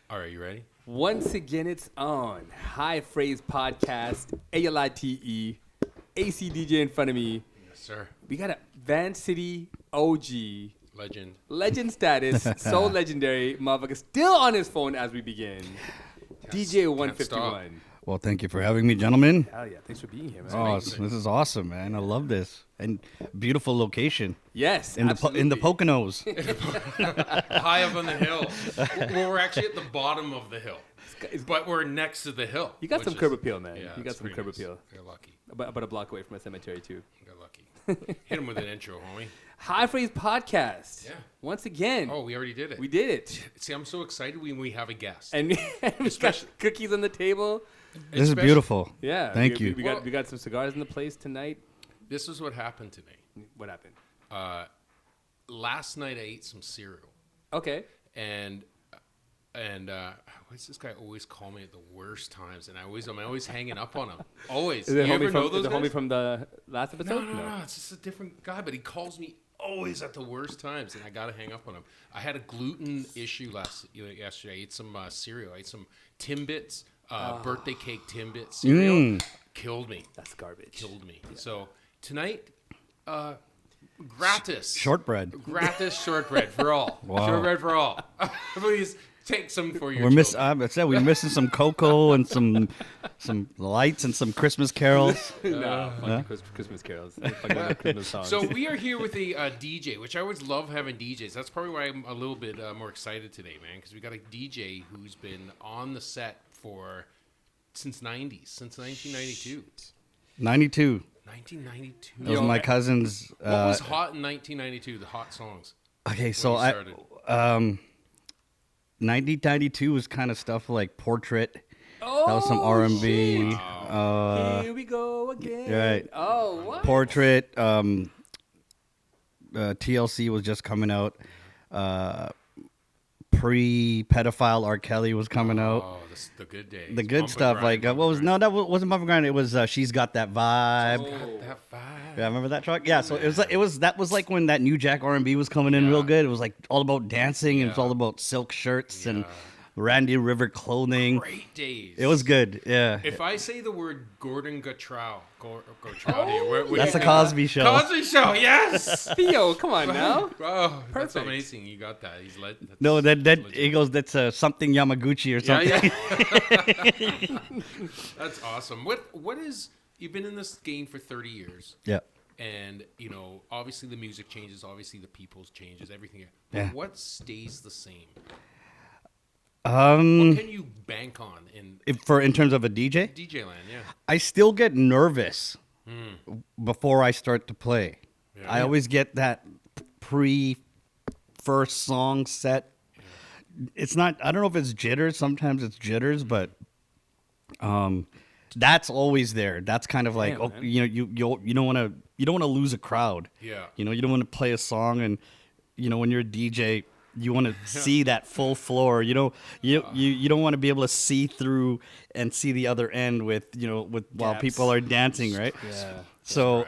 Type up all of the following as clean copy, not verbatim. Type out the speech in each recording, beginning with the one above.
All right, you ready? Once again, it's on High Phrase Podcast, ALITE, ACDJ in front of me. Yes, sir. We got a Vancity OG. Legend status, so legendary. Motherfucker still on his phone as we begin. DJ 151. Well, thank you for having me, gentlemen. Hell yeah, thanks for being here, man. Oh, this is awesome, man. I love this. And beautiful location. Yes, in the Poconos. High up on the hill. Well, we're actually at the bottom of the hill, but we're next to the hill. You got some curb appeal, man. Yeah, you got some curb appeal. You're lucky. About a block away from a cemetery, too. You're lucky. Hit him with an intro, homie. High Phrase Podcast. Yeah. Once again. Oh, we already did it. We did it. See, I'm so excited when we have a guest. And we got cookies on the table. This is beautiful. Yeah. Thank you. We got some cigars in the place tonight. This is what happened to me. What happened? Last night I ate some cereal. Okay. And what's this guy always call me at the worst times? And I'm always hanging up on him. Always. Is it you ever know those the guys? homie from the last episode? No. It's just a different guy, but he calls me always at the worst times, and I gotta hang up on him. I had a gluten issue yesterday. I ate some cereal. I ate some Timbits, birthday cake Timbit cereal. Killed me. That's garbage. Killed me. Yeah. So tonight, gratis shortbread. Gratis shortbread for all. Wow. Shortbread for all. Please take some for your We're missing some cocoa and some lights and some Christmas carols. Christmas carols. Christmas songs. So we are here with a DJ, which I always love having DJs. That's probably why I'm a little bit more excited today, man, because we got a DJ who's been on the set since 1992. 92. 1992. That was my cousin's. What was hot in 1992? The hot songs. Okay, so 1992 was kind of stuff like Portrait. Oh, that was some R&B. Wow. Here we go again. Right. Oh, what? Portrait. TLC was just coming out. Pre-pedophile R. Kelly was coming out. Oh, the good days. The good stuff. Like, that wasn't Bump and Grind. It was She's Got That Vibe. Got that vibe. Yeah, remember that track? Yeah, so that was like when that New Jack R&B was coming in real good. It was like all about dancing and it was all about silk shirts and Randy River clothing. Great days. It was good. Yeah. If I say the word Gordon Guttrow, that's the Cosby Show. Cosby Show, yes. Theo, come on now. Oh, that's amazing. You got that. No, that he goes. That's something Yamaguchi or something. Yeah. That's awesome. What is? You've been in this game for 30 years. Yeah. And, obviously the music changes, obviously the people's changes, everything. But Yeah. what stays the same? What can you bank on in terms of a DJ? DJ land, yeah. I still get nervous before I start to play. Yeah. I always get that first song set. Yeah. It's not. I don't know if it's jitters. Sometimes it's jitters, but that's always there. That's kind of like you don't want to lose a crowd. Yeah. You don't want to play a song and when you're a DJ. You want to see that full floor. You don't want to be able to see through and see the other end with while people are dancing, right? Yeah. So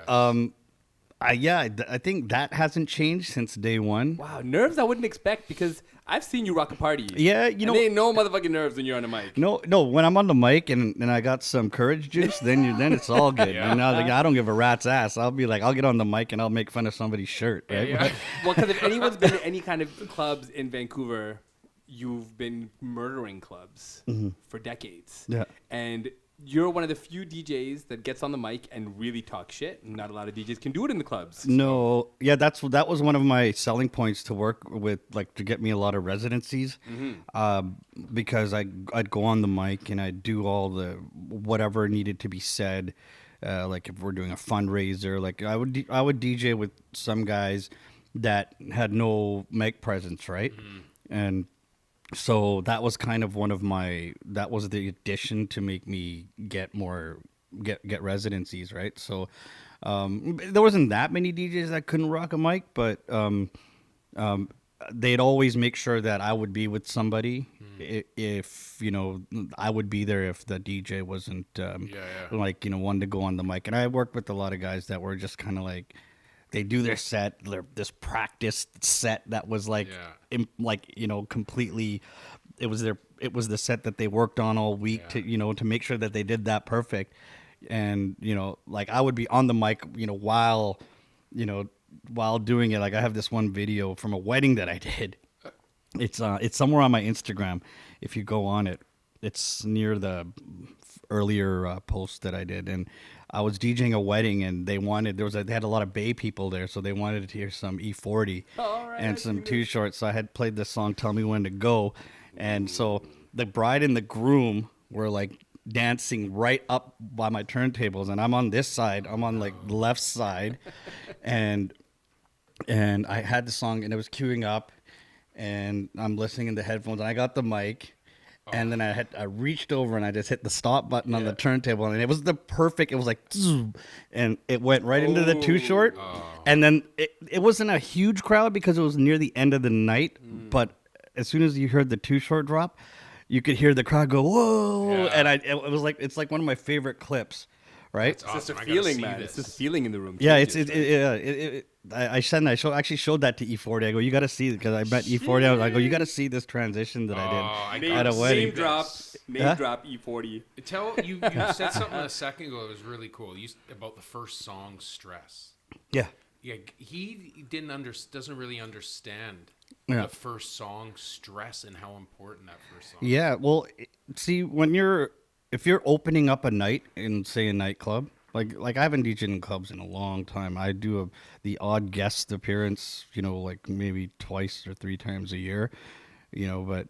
I think that hasn't changed since day one. Wow, nerves I wouldn't expect because I've seen you rock a party. Yeah, and there ain't no motherfucking nerves when you're on the mic. No. When I'm on the mic and I got some courage juice, then it's all good. Yeah. And I don't give a rat's ass. I'll be like, I'll get on the mic and I'll make fun of somebody's shirt, right? Yeah. Well, because if anyone's been to any kind of clubs in Vancouver, you've been murdering clubs for decades. Yeah. And you're one of the few DJs that gets on the mic and really talk shit. Not a lot of DJs can do it in the clubs. No, yeah, that was one of my selling points to work with, like to get me a lot of residencies, because I'd go on the mic and I'd do all the whatever needed to be said, like if we're doing a fundraiser, like I would DJ with some guys that had no mic presence, right, and. So that was kind of that was the addition to make me get residencies, right? So there wasn't that many DJs that couldn't rock a mic, but they'd always make sure that I would be with somebody if I would be there if the DJ wasn't like wanted to go on the mic. And I worked with a lot of guys that were just kind of like they do their set, this practice set that was like, completely. It was the set that they worked on all week to make sure that they did that perfect. And like I would be on the mic, while doing it. Like I have this one video from a wedding that I did. It's somewhere on my Instagram. If you go on it, it's near the earlier post that I did, and I was DJing a wedding, and they had a lot of Bay people there, so they wanted to hear some E40 and some Too Short. So I had played this song, "Tell Me When to Go," and so the bride and the groom were like dancing right up by my turntables, and I'm on this side. I'm on like the left side, and I had the song, and it was queuing up. And I'm listening in the headphones, and I got the mic, and then I reached over and I just hit the stop button on the turntable, and it was it was like, and it went right into the Too Short, and then it wasn't a huge crowd because it was near the end of the night, but as soon as you heard the Too Short drop, you could hear the crowd go, whoa, and it's like one of my favorite clips. Right, it's just a feeling, man. It's just a feeling in the room. Yeah, I actually showed that to E40. I go, you got to see it because I met E40. I go, you got to see this transition that I did at a wedding. Name drop E40. You said something a second ago that was really cool. About the first song, Stress. Yeah. Yeah, he doesn't really understand the first song, Stress, and how important that first song. Yeah, well, see, if you're opening up a night in, say, a nightclub, like I haven't DJed in clubs in a long time. I do the odd guest appearance, like maybe twice or 3 times a year, but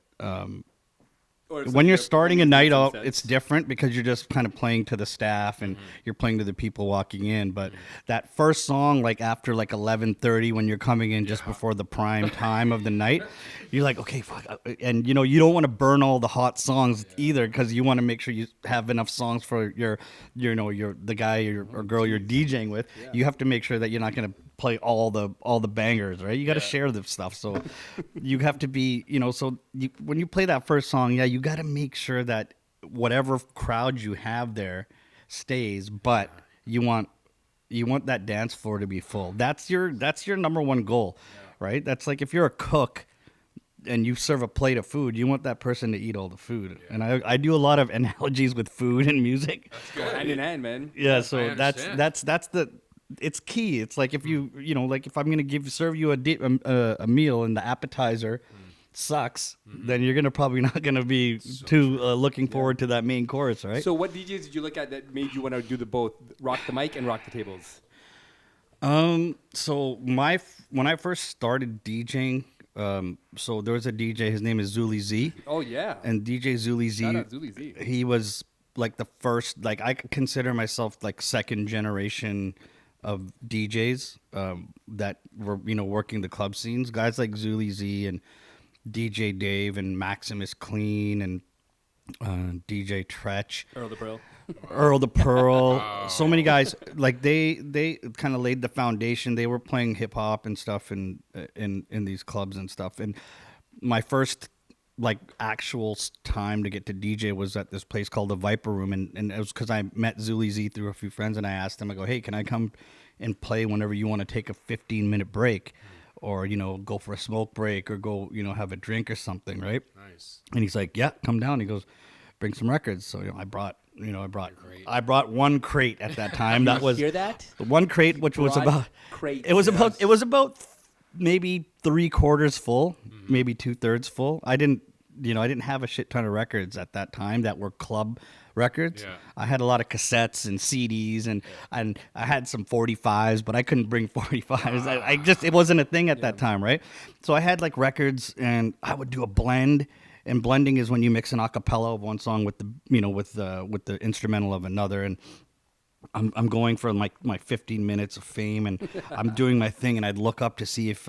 when you're starting a night out, it's different because you're just kind of playing to the staff and you're playing to the people walking in. But that first song, like after like 11:30, when you're coming in just before the prime time of the night, you're like, okay, fuck, and you don't want to burn all the hot songs either because you want to make sure you have enough songs for your the guy or girl you're DJing with. Yeah. You have to make sure that you're not going to play all the bangers, right? You got to share the stuff. So you have to be, when you play that first song, you got to make sure that whatever crowd you have there stays, but you want that dance floor to be full. That's your number one goal, right? That's like if you're a cook and you serve a plate of food, you want that person to eat all the food. Yeah. And I do a lot of analogies with food and music. That's good. Hand in hand, man. Yeah, so that's it's key. It's like if like if I'm gonna serve you a meal and the appetizer sucks, then you're probably not gonna be looking forward to that main course, right? So what DJs did you look at that made you want to do both rock the mic and rock the tables? So when I first started DJing, so there was a DJ. His name is Zuli Z. Oh yeah. And DJ Zuli Z. Shout out Zuli Z. He was like the first. Like I consider myself like second generation of DJs that were working the club scenes. Guys like Zuli Z and DJ Dave and Maximus Clean and DJ Tretch, Earl the Pearl. So many guys, like they kind of laid the foundation. They were playing hip hop and stuff in these clubs and stuff. And my first like actual time to get to DJ was at this place called the Viper Room, and it was because I met Zuli Z through a few friends, and I asked him, I go, hey, can I come and play whenever you want to take a 15-minute break, or go for a smoke break, or go have a drink or something, right? Nice. And he's like, yeah, come down. He goes, bring some records. So I brought one crate at that time. That was hear that? The one crate, which was about crate. It was about maybe 3/4 full, maybe 2/3 full. I didn't have a shit ton of records at that time that were club records. Yeah. I had a lot of cassettes and CDs and I had some 45s, but I couldn't bring 45s. It wasn't a thing at that time, right? So I had like records, and I would do a blend. And blending is when you mix an acapella of one song with the instrumental of another. And I'm going for my 15 minutes of fame, and I'm doing my thing, and I'd look up to see if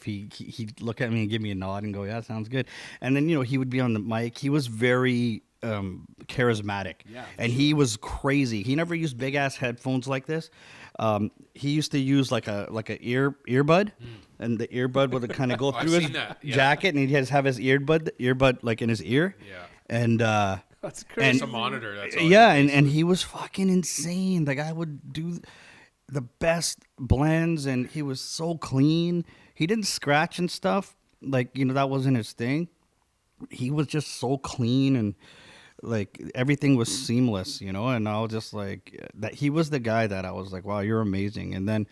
he'd look at me and give me a nod and go, yeah, sounds good. And then he would be on the mic. He was very charismatic, and he was crazy. He never used big ass headphones like this. He used to use like a earbud, and the earbud would kind of go through his jacket, and he'd just have his earbud like in his ear. Yeah, and that's crazy. It's a monitor. That's all and he was fucking insane. Like I would do. the best blends, and he was so clean. He didn't scratch and stuff. Like, that wasn't his thing. He was just so clean, and like everything was seamless, and I was just like that. He was the guy that I was like, wow, you're amazing. And then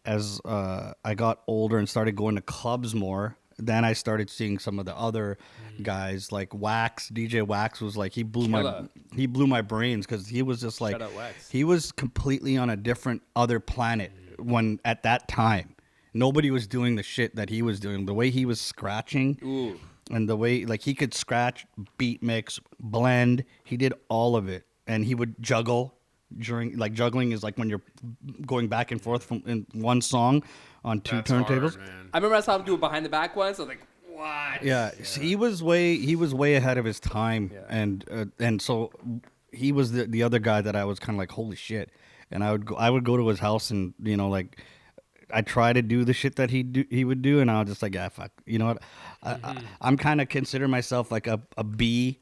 as I got older and started going to clubs more, then I started seeing some of the other guys like Wax. DJ Wax was like, he blew my brains, because he was just like, Shout out Wax. he was completely on a different other planet when at that time nobody was doing the shit that he was doing. The way he was scratching. Ooh. And the way, like, he could scratch, beat mix, blend. He did all of it. And he would juggle juggling is like when you're going back and forth from in one song on two That's turntables. hard, man. I remember I saw him do it behind the back once. I was like, what? Yeah, so he was way ahead of his time. Yeah. And so he was the other guy that I was kind of like, holy shit. And I would go to his house, and like, I try to do the shit that he would do, and I was just like, yeah, fuck. You know what? I'm kind of consider myself like a B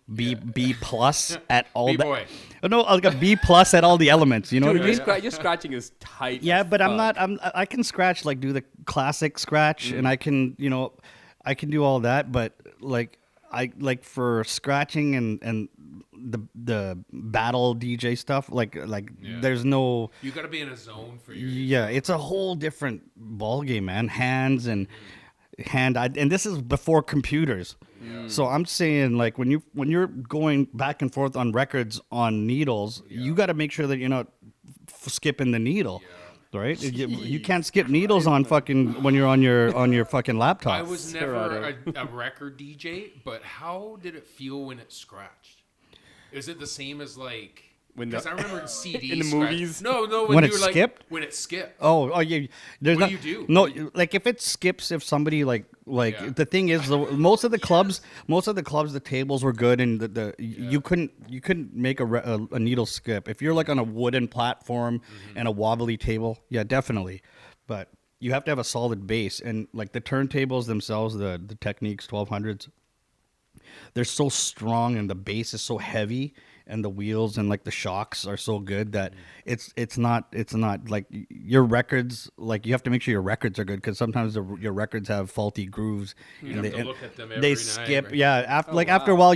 plus at all. B-boy. No, like a B plus at all the elements. You know Dude, what I mean? your scratching is tight. Yeah, as but I'm fuck. not. I can scratch, like, do the classic scratch, and I can I can do all that. But like for scratching and the battle DJ stuff, like there's no. You got to be in a zone for your. Yeah, it's a whole different ball game, man. Hands and and this is before computers. Yeah. So I'm saying, like, when you're going back and forth on records on needles, you got to make sure that you're not skipping the needle. Right? You can't skip needles on fucking when you're on your fucking laptop. I was never a record DJ, but how did it feel when it scratched? Is it the same as like? Because I remember in CDs in the movies. No, When you it were like, skipped? when it skipped. Oh yeah. There's What not, do you do? No, like if it skips, if somebody like Yeah. the thing is, most of the clubs, the tables were good, and you couldn't make a needle skip if you're like on a wooden platform and a wobbly table. Yeah, definitely, but you have to have a solid base, and like the turntables themselves, the Techniques 1200s, they're so strong, and the bass is so heavy, and the wheels and like the shocks are so good that it's not like your records, like you have to make sure your records are good, because sometimes your records have faulty grooves. You and have they, to look at them they every night, skip. right? Yeah, after a while,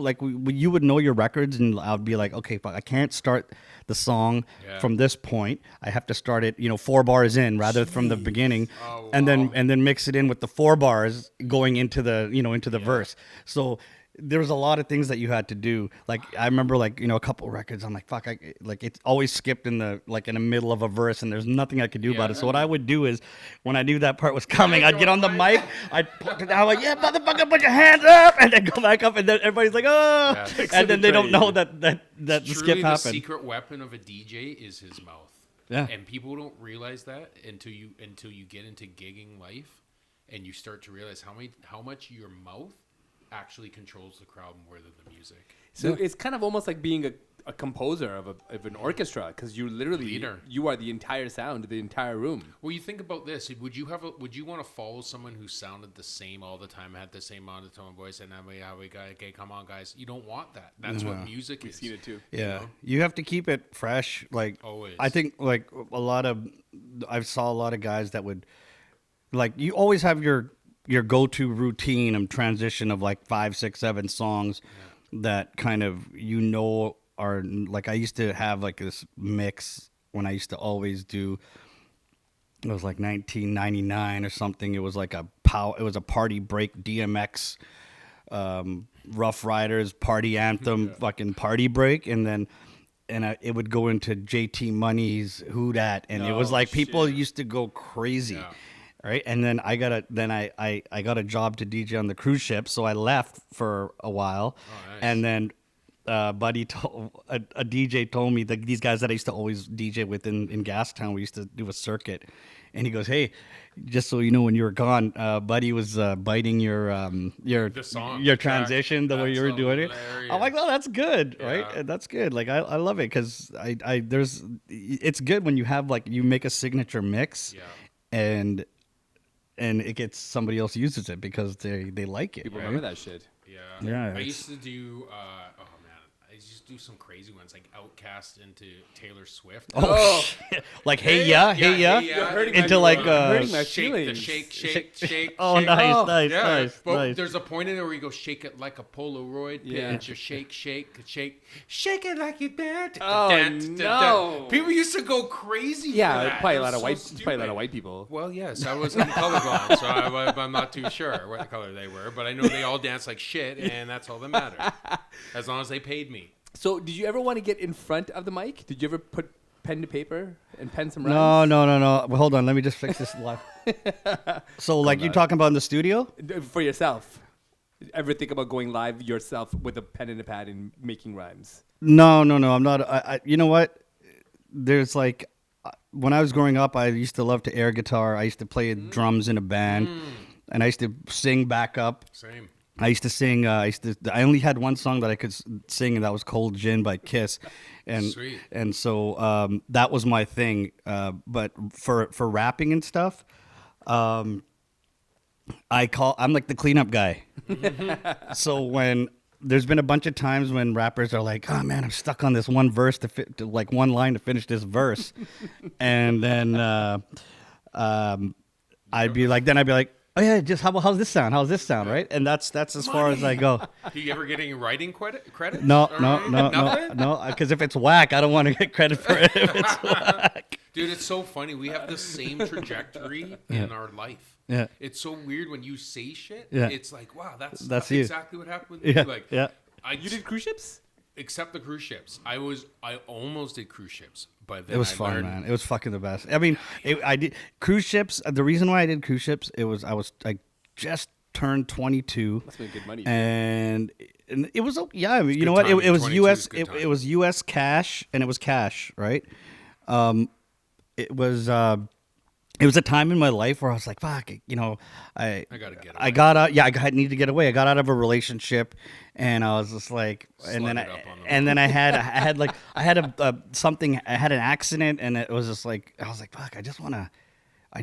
like you would know your records, and I would be like, okay, fuck, I can't start the song from this point. I have to start it 4 bars in rather from the beginning, Oh, and wow. then mix it in with the 4 bars going into the into the verse. So there was a lot of things that you had to do. Like I remember, like a couple records, I'm like, fuck, it's always skipped in the middle of a verse, and there's nothing I could do about it. So what I would do is, when I knew that part was coming, I'd get on the mic, I'd put it down, like, yeah, motherfucker, put your hands up, and then go back up, and then everybody's like, oh, and then they don't know that the skip Truly, the happened. secret weapon of a DJ is his mouth. Yeah. And people don't realize that until you get into gigging life, and you start to realize how much your mouth actually controls the crowd more than the music. So it's kind of almost like being a composer of an orchestra, because you literally Leader. you are the entire sound of the entire room. Well, you think about this. Would you want to follow someone who sounded the same all the time, had the same monotone voice, and we got, okay, come on, guys. You don't want that. That's what music is. Seen it too. Yeah, you have to keep it fresh. Like Always. I think like I saw a lot of guys that would, like, you always have your go-to routine and transition of like 5, 6, 7 songs that kind of are like, I used to have like this mix when I used to always do. It was like 1999 or something. It was like it was a party break DMX, Rough Riders party anthem, fucking party break, and then. It would go into JT Money's Who Dat, and it was like people used to go crazy. Yeah. Right, and then I got a job to DJ on the cruise ship, so I left for a while, nice. and then a DJ told me that these guys that I used to always DJ with in Gastown, we used to do a circuit, and he goes, "Hey, just so you know, when you were gone, Buddy was biting your song, your transition the way you were That's doing it." hilarious. I'm like, "Oh, that's good, Yeah. right? That's good. Like I love it, because it's good when you have, like, you make a signature mix, and it gets, somebody else uses it because they like it. People right? remember that shit. Yeah. Yeah, I it's- used to do. I used do some crazy ones like Outcast into Taylor Swift. Oh, shit. Like hey yeah. Into like hurting my shake, the feelings. shake. Oh, shake. nice. Yeah, but nice. there's a point in there where you go shake it like a Polaroid Yeah. picture, shake it like you dance. Oh, no. People used to go crazy. for Yeah, that. probably It a lot was of so white, stupid. probably a lot of white people. Well, yes, I was colorblind, so I'm not too sure what color they were, but I know they all dance like shit, and that's all that matters, as long as they paid me. So, did you ever want to get in front of the mic? Did you ever put pen to paper and pen some rhymes? No. Well, hold on. Let me just fix this live. So, like you talking about in the studio? For yourself. Ever think about going live yourself with a pen and a pad and making rhymes? No. I'm not. You know what? There's like, when I was growing up, I used to love to air guitar. I used to play drums in a band, and I used to sing backup. Same. I used to sing. I only had one song that I could sing, and that was "Cold Gin" by Kiss, and Sweet. and so that was my thing. But for rapping and stuff, I'm like the cleanup guy. So when there's been a bunch of times when rappers are like, "Oh man, I'm stuck on this one verse to like one line to finish this verse," and then I'd be like, oh yeah, just how's this sound? How's this sound, right? And that's as far as I go. Do you ever get any writing credit? No, Nothing? because if it's whack, I don't want to get credit for it if it's whack. Dude, it's so funny. We have the same trajectory in our life. Yeah. It's so weird when you say shit. Yeah. It's like, wow, that's you. exactly what happened with Yeah, me. Like, yeah. You did cruise ships? Except the cruise ships. I almost did cruise ships, but then It was I fun, learned, man. It was fucking the best. I mean, I did cruise ships. The reason why I did cruise ships, I just turned 22. That's been good money. And it was I mean, you know good what? It timing. was 22 US. is good It timing. was US cash, and it was cash, right? It was a time in my life where I was like, fuck, you know, I gotta get away. I got out. Yeah, I needed to get away. I got out of a relationship, and I was just like, and then Slug it up on the and then I had something. I had an accident, and it was just like I was like, fuck, I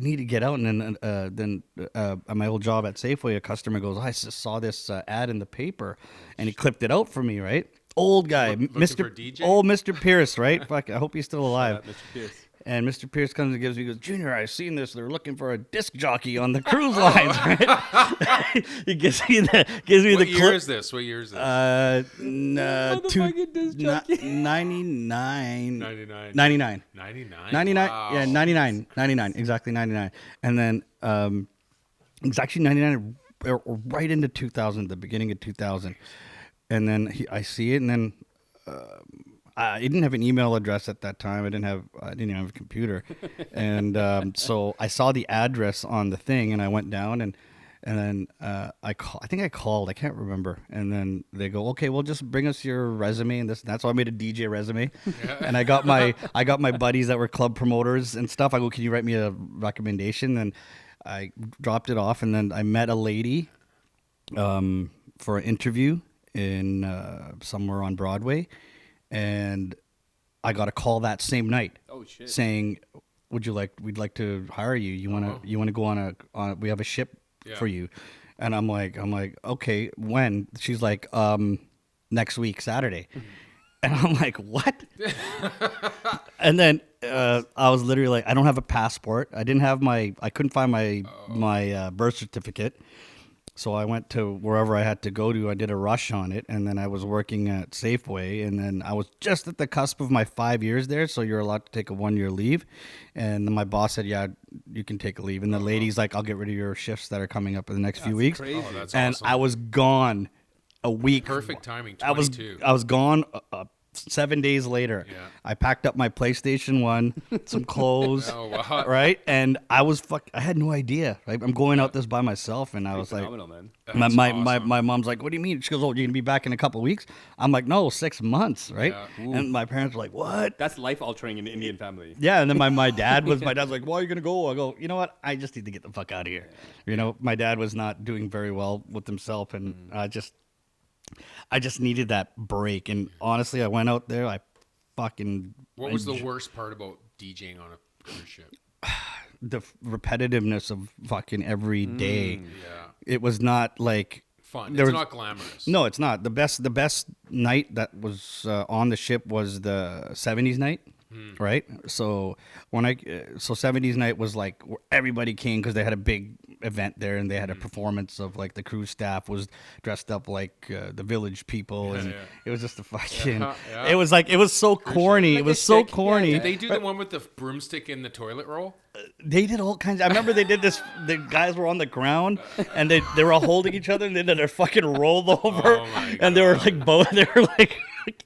need to get out. And then at my old job at Safeway, a customer goes, I just saw this ad in the paper, and he clipped it out for me, right? Old guy, Looking Mr. for DJ? Old Mr. Pierce, right? Fuck, I hope he's still alive. Mr. Pierce. And Mr. Pierce comes and gives me, he goes, Junior, I've seen this. They're looking for a disc jockey on the cruise lines, right? He gives me the What clip. year is this? What year is this? Motherfucking disc jockey. 99. 99. 99. 99. Wow. Yeah, 99, exactly 99. And then it's actually 99 right into 2000, the beginning of 2000. And then I see it, and then I didn't have an email address at that time. I didn't even have a computer, and so I saw the address on the thing, and I went down, and then I think I called. I can't remember. And then they go, okay, well, just bring us your resume and this and that. So I made a DJ resume, and I got my buddies that were club promoters and stuff. I go, can you write me a recommendation? And I dropped it off, and then I met a lady for an interview in somewhere on Broadway. And I got a call that same night. Oh, shit. Saying, we'd like to hire you. You want to go on we have a ship for you. And I'm like, okay, when? She's like, next week, Saturday. And I'm like, what? And then I was literally like, I don't have a passport. I couldn't find my birth certificate. So I went to wherever I had to go to. I did a rush on it, and then I was working at Safeway, and then I was just at the cusp of my 5 years there, so you're allowed to take a 1 year leave. And then my boss said, yeah, you can take a leave. And the lady's like, I'll get rid of your shifts that are coming up in the next few weeks. crazy. Oh, that's And awesome. I was gone a week. Perfect timing. I was 22. gone 7 days later. Yeah. I packed up my PlayStation 1, some clothes, Oh, wow. right? And I had no idea. Right? I'm going out this by myself, and I was like, Phenomenal, man. That's my awesome. mom's like, what do you mean? She goes, oh, you're gonna be back in a couple of weeks. I'm like, no, 6 months, right? Yeah. And my parents were like, what? That's life altering in the Indian family. Yeah, and then my dad's like, why are you gonna go? I go, you know what? I just need to get the fuck out of here. You know, my dad was not doing very well with himself, and I just needed that break. And honestly, I went out there. What was the worst part about DJing on a cruise ship? the repetitiveness of fucking every day. Yeah. It was not like fun. There It's was- not glamorous. No, it's not. The best night that was on the ship was the 70s night, right? So so 70s night was like where everybody came because they had a big event there and they had a performance of like the cruise staff was dressed up like the village people and yeah. it was just a fucking. Yeah. It was so corny. Like It was a so stick. Yeah, corny. Did they do the one with the broomstick in the toilet roll? They did all kinds. I remember they did this. The guys were on the ground, and they were all holding each other, and then they're fucking rolled over, Oh my and they were like both. They were like,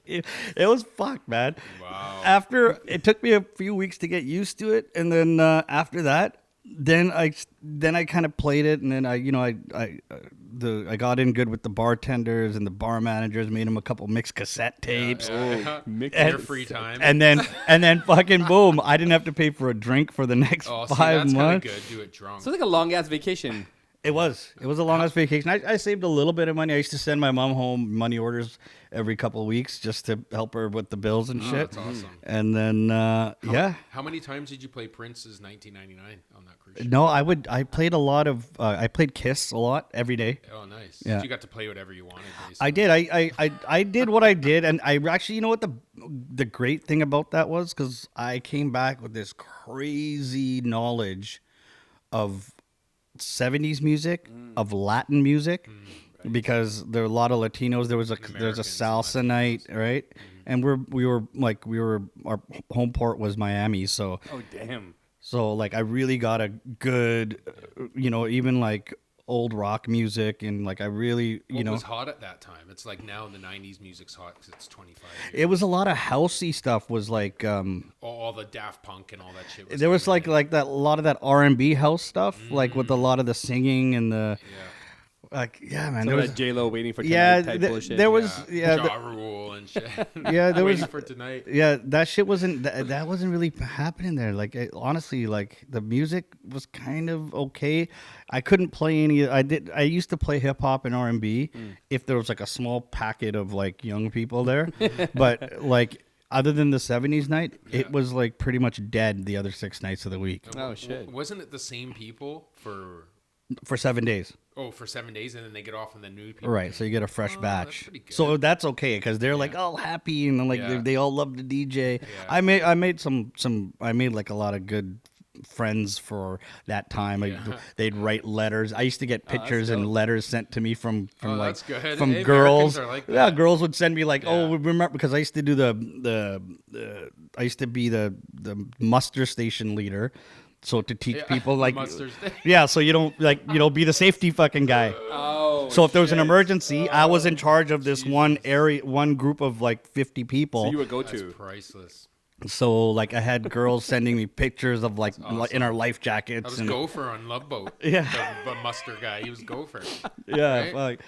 it was fucked, man. Wow. After it took me a few weeks to get used to it, and then after that, then I kind of played it, and then I got in good with the bartenders and the bar managers, made them a couple mixed cassette tapes. In your free time. And then fucking boom! I didn't have to pay for a drink for the next Oh, see, 5 that's kind of months. good. Do it drunk. So it's like a long ass vacation. It was a long ass vacation. I saved a little bit of money. I used to send my mom home money orders every couple of weeks just to help her with the bills and shit. That's awesome. And then yeah. How many times did you play Prince's 1999 on that cruise ship? No, I played a lot of I played Kiss a lot every day. Oh, nice. Yeah. You got to play whatever you wanted. Basically. I did. I did what I did, and I actually, you know what the great thing about that was, because I came back with this crazy knowledge of 70s music, of Latin music, because there are a lot of Latinos. There's a Americans and salsa night, right? And we were our home port was Miami, so Oh damn. like I really got a good, even like old rock music, and like I really, What was hot at that time? It's like now the 90s music's hot because it's 25 years. it was a lot of housey stuff. Was like All the Daft Punk and all that shit. there was coming like that a lot of that R&B house stuff, like with a lot of the singing and the in. like man, So there was that J Lo waiting for tonight yeah type th- bullshit. there was Yeah, yeah Ja Rule and shit. yeah there was Waiting for tonight. yeah that shit wasn't that wasn't really happening there. Like honestly, like the music was kind of okay. I couldn't play any. I used to play hip hop and R&B if there was like a small packet of like young people there, but like. Other than the 70s night, it was like pretty much dead the other 6 nights of the week Oh shit. Wasn't it the same people for 7 days. for 7 days and then they get off and the new people? Right, so you get a fresh Oh, that's batch. pretty good. So that's okay because they're like all happy and like Yeah. they all love the DJ. Yeah. I made some I made like a lot of good friends for that time. Like, Yeah. they'd write letters. I used to get pictures and dope. letters sent to me from Oh, like that's good. from Hey, girls. Americans are like Yeah, that. girls would send me like, Yeah. oh, remember because I used to do the I used to be the muster station leader. So to teach Yeah, people like muster sta- yeah, so you don't like be the safety fucking guy. Oh. So if there was an shit. emergency, I was in charge of this one group of like 50 people. So you would go That's to. priceless. So like I had girls sending me pictures of like awesome. in our life I jackets. was And, Gopher on Love Boat. Yeah. The muster guy. He was Gopher. yeah, right? fuck.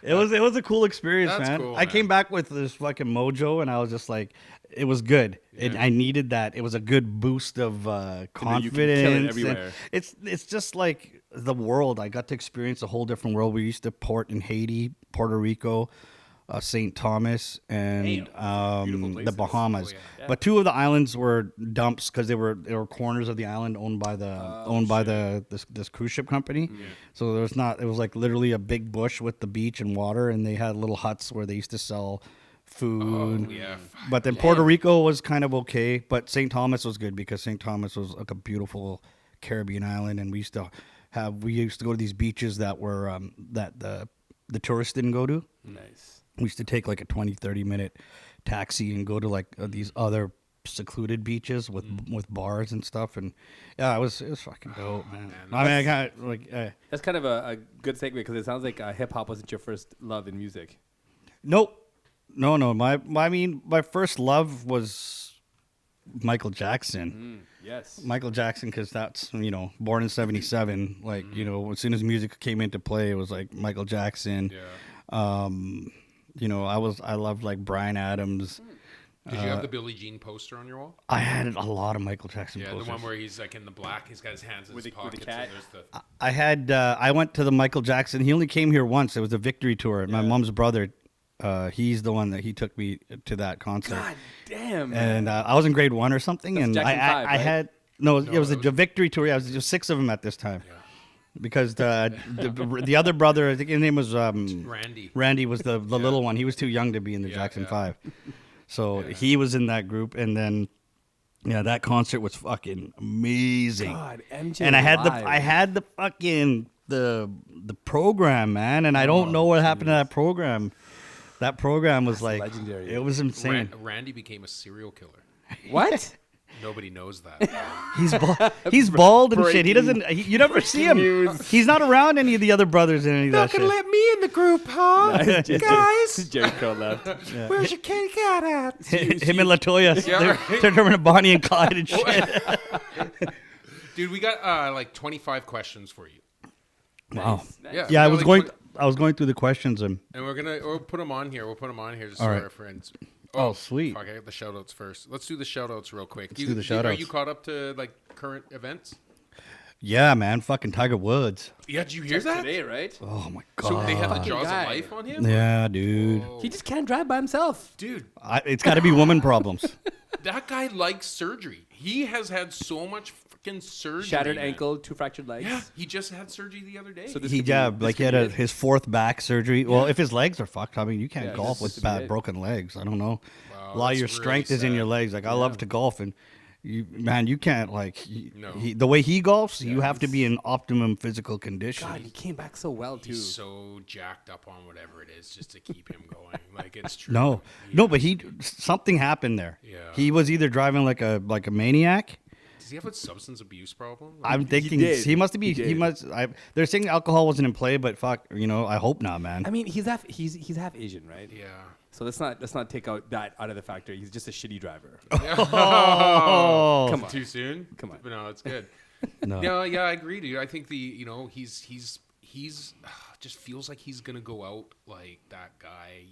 It was a cool experience, That's man. cool, I man. came back with this fucking mojo, and I was just like, it was good. Yeah. I needed that. It was a good boost of you confidence. can kill it and everywhere. it's just like the world. I got to experience a whole different world. We used to port in Haiti, Puerto Rico, St. Thomas, and Beautiful the places. Bahamas. Oh, yeah. But 2 of the islands were dumps because they were corners of the island owned by this cruise ship company. So there was not. It was like literally a big bush with the beach and water, and they had little huts where they used to sell food. Oh, yeah. But then Puerto Rico was kind of okay, but St. Thomas was good because St. Thomas was like a beautiful Caribbean island, and we used to go to these beaches that were that the tourists didn't go to. Nice. We used to take like a 20-30 minute taxi and go to like these other secluded beaches with bars and stuff, and yeah, it was fucking dope, man. I mean, I kind of like That's kind of a good segue because it sounds like hip hop wasn't your first love in music. nope, no. My first love was Michael Jackson. Yes. Michael Jackson, because that's born in '77. Like as soon as music came into play, it was like Michael Jackson. Yeah. I loved like Bryan Adams. Did you have the Billie Jean poster on your wall? I had a lot of Michael Jackson Yeah, posters. the one where he's like in the black. He's got his hands in With his the- with the pockets. cat? And there's the I had I went to the Michael Jackson. He only came here once. It was a victory tour. My mom's brother, he's the one that he took me to that concert. God damn. Man. And I was in grade 1 or something, That's and Jackson I 5, right? had no. It was it a victory tour. Yeah, there was 6 of them at this time. because the other brother, I think his name was Randy. Randy was the little one. He was too young to be in the Jackson 5. So he was in that group, and then that concert was fucking amazing. God, MJ and I live. had the fucking the program, man, and I don't know what happened to that program. That program was like legendary. It was insane. Randy became a serial killer. What? Nobody knows that. He's bald and shit. He doesn't. You never see him. He's not around any of the other brothers in any of that shit. let me in the group, huh? Guys, Jerry Curl left. where's your kitty cat at? Him and Latoya. They're turning to Bonnie and Clyde and shit. Dude, we got like 25 questions for you. Wow. Yeah, I was going through the questions and we'll put them on here. We'll put them on here just All so right. our friends. Oh, sweet. Fuck, I got the shout outs first. Let's do the shout outs real quick. Do the shout Are outs. you caught up to like current events? Yeah, man, fucking Tiger Woods. Yeah, did you hear that? Today, right? Oh my god. So they have the Fucking jaws guy. of life on him? Yeah, dude. Whoa. He just can't drive by himself. Dude, It's got to be woman problems. that guy likes surgery. He has had so much freaking surgery. Shattered man. ankle, 2 fractured legs. Yeah, he just had surgery the other day. So this He could be- yeah, this like he could had be it. his 4th back surgery. Well, if his legs are fucked, I mean, you can't Yeah, golf this with could be bad it. broken legs. I don't know. Wow, A lot of that's your really strength is in your sad. legs. Like I love to golf, and you can't like No. the way he golfs. You have to be in optimum physical condition. God, he came back so well too. He's so jacked up on whatever it is just to keep him going. Like it's true. No, no, but something happened there. Yeah. He was either driving like a maniac. Does he have a substance abuse problem? I'm thinking did. he must be. He He did. must. They're saying alcohol wasn't in play, but fuck, I hope not, man. I mean, he's half Asian, right? Yeah. So let's not take that out of the factor. He's just a shitty driver. Oh, Come on. Too soon? Come on. But no, it's good. no. No, yeah, I agree, dude. I think he's just feels like he's gonna go out like that guy,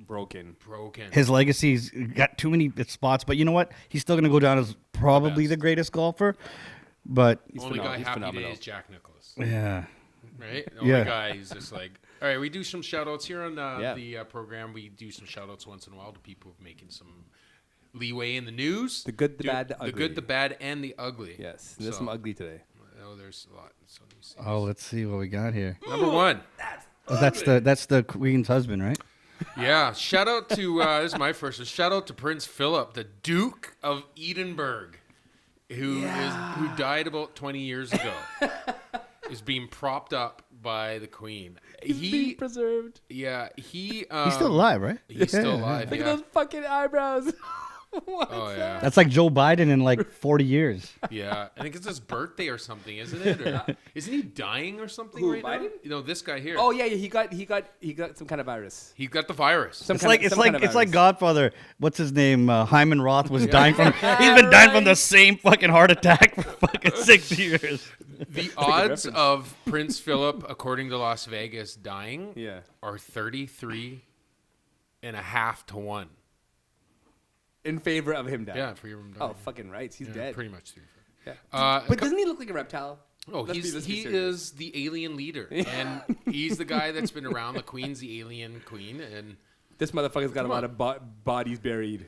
Broken. broken. His legacy's got too many spots, but you know what? He's still gonna go down as probably the greatest golfer. But The only guy He's happy phenomenal. today is Jack Nicklaus, yeah, right? The only Yeah. guy who's just like, all right, we do some shout outs here on Yeah. the program. We do some shout outs once in a while to people making some leeway in the news. The good, the Dude, bad, the The ugly. good, the bad, and the ugly. Yes, there's So- some ugly today. Oh, there's a lot. So let me see. Oh, let's see what we got here. Number one. Oh, that's the Queen's husband, right? Yeah, shout out to this is my first one. Shout out to Prince Philip, the Duke of Edinburgh, who died about 20 years ago. Is being propped up by the Queen. He's being preserved. He's He's still alive, right? He's still alive. Look Yeah. at those fucking eyebrows. What? Oh yeah. That's like Joe Biden in like 40 years. Yeah, I think it's his birthday or something, isn't it? Or, isn't he dying or something Who, right Biden? now? This guy here. Oh yeah, he got some kind of virus. He got the virus. It's like virus. Godfather. What's his name? Hyman Roth was dying from. He's been dying from the same fucking heart attack for fucking 6 years. The odds of Prince Philip, according to Las Vegas, dying Yeah. are 33.5 to 1. In favor of him dying. Yeah, for your Oh, fucking rights. He's yeah, dead. pretty much 3. Yeah. But But doesn't he look like a reptile? Oh, Let's be he serious. is the alien leader, and he's the guy that's been around. The Queen's the alien queen, and This motherfucker's got Come a lot on. of bodies buried.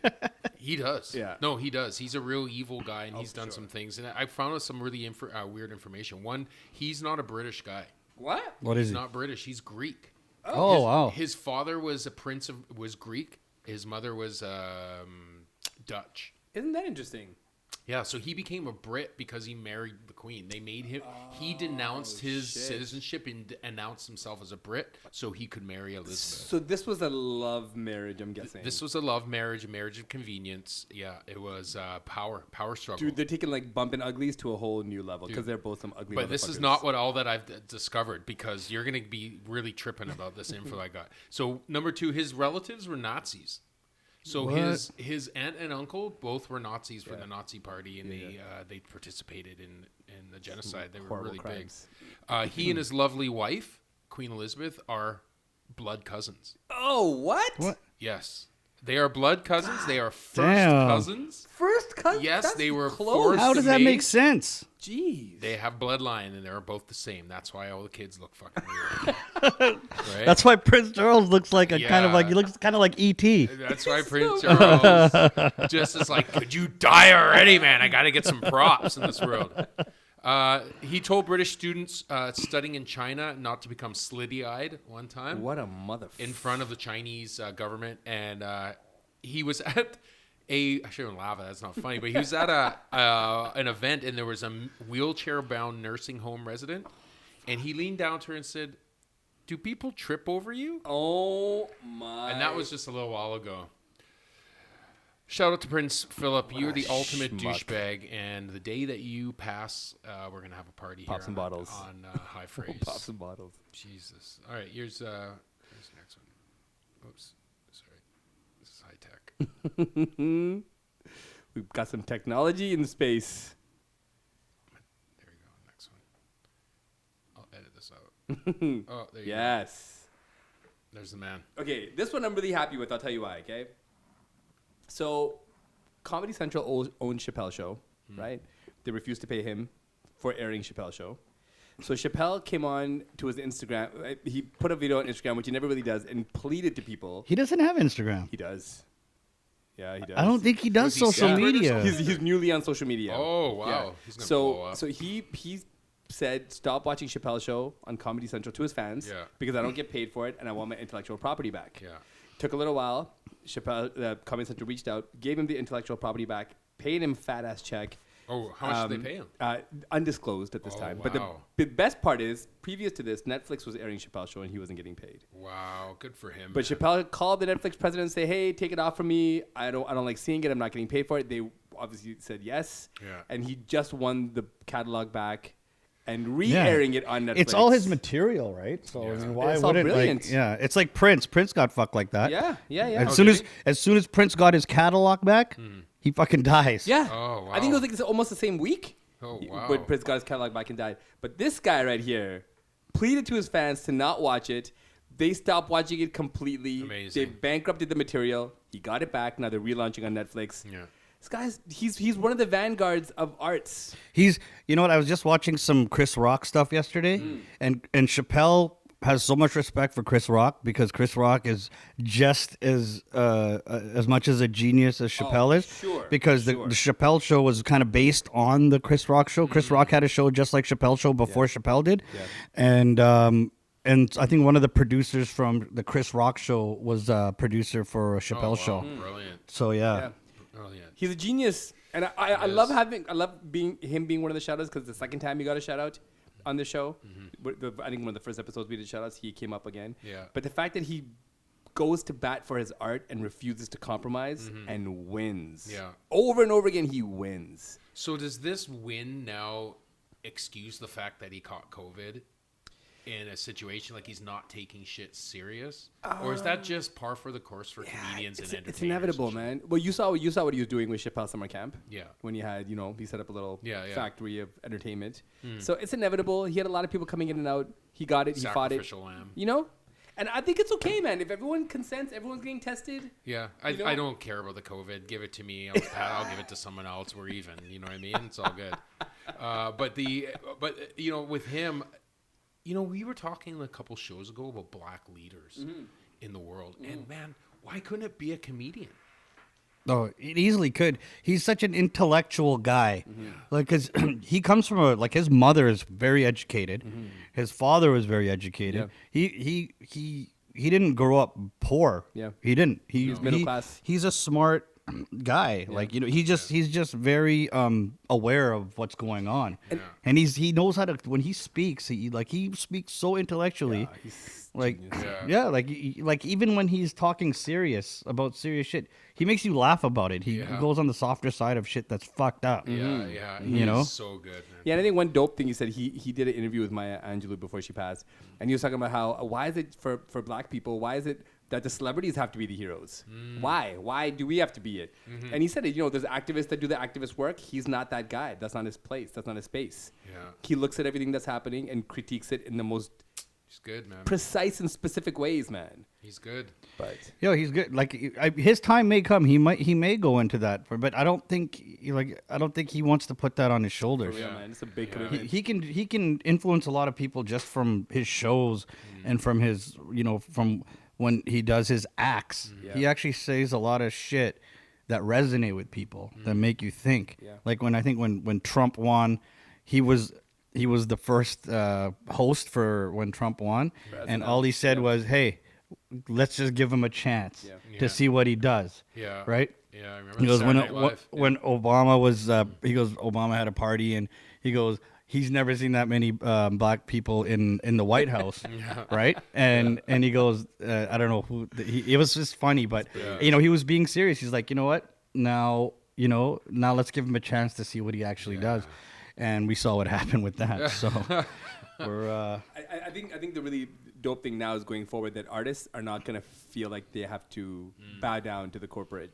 he does. Yeah. No, he does. He's a real evil guy, and he's for done sure. some things. And I found out some really weird information. One, he's not a British guy. What? What is He's he? not British. He's Greek. Oh, wow. His father was was Greek. His mother was Dutch. Isn't that interesting? Yeah, so he became a Brit because he married the Queen. They made him. He denounced his shit. citizenship and announced himself as a Brit so he could marry Elizabeth. So this was a love marriage, I'm guessing. This was a love marriage, a marriage of convenience. Yeah, it was power struggle. Dude, they're taking like bumping uglies to a whole new level because they're both some ugly. But this is motherfuckers. not what all that I've discovered because you're gonna be really tripping about this info I got. So number 2, his relatives were Nazis. So What? his aunt and uncle both were Nazis for the Nazi Party, and they participated in the genocide. They were horrible really crimes. big. He and his lovely wife, Queen Elizabeth, are blood cousins. Oh, what? What? Yes, they are blood cousins. They are first Damn. cousins. First cousin? Yes, That's they were close. forced How does that made- make sense? Jeez. They have bloodline, and they're both the same. That's why all the kids look fucking weird. Right? That's why Prince Charles looks like a kind of Yeah. like he looks kind of like E.T. That's why Prince Charles just is like, could you die already, man? I got to get some props in this world. He told British students studying in China not to become slitty-eyed one time. What a mother. In front of the Chinese government, and he was at I shouldn't laugh at that, that's not funny, but he was at an event, and there was a wheelchair-bound nursing home resident, and he leaned down to her and said, "Do people trip over you?" Oh my. And that was just a little while ago. Shout out to Prince Philip. You're the ultimate schmuck. douchebag, and the day that you pass, we're going to have a party Pop here some bottles. on High Phrase. Pop some bottles. Jesus. All right, here's the next one. Oops. Sorry. This is high tech. We've got some technology in space. There we go. Next one. I'll edit this out. Oh, there you go. Yes. There's the man. Okay, this one I'm really happy with. I'll tell you why, okay? So, Comedy Central owns Chappelle's show, right? They refused to pay him for airing Chappelle's show. So Chappelle came on to his Instagram. He put a video on Instagram, which he never really does, and pleaded to people. He doesn't have Instagram. He does. Yeah, he does. I don't think he does Was he social separate or media. something? He's newly on social media. Oh, wow. Yeah. He's going to blow up. So he said, stop watching Chappelle's show on Comedy Central to his fans Yeah. because I don't get paid for it and I want my intellectual property back. Yeah. Took a little while. Comedy Central reached out, gave him the intellectual property back, paid him fat-ass check. Oh, how much did they pay him? Undisclosed at this Oh, time. wow. But the best part is, previous to this, Netflix was airing Chappelle's show and he wasn't getting paid. Wow. Good for him. But man. Chappelle called the Netflix president and say, "Hey, take it off from me. I don't like seeing it. I'm not getting paid for it." They obviously said yes. Yeah. And he just won the catalog back and re-airing it on Netflix. It's all his material, right? So I mean, why It's all wouldn't brilliant. yeah? It's like Prince. Prince got fucked like that. Yeah. As Oh, soon as Prince got his catalog back, he fucking dies. Yeah. Oh, I think it wow. was like almost the same week. Oh, wow. When Prince got his catalog back and died. But this guy right here pleaded to his fans to not watch it. They stopped watching it completely. Amazing. They bankrupted the material. He got it back. Now they're relaunching on Netflix. Yeah. This guy's he's one of the vanguards of arts. You know what? I was just watching some Chris Rock stuff yesterday, and Chappelle has so much respect for Chris Rock because Chris Rock is just as much as a genius as Chappelle is. sure, Because sure. the Chappelle show was kind of based on the Chris Rock show. Chris Rock had a show just like Chappelle show before Chappelle did, and I think one of the producers from the Chris Rock show was a producer for a Chappelle Oh, wow. show. Brilliant. So Yeah. Brilliant. He's a genius, and I love being one of the shout outs because the second time he got a shout out on the show, I think one of the first episodes we did shout outs, he came up again. Yeah. But the fact that he goes to bat for his art and refuses to compromise and wins. Yeah. Over and over again, he wins. So does this win now excuse the fact that he caught COVID in a situation like he's not taking shit serious? Or is that just par for the course for comedians and entertainers? It's inevitable, and shit? man. Well, you saw what he was doing with Chappelle Summer Camp. Yeah. When he had, he set up a little Yeah, yeah. factory of entertainment. So it's inevitable. He had a lot of people coming in and out. He got it. He fought it. Sacrificial lamb. And I think it's okay, man. If everyone consents, everyone's getting tested. Yeah, You know? I don't care about the COVID. Give it to me. I'll give it to someone else. We're even. You know what I mean? It's all good. But with him, we were talking a couple shows ago about black leaders in the world, and man, why couldn't it be a comedian? Oh, it easily could. He's such an intellectual guy. Like, cause he comes from his mother is very educated. His father was very educated. Yeah. He didn't grow up poor. Yeah. He didn't. He's middle class. He's a smart guy. Yeah. Like, he's just very aware of what's going on. And he knows how to, when he speaks, he speaks so intellectually. He's Like, genius. like even when he's talking about serious shit, he makes you laugh about it. He goes on the softer side of shit that's fucked up. Yeah, You know? he's so good, man. Yeah, and I think one dope thing he said, he did an interview with Maya Angelou before she passed, and he was talking about how, why is it for black people, why is it that the celebrities have to be the heroes? Why do we have to be it? And he said, there's activists that do the activist work. He's not that guy. That's not his place. That's not his space. Yeah. He looks at everything that's happening and critiques it in the most He's good, man. precise and specific ways, man. He's good. But He's good. Like, his time may come. He may go into that, but I don't think he wants to put that on his for shoulders. real, man, it's a big commitment. He can influence a lot of people just from his shows and from his from when he does his acts. Yeah. He actually says a lot of shit that resonate with people that make you think. Yeah. Like when Trump won, he was the first host for when Trump won, and all he said was, "Hey, let's just give him a chance to see what he does." Yeah. Right. Yeah, I remember. He goes Saturday Night Live. when Obama was he goes Obama had a party and he goes he's never seen that many black people in the White House, right? And he goes I don't know who it was just funny, but you know he was being serious. He's like, you know what, now let's give him a chance to see what he actually does, and we saw what happened with that. So we're I think the really dope thing now is going forward that artists are not gonna feel like they have to bow down to the corporate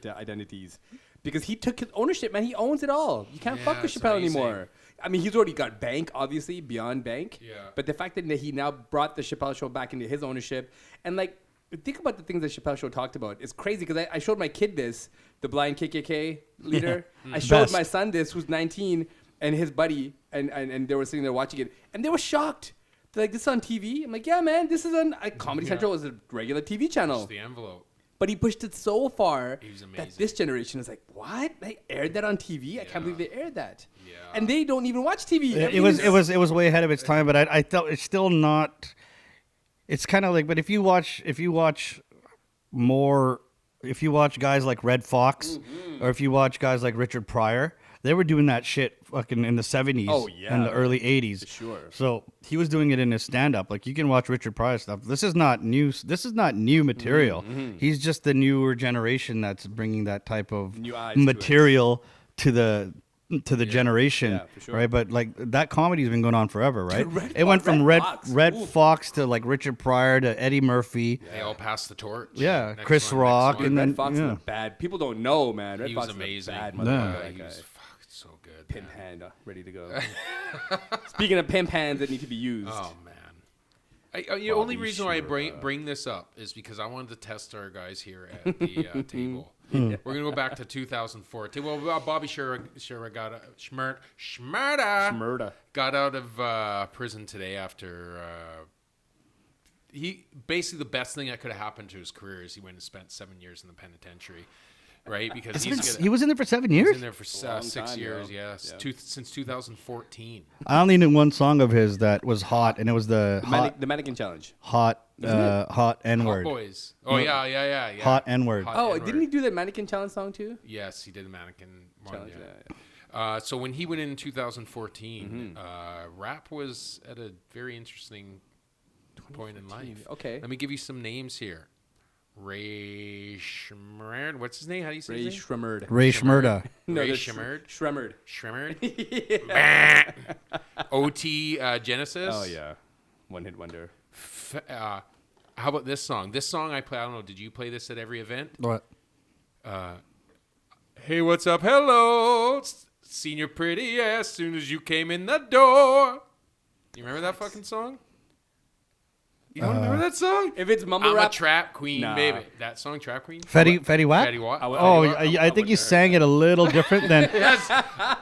identities, because he took his ownership, man. He owns it all. You can't fuck with it's Chappelle amazing. anymore. I mean, he's already got Bank, obviously, beyond Bank. Yeah. But the fact that he now brought the Chappelle Show back into his ownership, and like, think about the things that Chappelle Show talked about. It's crazy because I showed my kid this, the blind KKK leader. I showed Best. my son this, who's 19, and his buddy, and they were sitting there watching it, and they were shocked. They're like, this is on TV? I'm like, yeah, man, this is on Comedy Central is a regular TV channel. It's the envelope. But he pushed it so far He was that amazing. this generation is like, what? They aired that on TV? I can't believe they aired that. Yeah. And they don't even watch TV. it was way ahead of its time, but I thought it's still not. It's kind of like, but if you watch guys like Red Fox, or if you watch guys like Richard Pryor, they were doing that shit fucking in the 70s and the early 80s. For sure. So he was doing it in his stand-up. Like, you can watch Richard Pryor stuff. This is not new material. He's just the newer generation that's bringing that type of New eyes to it. material to the generation, Yeah, for sure. right? But like that comedy's been going on forever, right? Red It went Fox- from Red Red Fox. Fox to like Richard Pryor to Eddie Murphy. They all passed the torch. Yeah, Next Chris one, Rock, next one. and then Red Fox yeah. is a bad. People don't know, man. Red He Fox was is a amazing. bad Yeah. motherfucker. That He guy. was so good. Pimp man. hand, ready to go. Speaking of pimp hands that need to be used. Oh man. The only Bobby reason why I Shmurda. bring this up is because I wanted to test our guys here at the table. We're gonna go back to 2004. Well, Bobby Shmurda got out of prison today after he basically the best thing that could have happened to his career is he went and spent 7 years in the penitentiary, right? Because He was in there for 7 he's years. in there for long 6 time, years. yo. Yeah, Yeah. Since 2014. I only knew one song of his that was hot, and it was the The Mannequin Challenge. hot N Hot word. Boys. Oh yeah. Hot N word. Hot Oh, N-word. didn't he do that Mannequin Challenge song too? Yes, he did a mannequin one. Challenge, Yeah. So when he went in 2014, rap was at a very interesting point in life. Okay. Let me give you some names here. Ray Shmurda. What's his name? How do you say Ray his name? Shmurda. Ray Shmurda. Ray that's Shmurda. Shmurda. Shmurda. OT Genesis. Oh yeah, one hit wonder. How about this song? This song I play. I don't know. Did you play this at every event? What? Hey, what's up? Hello. Seen your pretty ass soon as you came in the door. You remember that fucking song? You don't remember that song? If it's mumble I'm rap, a trap queen, Nah. baby. That song, Trap Queen? Fetty Wap? Fetty Wap. Oh, Fetty Wap. I think you sang it a little different than.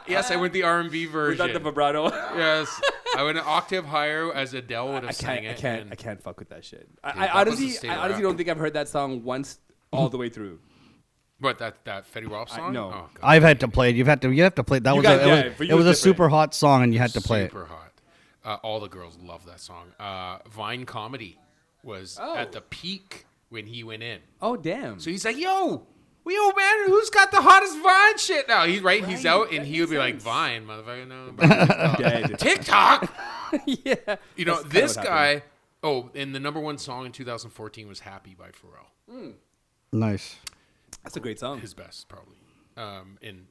Yes, I went the R&B version. without the vibrato. Yes, I went an octave higher as Adele would have sang it. I can't fuck with that shit. that I was the honestly, state I of honestly rap. don't think I've heard that song once all the way through. What, that Fetty Wap song? no. Oh, God. I've had to play it. You have to play it. That You was guys- a, yeah, it for was, you it was it's a different. super hot song, and you had to play it. Super hot. All the girls love that song. Vine Comedy was Oh. at the peak when he went in. Oh damn! So he's like, yo, man, who's got the hottest Vine shit now? He's right. He's out, and that he would be makes like, sense. Vine, motherfucker, no. Dead. TikTok. Yeah. You know, That's kinda this what guy. happened. Oh, and the number one song in 2014 was "Happy" by Pharrell. Nice. That's a great song. His best, probably. In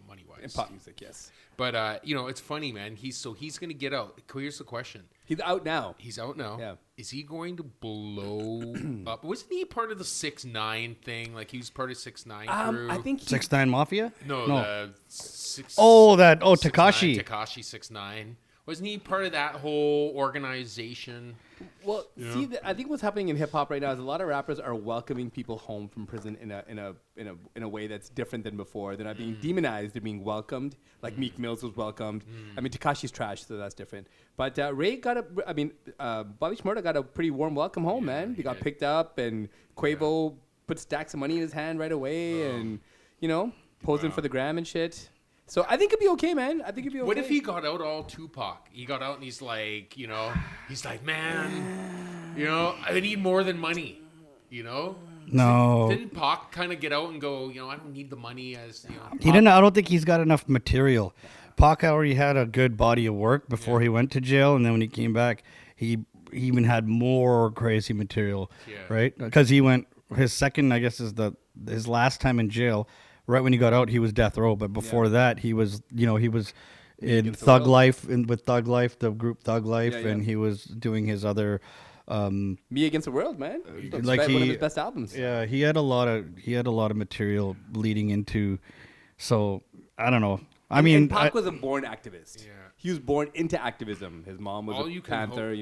money wise. In pop music, yes. But it's funny, man. He's gonna get out. Here's the question. He's out now. He's out now. Yeah. Is he going to blow up? Wasn't he part of the 6ix9ine thing? Like he was part of 6ix9ine crew. I think 6ix9ine Mafia? No. The six. Tekashi. Tekashi 6ix9ine. Wasn't he part of that whole organization? Well, see, I think what's happening in hip hop right now is a lot of rappers are welcoming people home from prison in a way that's different than before. They're not being demonized; they're being welcomed. Like Meek Mills was welcomed. I mean, Tekashi's trash, so that's different. But Bobby Shmurda got a pretty warm welcome home, man. He got did. picked up, and Quavo put stacks of money in his hand right away, and posing for the gram and shit. So I think it'd be okay, man. I think it'd be okay. What if he got out all Tupac? He got out and he's like, man, I need more than money, No. Didn't Pac kind of get out and go, I don't need the money He didn't. I don't think he's got enough material. Pac already had a good body of work before he went to jail, and then when he came back, he even had more crazy material, right? Because he went his second, I guess, is his last time in jail. Right when he got out, he was death row, but before that, he was in Thug Life, with Thug Life, the group Thug Life, and he was doing his other. Me Against the World, man. Like one of his best albums. Yeah, he had a lot of material leading into. So I don't know. I mean, and Pac was a born activist. Yeah. He was born into activism. His mom was a Panther,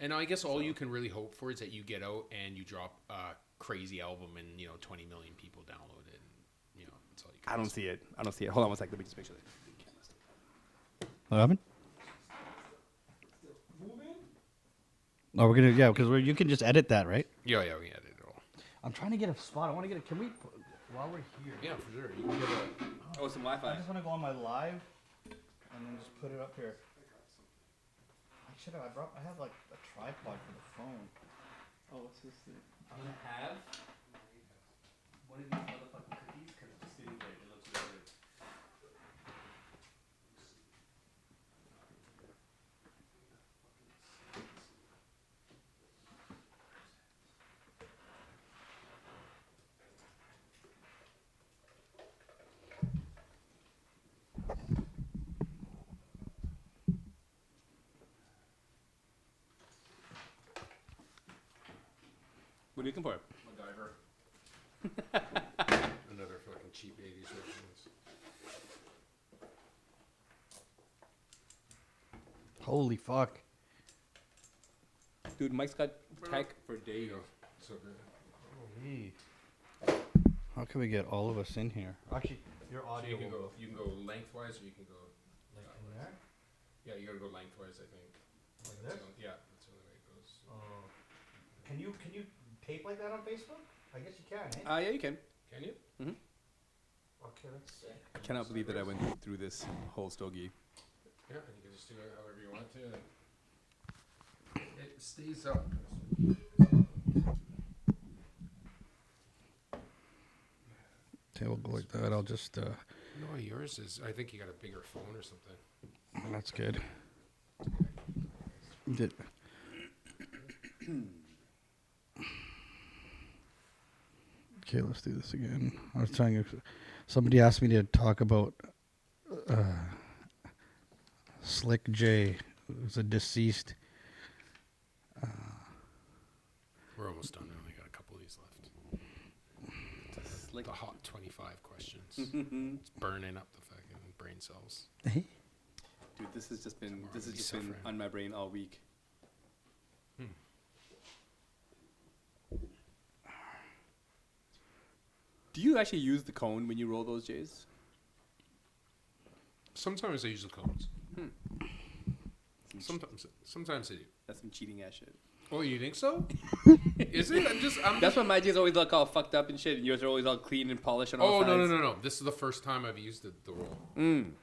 And I guess all you can really hope for is that you get out and you drop a crazy album and 20 million people download it. And, that's all you can. I don't see it. Hold on one second. Let me just make sure. What happened? Oh, we're gonna because you can just edit that, right? Yeah, we edit it all. I'm trying to get a spot. I want to get a. Can we while we're here? Yeah, for sure. You can get some Wi-Fi. I just want to go on my live and then just put it up here. I should have. I have like a tripod for the phone. Oh, what's this thing? I'm gonna have one of these motherfucking cookies because it's just sitting there. It looks weird. What are you looking for? MacGyver. Another fucking cheap 80s reference. Holy fuck! Dude, Mike's got tech for days. So good. Holy. How can we get all of us in here? Actually, your audio. You can go lengthwise, or you can go like in there. Yeah, you gotta go lengthwise, I think. Like this? Yeah, that's the only way it goes. Can you tape like that on Facebook? I guess you can. Yeah, you can. Can you? Mm-hmm. Okay, let's see. I cannot believe that I went through this whole stogie. Yeah, and you can just do it however you want to. It stays up. Okay, we'll go like that. I'll just. No, yours is. I think you got a bigger phone or something. That's good. Okay, let's do this again. I was trying to. Somebody asked me to talk about Slick J, who's a deceased. We're almost done. I only got a couple of these left. Like the hot 25 questions. It's burning up the fucking brain cells. Dude, this has just been on my brain all week. Do you actually use the cone when you roll those J's? Sometimes I use the cones. Sometimes I do. That's some cheating ass shit. Oh, you think so? Is it? That's why my J's always look all fucked up and shit, and yours are always all clean and polished and all sides. No. This is the first time I've used the roll.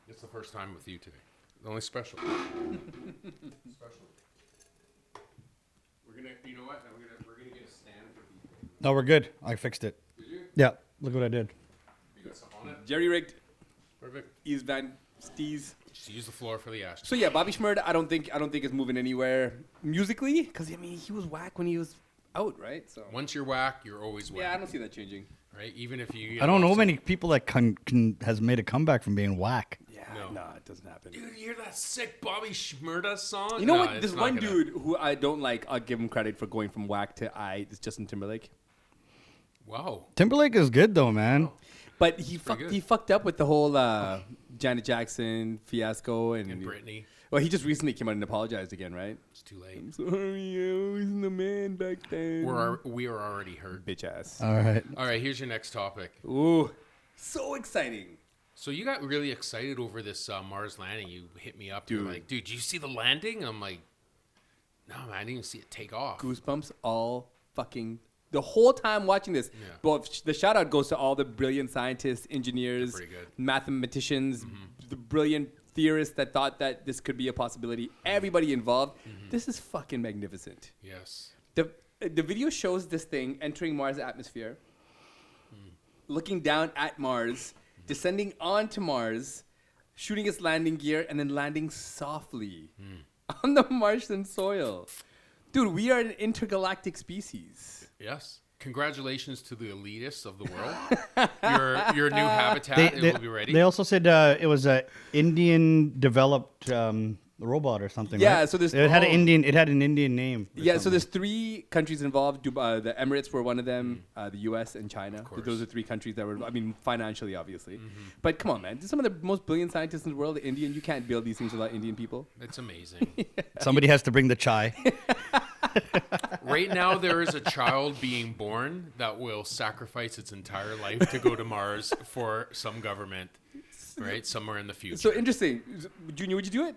It's the first time with you today. The only special. Special. We're gonna, you know what? We're gonna get a stand for people. No, we're good. I fixed it. Did you? Yeah, look what I did. You got something on it? Jerry rigged. Perfect. Ease Van Steez. Just use the floor for the ash. So yeah, Bobby Shmurda, I don't think is moving anywhere musically, because I mean he was whack when he was out, right? So once you're whack, you're always whack. yeah, I don't see that changing. Right? Even if you. I don't know many people that has made a comeback from being whack. Yeah, No. no, it doesn't happen. Dude, you hear that sick Bobby Shmurda song? You know No, what? it's There's not one gonna- dude who I don't like. I'll give him credit for going from whack to It's Justin Timberlake. Wow. Timberlake is good though, man. But he pretty good. fucked up with the whole Janet Jackson fiasco and Britney. Well, he just recently came out and apologized again, right? It's too late. I'm sorry, I wasn't the man back then. We are already hurt. Bitch ass. All right. All right, here's your next topic. Ooh, so exciting. So you got really excited over this Mars landing. You hit me up. You're Dude. like, dude, did you see the landing? I'm like, no, man, I didn't even see it take off. Goosebumps all fucking the whole time watching this. Yeah. But the shout out goes to all the brilliant scientists, engineers, They're pretty good. mathematicians, brilliant theorists that thought that this could be a possibility. Everybody involved. This is fucking magnificent. Yes. The video shows this thing entering Mars' atmosphere, looking down at Mars, descending onto Mars, shooting its landing gear, and then landing softly on the Martian soil. Dude, we are an intergalactic species. Yes. Congratulations to the elitists of the world. Your new habitat it will be ready. They also said it was a Indian developed robot or something. Yeah, right? so there's it had an Indian name. Yeah, so there's 3 countries involved. Dubai, the Emirates were one of them. The U.S. and China. Those are 3 countries that were. I mean, financially, obviously. But come on, man. Some of the most brilliant scientists in the world are Indian. You can't build these things without Indian people. It's amazing. Somebody has to bring the chai. Right now, there is a child being born that will sacrifice its entire life to go to Mars for some government, right? Somewhere in the future. So interesting. Junior, would you do it?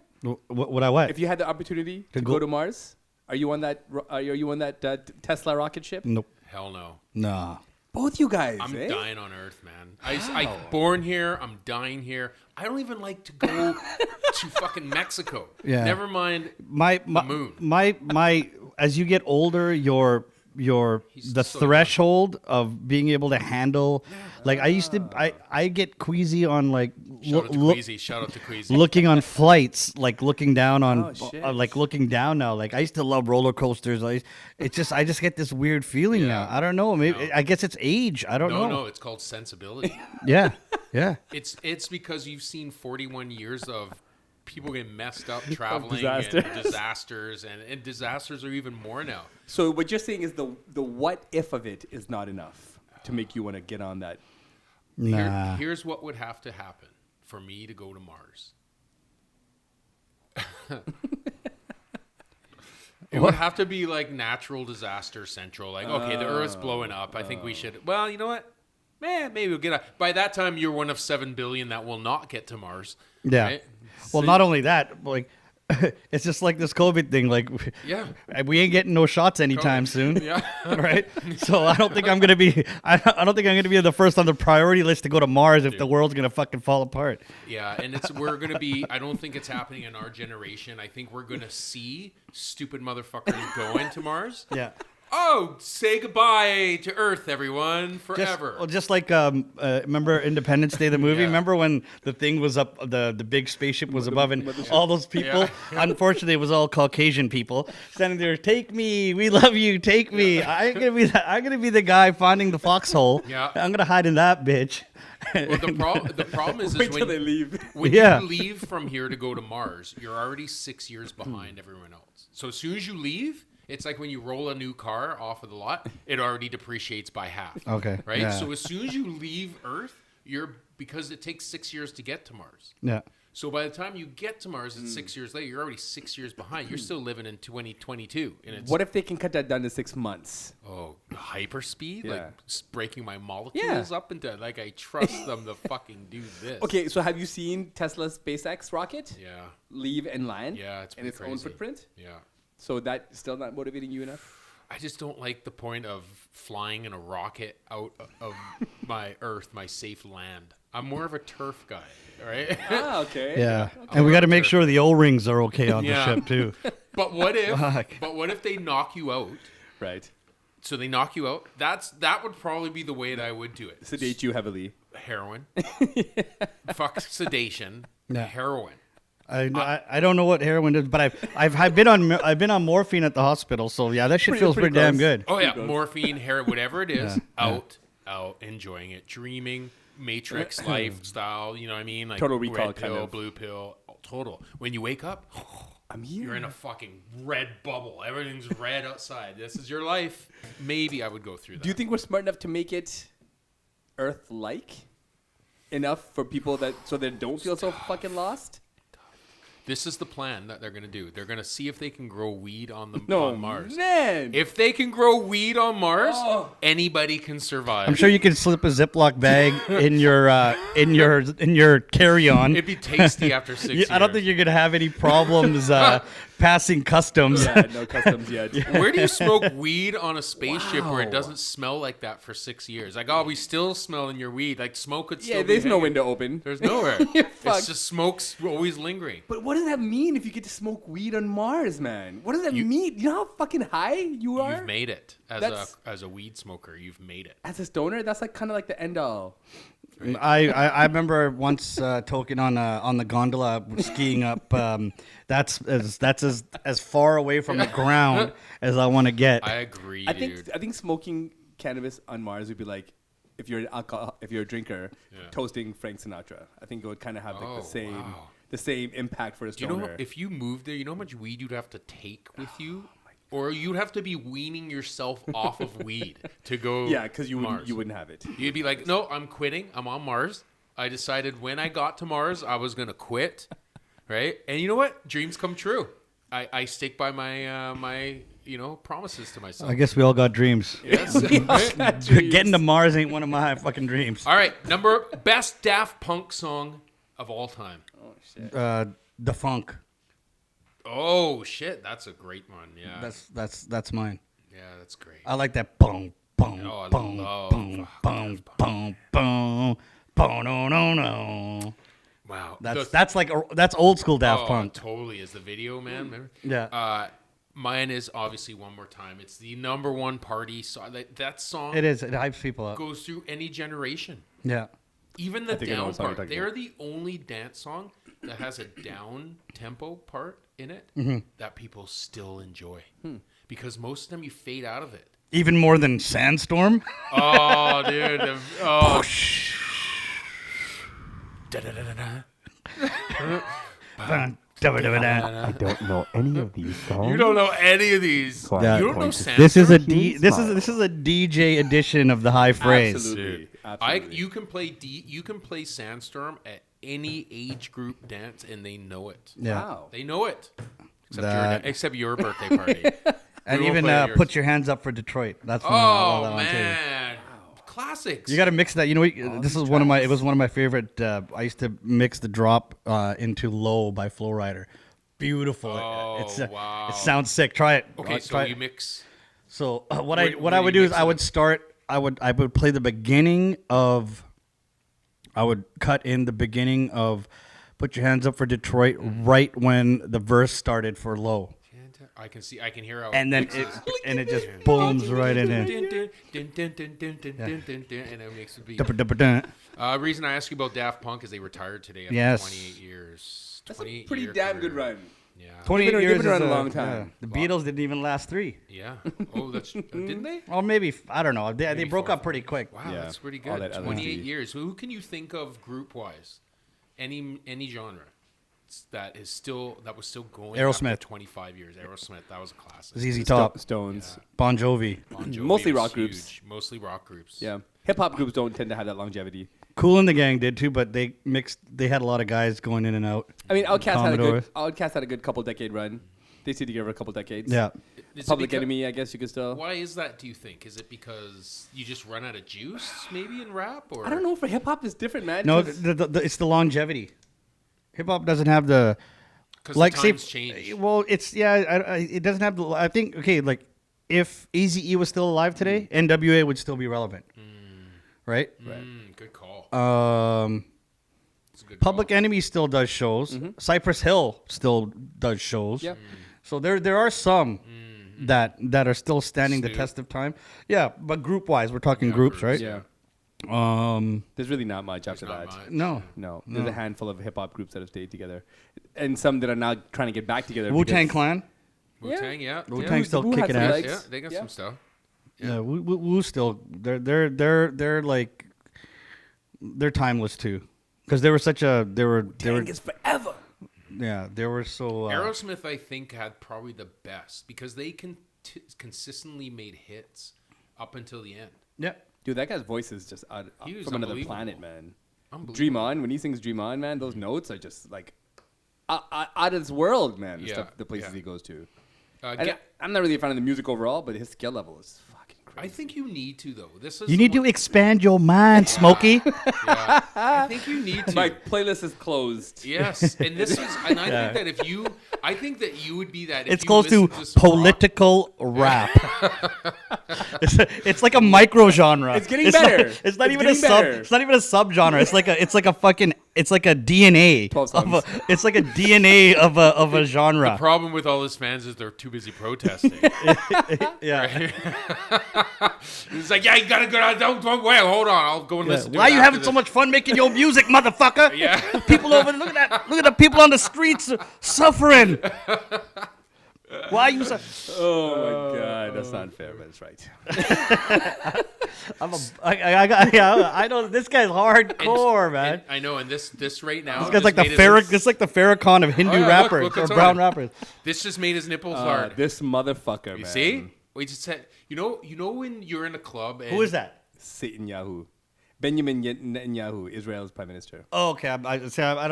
Would I what? If you had the opportunity to go to Mars, are you on that? Are you on that Tesla rocket ship? Nope. Hell no. Nah. Both you guys. I'm eh? dying on Earth, man. I born here. I'm dying here. I don't even like to go to fucking Mexico. Yeah. Never mind My moon. My as you get older, the so threshold of being able to handle, like I get queasy on like Shout out to Queasy. looking on flights, like looking down on, Oh, shit. like looking down now. Like I used to love roller coasters. I just get this weird feeling Yeah. now. I don't know. Maybe I guess it's age. I don't know. No, it's called sensibility. Yeah, yeah. It's because you've seen 41 years of people getting messed up traveling disasters. and disasters, and disasters are even more now. So what you're saying is the what if of it is not enough to make you want to get on that. Nah. Here's what would have to happen for me to go to Mars. It would have to be like natural disaster central. Like, okay, the Earth's blowing up. I think we should. Well, you know what? Maybe we'll get a. By that time, you're one of 7 billion that will not get to Mars. Yeah. Right? Well, not only that, like it's just like this COVID thing. Like, Yeah. we ain't getting no shots anytime soon. Yeah. Right. So I don't think I'm gonna be. I don't think I'm gonna be the first on the priority list to go to Mars if the world's gonna fucking fall apart. Yeah, and we're gonna be. I don't think it's happening in our generation. I think we're gonna see stupid motherfuckers going to Mars. Yeah. Oh, say goodbye to Earth, everyone, forever. Just like remember Independence Day, the movie? Yeah. Remember when the thing was up, the big spaceship was above, and all those people, Yeah. unfortunately, it was all Caucasian people standing there. Take me, we love you. Take me. I'm gonna be the guy finding the foxhole. Yeah. I'm gonna hide in that bitch. Well, the problem is Wait till when they leave. when Yeah. you leave from here to go to Mars, you're already 6 years behind everyone else. So as soon as you leave, it's like when you roll a new car off of the lot, it already depreciates by half. Okay, Right? yeah. So as soon as you leave Earth, because it takes 6 years to get to Mars. Yeah. So by the time you get to Mars, it's 6 years later. You're already 6 years behind. You're still living in 2022. And it's What if they can cut that down to 6 months? hyperspeed? Yeah. Like breaking my molecules up into like I trust them to fucking do this. Okay, so have you seen Tesla's SpaceX rocket Yeah. leave and land? Yeah, it's in pretty its own crazy. footprint. Yeah. So that's still not motivating you enough? I just don't like the point of flying in a rocket out of my Earth, my safe land. I'm more of a turf guy, right? Ah, okay. Yeah. And we got to make sure the O-rings are okay on Yeah. the ship too. But what if? Fuck. But what if they knock you out? Right. So they knock you out. That would probably be the way that I would do it. Sedate you heavily. Heroin. Fuck sedation. Yeah. Heroin. I don't know what heroin is, but I've been on morphine at the hospital, so yeah, that shit feels pretty damn close. good. Oh yeah, Pretty close. morphine, heroin, whatever it is. Yeah. Out, enjoying it, dreaming, Matrix lifestyle. You know what I mean? Like Total Recall red kind pill, of. blue pill, total. When you wake up, I'm here. you're in a fucking red bubble. Everything's red outside. This is your life. Maybe I would go through that. Do you think we're smart enough to make it Earth-like enough for people so they don't feel so fucking lost? This is the plan that they're gonna do. They're gonna see if they can grow weed on Mars. man. If they can grow weed on Mars, anybody can survive. I'm sure you can slip a Ziploc bag in your carry-on. It'd be tasty after 6 years. I don't think you're gonna have any problems passing customs. Yeah, no customs yet. Where do you smoke weed on a spaceship where it Wow. doesn't smell like that for 6 years? Like, oh, we still smelling your weed. Like, smoke could still Yeah, be there's no hanging. window open. There's nowhere. You're fucked. It's just smoke's always lingering. But what does that mean if you get to smoke weed on Mars, man? What does that mean? You know how fucking high you are? You've made it as a weed smoker. You've made it. As a stoner, that's like kind of like the end all. I remember once toking on the gondola skiing up. That's as far away from the ground as I want to get. I agree, I dude. think smoking cannabis on Mars would be like if you're a drinker toasting Frank Sinatra. I think it would kind of have like the same impact for a Do you stoner. know if you moved there, you know how much weed you'd have to take with you? Or you'd have to be weaning yourself off of weed to go. Yeah, because you Mars. wouldn't have it. You'd be like, no, I'm quitting. I'm on Mars. I decided when I got to Mars, I was going to quit. Right? And you know what? Dreams come true. I stick by my promises to myself. I guess we all got dreams. Yes. Getting to Mars ain't one of my fucking dreams. All right. Best Daft Punk song of all time. Oh shit. The funk. Oh, shit. That's a great one. Yeah. That's mine. Yeah, that's great. I like that boom, boom, Oh, I boom, love boom, boom, boom, boom, boom, no, no, no. Wow. That's old school Daft Punk. Totally is the video, man. Remember? Yeah. Mine is obviously One More Time. It's the number one party song. That song It is. It hypes people up. goes through any generation. Yeah. Even the think I know down what song you're part. talking They're the only dance song that has a down tempo part in it that people still enjoy. Because most of them you fade out of it. Even more than Sandstorm. Oh, dude. Yeah. I don't know any of these songs. You don't know any of these. So Yeah. You don't know Sandstorm? This is a Huge this smile. is a DJ edition of the high phrase. Absolutely. Absolutely. You can play Sandstorm at any age group dance and they know it. Yeah. Wow. They know it. That- Except your birthday party. And We won't even play yours. put your hands up for Detroit. That's one I love that Oh one too. man, classics. You got to mix that. You know, this is one of my. It was one of my favorite. I used to mix the drop into "Low" by Lowrider. Beautiful. Oh, wow. It sounds sick. Try it. Okay, Try so it. you mix. So what Where- I where do would you do is mix I it? would start. I would play the beginning of. I would cut in the beginning of, "Put Your Hands Up for Detroit" right when the verse started for "Low," I can hear how. and then it just booms right in there. And it makes the beat. Dun-dun-dun-dun. Reason I ask you about Daft Punk is they retired today after Yes. 28 years. That's a 28 pretty year damn career. good run. Yeah. 28 They've been years around is a long time. The Beatles didn't even last 3. Yeah. Oh, that's didn't they? Or maybe I don't know. They Maybe broke 4 or up pretty quick. Wow, Yeah. that's pretty All good. that 28 LSD. years. Who can you think of group wise? Any genre that was still going. Aerosmith. After 25 years. Aerosmith. That was a classic. ZZ Top, Stones. Bon Jovi, Bon Jovi Mostly was rock groups. huge. Mostly rock groups. Yeah. Hip hop groups don't tend to have that longevity. Cool and the Gang did too, but they mixed. They had a lot of guys going in and out. I mean, Outkast Commodores. had a good couple decade run. They stayed together a couple decades. Yeah, Is it Public becau- Enemy, I guess you could still. Why is that? Do you think? Is it because you just run out of juice, maybe in rap, or I don't know. For hip hop, it's different, man. no, 'cause- it's the longevity. Hip hop doesn't have the Because like the say. times change. Well, it's it doesn't have the. I think okay, like if Eazy-E was still alive today, NWA would still be relevant, right? Good call. It's a good Public call. Enemy still does shows. Cypress Hill still does shows. Yeah. So there are some that are still standing the Snoop. test of time. Yeah, but group wise, we're talking groups, right? Yeah. Um, There's really not much after Not that. much. no. No, there's a handful of hip hop groups that have stayed together, and some that are now trying to get back together. Wu Tang because- Clan. Wu-Tang, yeah. Wu-Tang's still Wu had kicking some ass. legs. Yeah, they got Yeah. some stuff. Yeah, Wu still they're like they're timeless too, because they were such a they were is forever. yeah they were so Aerosmith, I think, had probably the best because they consistently made hits up until the end. yeah. Dude, that guy's voice is just He was from another unbelievable. planet, man. Unbelievable. Dream On, when he sings Dream On, man, those notes are just like out of this world, man. The, Yeah, stuff, the places yeah. he goes to. Get- And I'm not really a fan of the music overall, but his skill level is fucking I crazy. think you need to though. This is You need to expand your mind, Smokey. Yeah, I think you need to. My playlist is closed. Yes, and this is, and I think that if you I think that you would be that. If It's you close to listen some rock- political rap. it's like a micro genre. It's getting better. It's not It's even a getting sub. better. It's not even a subgenre. It's like a DNA. 12 of songs. it's like a DNA of a genre. The problem with all his fans is they're too busy protesting. Yeah. It's like, yeah, you gotta go. Don't wait. Hold on, I'll go and listen. to Why it are you after having this. so much fun making your music, motherfucker? Yeah. People over there, look at the people on the streets suffering. Why are you so? Oh my god, that's not fair, but it's right. I know this guy's hardcore, man. And I know, and this right now. This guy's like the Farrakhan of Hindu Oh, yeah, look, rappers look, or it's brown on. rappers. This just made his nipples hard. This motherfucker, You man. see? We just said, you know when you're in a club. And Who is that? Netanyahu. Benjamin Netanyahu, Israel's prime minister. Oh, okay. I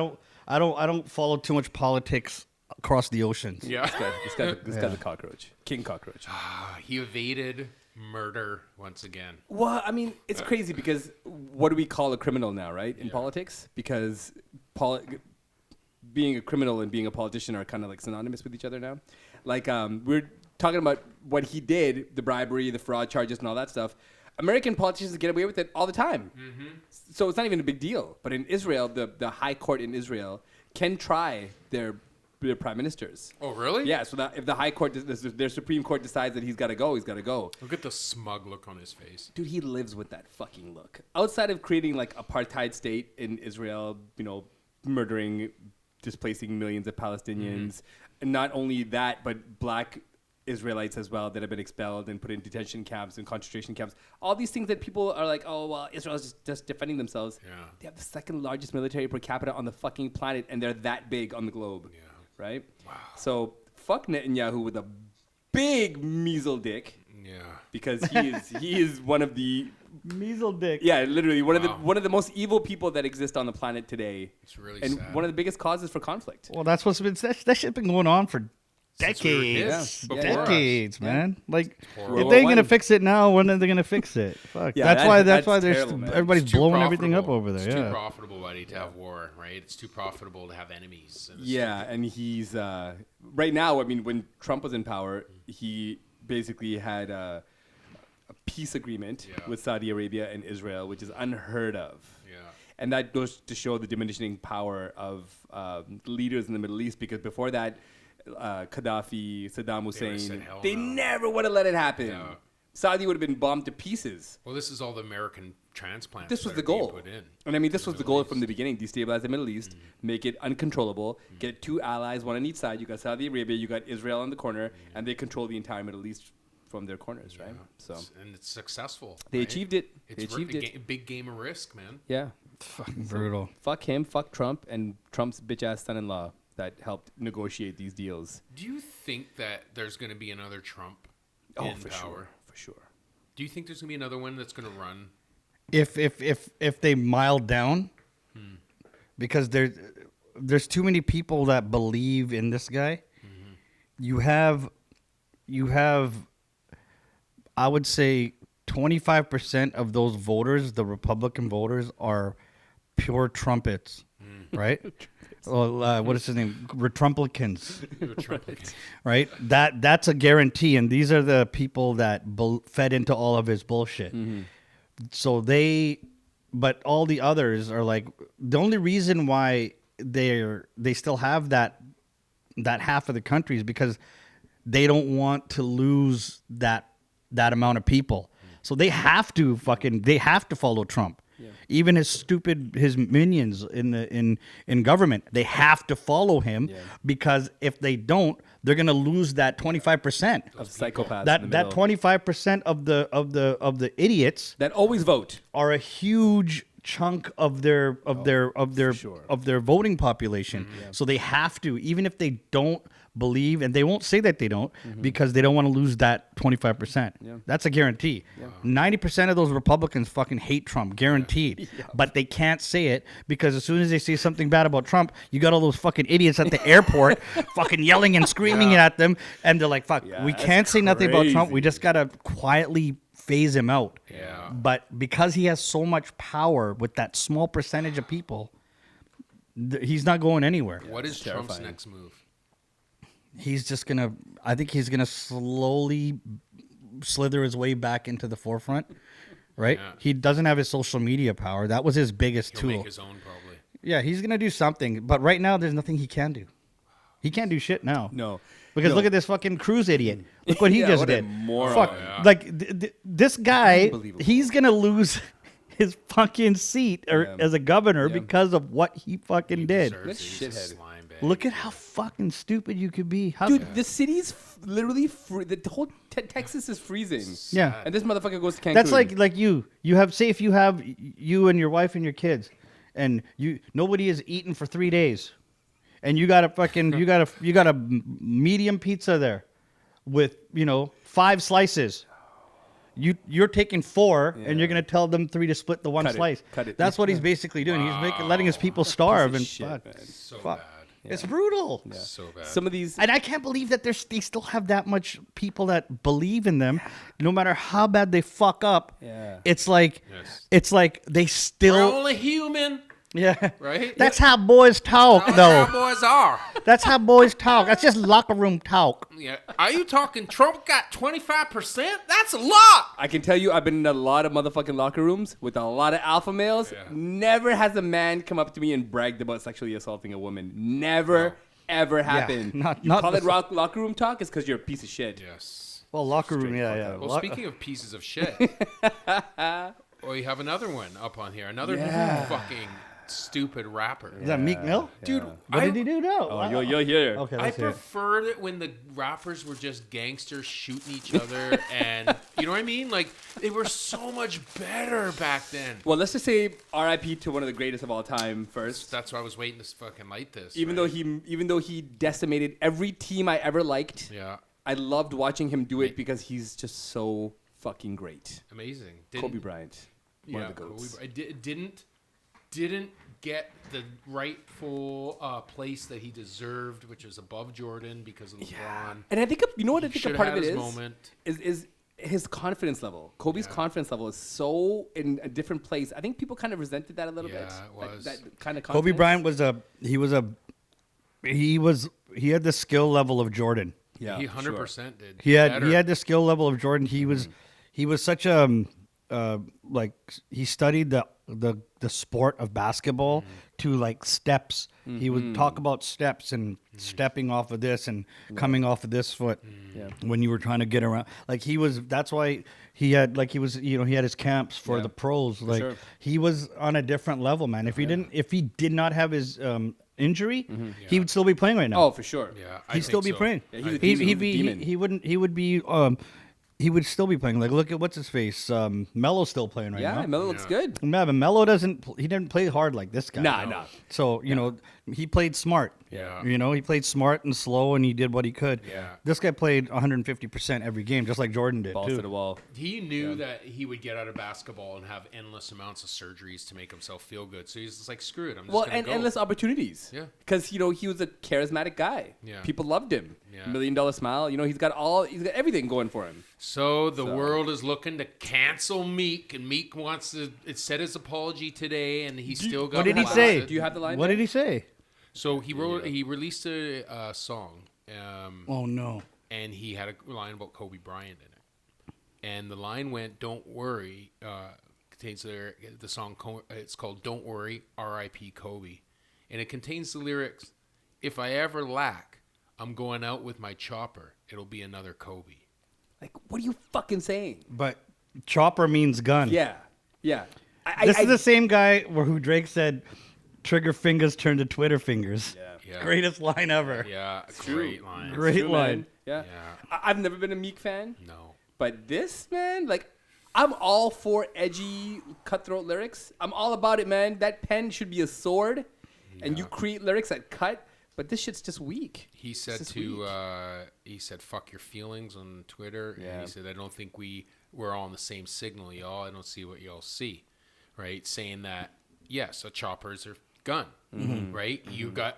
don't follow too much politics across the oceans. Yeah. This guy's a cockroach. King cockroach. He evaded murder once again. Well, I mean, it's crazy because what do we call a criminal now, right? In politics? Because being a criminal and being a politician are kind of like synonymous with each other now. Like, we're talking about what he did, the bribery, the fraud charges, and all that stuff. American politicians get away with it all the time. Mm-hmm. So it's not even a big deal. But in Israel, the high court in Israel can try their prime ministers. Oh, really? Yeah, so that if the high court, their Supreme Court decides that he's got to go, he's got to go. Look at the smug look on his face. Dude, he lives with that fucking look. Outside of creating like apartheid state in Israel, murdering, displacing millions of Palestinians, and not only that, but black Israelites as well that have been expelled and put in detention camps and concentration camps. All these things that people are like, oh, well, Israel's just defending themselves. Yeah. They have the second largest military per capita on the fucking planet, and they're that big on the globe. Yeah. Right? Wow. So fuck Netanyahu with a big measle dick, Yeah. because he is one of the Measle dick. yeah, literally one Wow. of the most evil people that exist on the planet today. It's really and sad. one of the biggest causes for conflict. Well, that's what's been that shit been going on for Since we were decades. kids, before us. Decades, man. Like horrible. if they ain't World gonna War fix it now, when are they gonna fix it? Fuck. Yeah, that's why there's terrible, man. everybody's It's too blowing everything up profitable. over there. It's too Yeah. profitable, buddy, to have war, right? It's too profitable to have enemies. And it's Yeah, and he's right now. I mean, when Trump was in power, he basically had a peace agreement Yeah. with Saudi Arabia and Israel, which is unheard of. Yeah. And that goes to show the diminishing power of leaders in the Middle East, because before that, Gaddafi, Saddam said, Hussein, "Hell they no." never would have let it happen. Yeah. Saudi would have been bombed to pieces. Well, this is all the American transplants. This was that the are being goal. Put in. And I mean, this was the Middle goal East. from the beginning: destabilize the Middle East, make it uncontrollable, get two allies, one on each side. You got Saudi Arabia, you got Israel on the corner, and they control the entire Middle East from their corners, right? So And it's successful. they right? achieved it. It's They achieved it. Big game of risk, man. Yeah. Fucking brutal. Fuck him. Fuck Trump and Trump's bitch ass son-in-law that helped negotiate these deals. Do you think that there's going to be another Trump Oh, in for power? sure. For sure. Do you think there's going to be another one that's going to run? If they mild down, because there's too many people that believe in this guy. You have, I would say, 25% of those voters, the Republican voters, are pure trumpets, right? Well, what is his name? Retrumplicans. Right? That's a guarantee, and these are the people that fed into all of his bullshit. So but all the others are like, the only reason why they still have that half of the country is because they don't want to lose that amount of people. So they have to follow Trump. Yeah. Even his minions in government, they have to follow him, because if they don't, they're gonna lose that 25% Of psychopaths. that in the that middle. 25% of the idiots that always vote. are a huge chunk of their sure. voting population. So they have to, even if they don't believe, and they won't say that they don't, because they don't want to lose that 25%. That's a guarantee. 90% of those Republicans fucking hate Trump, guaranteed. But they can't say it, because as soon as they say something bad about Trump, you got all those fucking idiots at the airport fucking yelling and screaming at them, and they're like, fuck, we that's can't say nothing about Trump. We crazy. just got to quietly phase him out. Yeah. But because he has so much power with that small percentage of people, he's not going anywhere. What is Trump's terrifying. next move? he's just gonna. I think he's gonna slowly slither his way back into the forefront. Right? Yeah. He doesn't have his social media power. That was his biggest He'll tool. make his own probably. Yeah, he's gonna do something, but right now there's nothing he can do. He can't do shit now. No. Because No. look at this fucking cruise idiot. Look what he Yeah, just what a did. moron. Fuck. Yeah. Like this guy, Unbelievable. he's gonna lose his fucking seat or Yeah. as a governor Yeah. because of what he fucking did. Deserves This it. He's a shithead. slime bag. Look at how fucking stupid you could be. How, Dude, the city's literally the whole Texas is freezing. yeah. And this motherfucker goes to Cancun. That's like you. You have say if you have you and your wife and your kids, and nobody has eaten for 3 days, and you got a fucking you got a medium pizza there, with 5 slices. You're taking 4, and you're gonna tell them 3 to split the one Cut it. slice. Cut it. That's what he's basically doing. He's letting his people starve and shit, fuck. man. So Fuck. bad. It's brutal. So bad. Some of these. And I can't believe that they still have that much people that believe in them, no matter how bad they fuck up. Yeah. It's like Yes. it's like they We're still only human, yeah. right? That's how boys talk, That's though. how boys are. That's how boys talk. That's just locker room talk. Yeah. Are you talking Trump got 25%? That's a lot. I can tell you, I've been in a lot of motherfucking locker rooms with a lot of alpha males. Yeah. Never has a man come up to me and bragged about sexually assaulting a woman. Never, ever happened. not you call the- it locker room talk? It's because you're a piece of shit. Yes. Well, locker room, yeah. Well, speaking of pieces of shit, we have another one up on here. Another fucking stupid rapper. Is that Meek Mill? Dude, What did he do now? Oh, you'll hear. Okay, I let's hear it. preferred it when the rappers were just gangsters shooting each other, and you know what I mean? Like they were so much better back then. Well, let's just say R.I.P. to one of the greatest of all time first. That's why I was waiting to fucking light this. Even right? though he decimated every team I ever liked, Yeah, I loved watching him do it because he's just so fucking great. amazing. Kobe Bryant, one of the goats. I didn't get the rightful place that he deserved, which was above Jordan because of LeBron. And I think you know what I think a Should've part of had it his is moment. is his confidence level. Kobe's confidence level is so in a different place. I think people kind of resented that a little bit. Yeah, it Like, was. that kind of Kobe Bryant he had the skill level of Jordan. Yeah, He 100% did. He had better. he had the skill level of Jordan. He was such a like he studied the sport of basketball to like steps. He would talk about steps and stepping off of this and coming off of this foot when you were trying to get around. Like he was. That's why he had like he was. He had his camps for the pros. Like sure. he was on a different level, man. If he did not have his injury, he would still be playing right now. Oh, for sure. Yeah, I He'd think still be so. playing. Yeah, he's a demon. He would still be playing. Like, look at what's his face. Melo's still playing right now. Yeah, Melo looks good. Yeah, but Melo he didn't play hard like this guy. Nah. So he played smart. Yeah. He played smart and slow, and he did what he could. Yeah. This guy played 150% every game, just like Jordan did Balls too. to the wall. He knew that he would get out of basketball and have endless amounts of surgeries to make himself feel good. So he's just like, screw it. I'm just Well, gonna and go. endless opportunities. Yeah. Because he was a charismatic guy. Yeah. People loved him. Yeah. $1 million smile. He's got everything going for him. So the world is looking to cancel Meek, and Meek wants to. It said his apology today, and he still got. What did he blasted. say? Do you have the line? What did he say? So he released a song, Oh no. and he had a line about Kobe Bryant in it, and the line went, "Don't worry." Contains the song. It's called "Don't Worry," R.I.P. Kobe, and it contains the lyrics, "If I ever lack, I'm going out with my chopper. It'll be another Kobe." Like, what are you fucking saying? But chopper means gun. Yeah. This is the same guy who Drake said, "Trigger fingers turn to Twitter fingers." Yeah. Greatest line ever. Yeah, true. great line. Great True, line. man. Yeah. Yeah. I've never been a Meek fan, No. but this, man, like, I'm all for edgy, cutthroat lyrics. I'm all about it, man. That pen should be a sword, and you create lyrics that cut, but this shit's just weak. He said It's just weak. he said, "Fuck your feelings" on Twitter, Yeah. and he said, "I don't think we're all on the same signal, y'all. I don't see what y'all see," right? Saying that, yes, a chopper's a gun, right?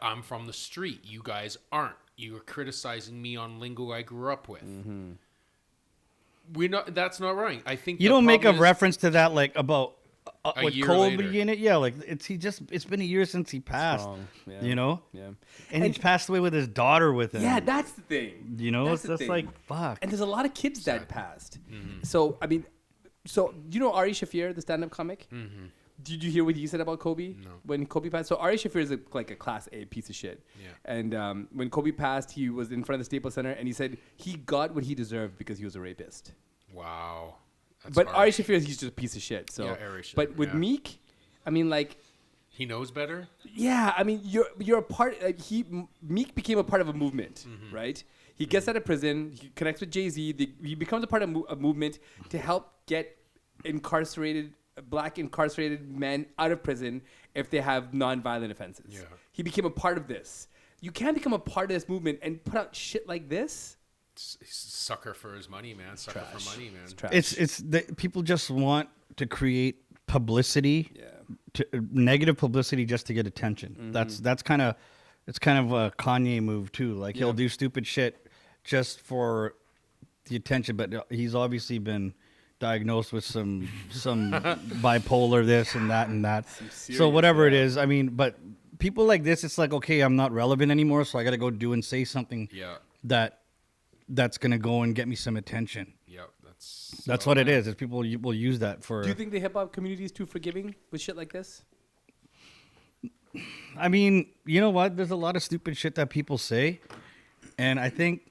I'm from the street. You guys aren't. You are criticizing me on lingo I grew up with. That's not right. I think You the don't make a problem is- reference to that like about A with year Kobe later. in it. Yeah, like it's been a year since he passed. Strong, yeah. You know, Yeah. and he passed away with his daughter with him. Yeah, that's the thing. You know, That's it's the just thing. like fuck. And there's a lot of kids that passed. Mm-hmm. So, I mean, do you know Ari Shaffir, the stand-up comic? Mm-hmm. Did you hear what he said about Kobe? No. When Kobe passed? So Ari Shaffir is like a class A piece of shit. Yeah. And when Kobe passed, he was in front of the Staples Center, and he said he got what he deserved because he was a rapist. Wow. That's But Ari harsh. Shaffir, he's just a piece of shit. So, Yeah, Ari Shaffir, but with yeah. Meek, I mean, like, He knows better. yeah, I mean, you're a part. Like Meek became a part of a movement, Mm-hmm. right? He gets out of prison. He connects with Jay-Z. He becomes a part of a movement to help get black incarcerated men out of prison if they have non-violent offenses. Yeah. He became a part of this. You can't become a part of this movement and put out shit like this. Sucker for his money, man. Sucker for money, man. It's trash. It's the people just want to create publicity, Yeah. negative publicity just to get attention. Mm-hmm. That's kind of it's kind of a Kanye move too. Like he'll do stupid shit just for the attention, but he's obviously been diagnosed with some bipolar this and that. So whatever it is, I mean, but people like this, it's like, okay, I'm not relevant anymore, so I got to go do and say something Yeah. that's gonna go and get me some attention. Yeah. That's what it is. Is people will use that for. Do you think the hip hop community is too forgiving with shit like this? I mean, you know what? There's a lot of stupid shit that people say, and I think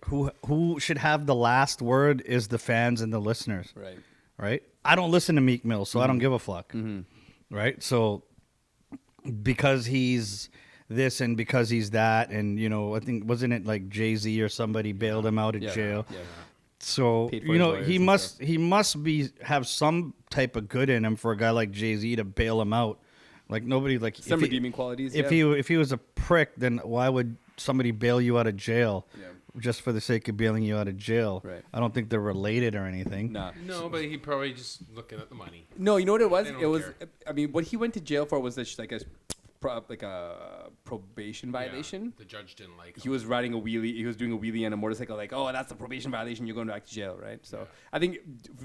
who should have the last word is the fans and the listeners. Right. Right? I don't listen to Meek Mill, so I don't give a fuck. Right? So because he's this and because he's that, and you know, I think wasn't it like Jay-Z or somebody bailed him out of jail? Yeah. So Paid for you his know lawyers he and must stuff. have some type of good in him for a guy like Jay-Z to bail him out. Like nobody like Some if he- redeeming qualities. If he was a prick, then why would somebody bail you out of jail just for the sake of bailing you out of jail? Right. I don't think they're related or anything. Nah. No, but he probably just looking at the money. No, you know what it was? They don't It was. care. I mean, what he went to jail for was like a probation violation. Yeah, the judge didn't like He him. was riding a wheelie. He was doing a wheelie on a motorcycle. Like, oh, that's a probation violation. You're going back to jail, right? So I think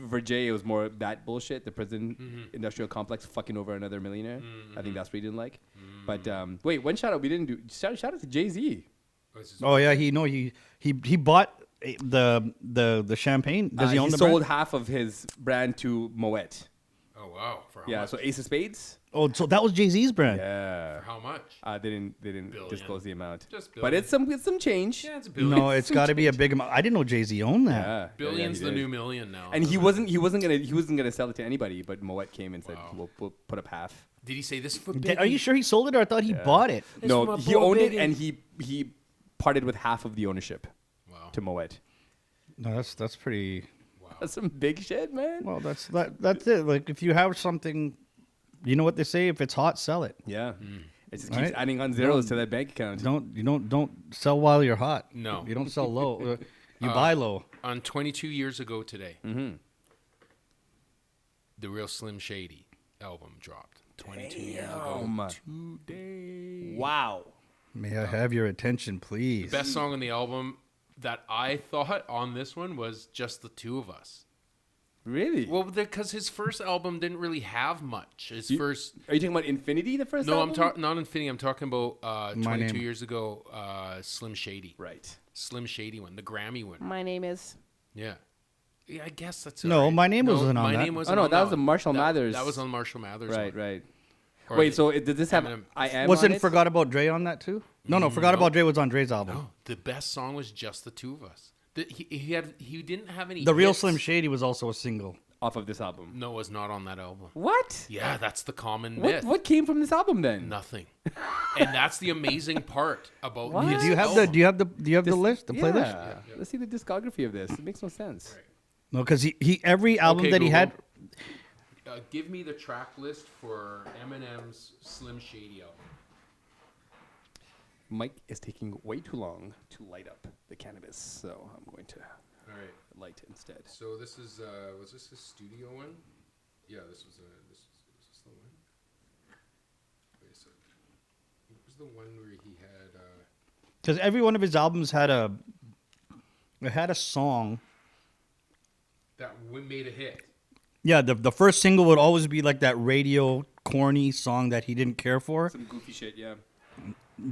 for Jay, it was more that bullshit. The prison industrial complex fucking over another millionaire. I think that's what he didn't like. But wait, one shout out we didn't do. Shout out to Jay-Z. Oh yeah, he bought the champagne. Does he own the sold brand? half of his brand to Moet. Oh wow! For how Yeah, much? so Ace of Spades. Oh, so that was Jay-Z's brand. Yeah. For how much? They didn't Billion. disclose the amount. Just but billion. it's some change. Yeah, it's a billion. No, it's got to be a big amount. I didn't know Jay-Z owned that. Yeah. Billion's he the did. new million now. And he wasn't gonna sell it to anybody, but Moet came and said Wow. we'll put up half. Did he say this for Are you sure he sold it, or I thought he bought it? It's No, my he boy owned it Biggie. and he parted with half of the ownership Wow. to Moet. No, that's pretty. That's some big shit, man. Well, that's it. Like if you have something, you know what they say: if it's hot, sell it. Yeah. It just keeps Right. adding on zeros to that bank account. Don't sell while you're hot. No. you don't sell low. You buy low. On 22 years ago today, the real Slim Shady album dropped. 22 years ago today. Wow. May I have your attention, please? Best song on the album that I thought on this one was Just the Two of Us. Really? Well, because his first album didn't really have much. His first. Are you talking about Infinity, the first No, album? I'm talking not Infinity. I'm talking about 22 Name. years ago. Slim Shady. Right. Slim Shady one, the Grammy one. My name is. Yeah. Yeah, I guess that's No, alright. My Name wasn't on My that. Name wasn't Oh, no, on that was one. the Marshall Mathers. That was on Marshall Mathers. Right, one. right. Or Wait, the- so did this have Eminem. I Am on Wasn't it? Forgot About Dre on that too? No, Forgot About Dre was on Dre's album. No, the best song was Just the Two of Us. He didn't have any. The real hits. Slim Shady was also a single. Off of this album. No, it was not on that album. What? Yeah, that's the common What myth. what came from this album then? Nothing. And that's the amazing part about What? his Do you have album. the list, the playlist? Yeah. Let's see the discography of this. It makes no sense. No, because he every album Okay, that he Google. had. Give me the track list for Eminem's Slim Shady album. Mike is taking way too long to light up the cannabis, so I'm going to All right. light instead. So this is was this his studio one? Yeah, this was the one. Wait a second. What was the one where he had? Because every one of his albums had a song. That made a hit. Yeah, the first single would always be like that radio corny song that he didn't care for, Some goofy shit, yeah.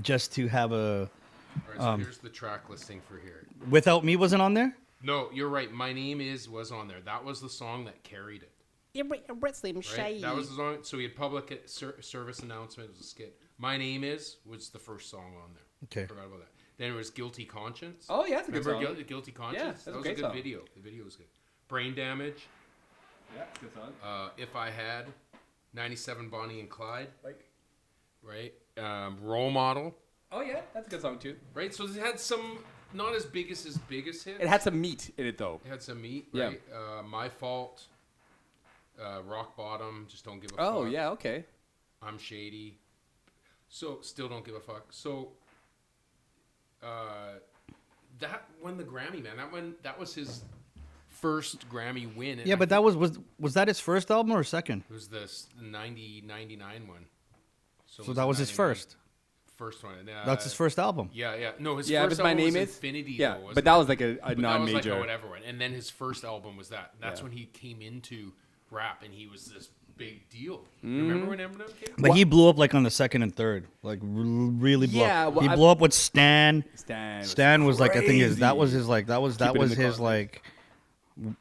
just to have a. All right, so here's the track listing for here. Without Me wasn't on there. No, you're right. My Name Is was on there. That was the song that carried it. Right? That was the song. So he had public service announcement. It was a skit. My Name Is was the first song on there. Okay. Forgot about that. Then it was Guilty Conscience. Oh, yeah, that's a good Remember song. Guilty Conscience? Yeah, that's that a was great a good song. video. The video was good. Brain Damage. Yeah, it's a good song. If I Had. 97 Bonnie and Clyde. Right? Role Model. Oh, yeah, that's a good song, too. Right? So it had some, not as big as his biggest hits. It had some meat in it, though. It had some meat, Yeah. right? My Fault. Rock Bottom. Just Don't Give a Fuck. Oh, yeah, okay. I'm Shady. So, Still Don't Give a Fuck. So, that won the Grammy, man. That was his first Grammy win. And Yeah, I but that was that his first album or second? It was the 99 one. So that was his first. First one. That's his first album. Yeah. No, his Yeah, first but My album Name was Is? Infinity. Yeah, though, wasn't but that it? was like a But that was like non-major. a whatever one. And then his first album was that. That's Yeah. when he came into rap, and he was this big deal. Mm-hmm. Remember when Eminem came? But he blew up like on the second and third, like really blew Yeah, up. well, He I- blew up with Stan. Stan Was like, I think that was crazy. his like that was Keep it in his the closet. like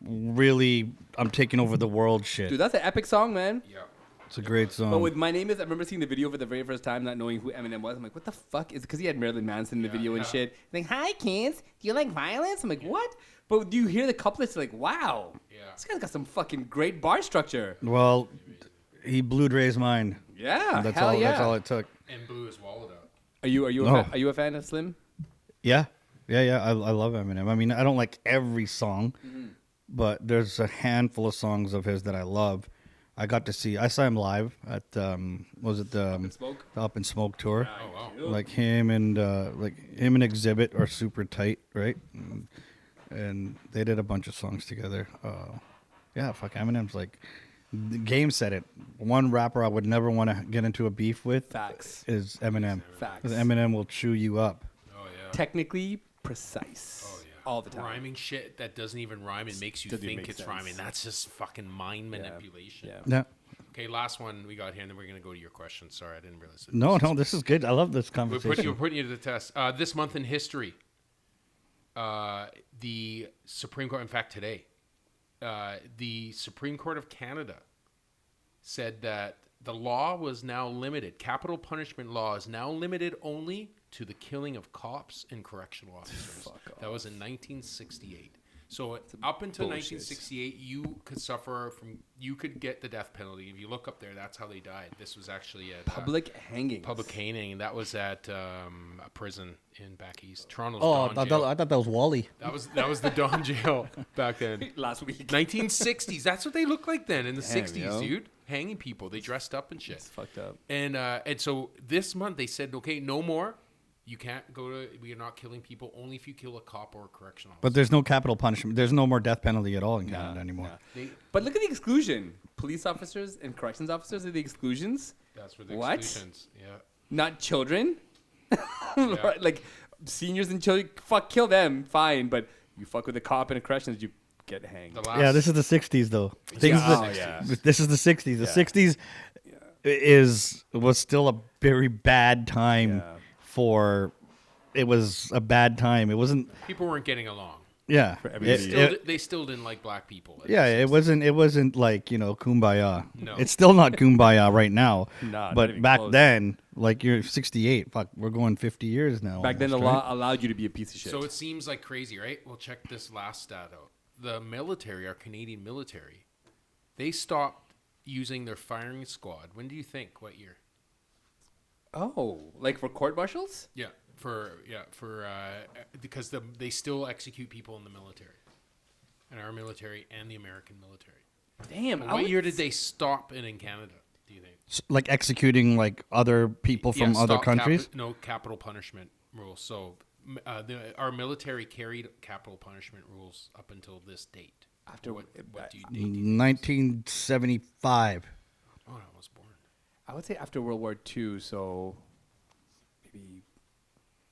really I'm taking over the world shit. Dude, that's an epic song, man. Yeah. It's a great song. But with My Name Is, I remember seeing the video for the very first time, not knowing who Eminem was. I'm like, what the fuck? Is because he had Marilyn Manson in the video and yeah. shit. Like, hi kids, do you like violence? I'm like, what? But do you hear the couplets? Like, wow, Yeah. this guy's got some fucking great bar structure. Well, he blew Dre's mind. Yeah, That's hell all. yeah. That's all it took. And blew his wallet out. Are you No. are you a fan of Slim? Yeah. I love Eminem. I mean, I don't like every song, Mm-hmm. but there's a handful of songs of his that I love. I saw him live at was it the Smoke? Up in Smoke tour? Oh, wow. Like him and Exhibit are super tight, right? And they did a bunch of songs together. Yeah, fuck Eminem's like the Game said it. One rapper I would never want to get into a beef with Facts. is Eminem. Facts. 'Cause Eminem will chew you up. Oh, yeah. Technically precise. Oh, yeah. All the time. Rhyming shit that doesn't even rhyme and makes you Doesn't think make it's sense. rhyming. That's just fucking mind manipulation. Yeah. Yeah. Okay, last one we got here, and then we're going to go to your question. Sorry, I didn't realize it. No, this is good. I love this We're conversation. putting you to the test. This month in history, the Supreme Court, in fact, today, the Supreme Court of Canada said that the law was now limited. Capital punishment law is now limited only to the killing of cops and correctional officers. That was in 1968. So up until bullshit. 1968, you could get the death penalty. If you look up there, that's how they died. This was actually at Public hanging. public hanging, and that was at a prison in back east, Toronto's Oh, Don jail. I thought that was Wally. That was the Don jail back then. Last week. 1960s. That's what they looked like then in the Damn, 60s, yo. dude. Hanging people. They dressed up and shit. It's fucked up. And so this month they said, okay, no more. You can't we are not killing people only if you kill a cop or a correctional officer. But there's no capital punishment. There's no more death penalty at all in Canada anymore. But look at the exclusion. Police officers and corrections officers are the exclusions. That's where the What? exclusions. Yeah. Not children. Right, like seniors and children, kill them, fine. But you fuck with a cop and a corrections, you get hanged. The last, Yeah, this is the 60s though. Yeah. This is the 60s. The 60s was still a very bad time Yeah. for. It was a bad time. It wasn't. people weren't getting along. Yeah. everybody. They still didn't like black people. Yeah, it wasn't like, kumbaya. No. It's still not kumbaya right now. Nah, not but even back close. then, like you're 68, fuck, we're going 50 years now. Back then, the almost, law allowed you to be a piece of shit. So it seems like crazy, right? Well, check this last stat out. The military, our Canadian military, they stopped using their firing squad. When do you think? What year? oh, like for court martials? Yeah, because they still execute people in the military, in our military and the American military. Damn. But what year did they stop it in Canada? Do you think? like executing like other people from other stop countries. no capital punishment rules. So our military carried capital punishment rules up until this date. After what do you Mm. date? 1975. Oh, I was born. I would say after World War II, so maybe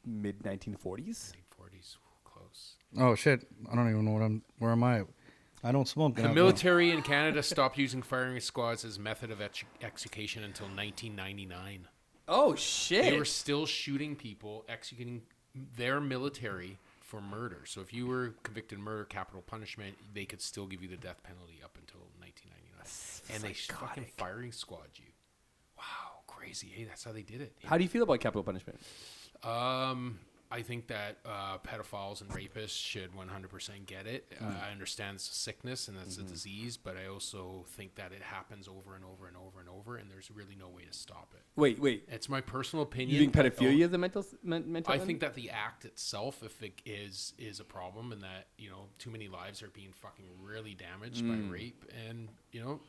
mid 1940s. 1940s, close. Oh shit! I don't even know where am I? I don't smoke. The military in Canada stopped using firing squads as method of execution until 1999. Oh shit! They were still shooting people, executing their military for murder. So if you were convicted of murder, capital punishment, they could still give you the death penalty up until 1999. And they fucking firing squad you. Wow, crazy. Hey, that's how they did it. How do you feel about capital punishment? I think that pedophiles and rapists should 100% get it. I understand it's a sickness and that's a disease, but I also think that it happens over and over and over and over, and there's really no way to stop it. Wait. It's my personal opinion. You think pedophilia is a mental? I think that the act itself, if it is a problem, and that too many lives are being fucking really damaged by rape, and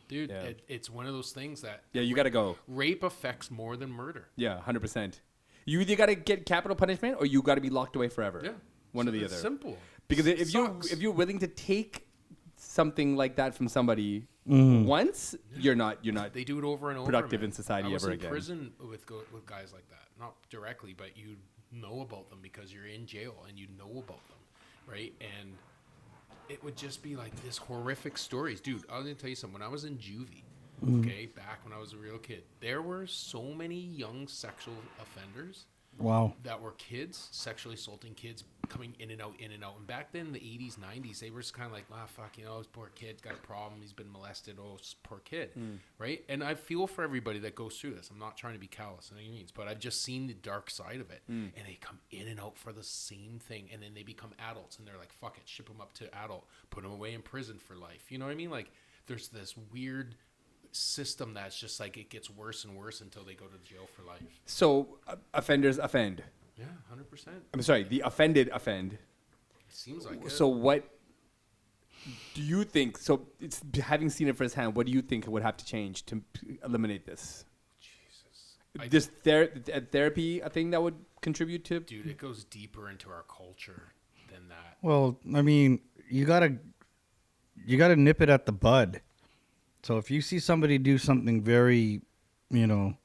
dude, it's one of those things that you gotta go. Rape affects more than murder. Yeah, 100%. You either gotta get capital punishment or you gotta be locked away forever. Yeah, one or the other. Simple. Because if you're willing to take something like that from somebody once, you're not. They do it over and over. Productive in society ever again. I was in prison with guys like that, not directly, but you know about them because you're in jail and you know about them, right? And it would just be like this horrific stories, dude. I was gonna tell you something. When I was in juvie. Okay, back when I was a real kid, there were so many young sexual offenders. Wow. That were kids, sexually assaulting kids, coming in and out. And back then, in the 80s, 90s, they were just kind of like, fuck, this poor kid's got a problem. He's been molested. Oh, poor kid. Right? And I feel for everybody that goes through this. I'm not trying to be callous in any means, but I've just seen the dark side of it. And they come in and out for the same thing. And then they become adults. And they're like, fuck it, ship them up to adult. Put them away in prison for life. You know what I mean? Like, there's this weird system that's just like it gets worse and worse until they go to jail for life. So offenders offend. Yeah, 100%. I'm sorry, the offended offend. It seems like it. So what do you think? So it's having seen it firsthand. What do you think would have to change to eliminate this? Jesus, therapy a thing that would contribute to? Dude, it goes deeper into our culture than that. Well, I mean, you gotta nip it at the bud. So if you see somebody do something very, weird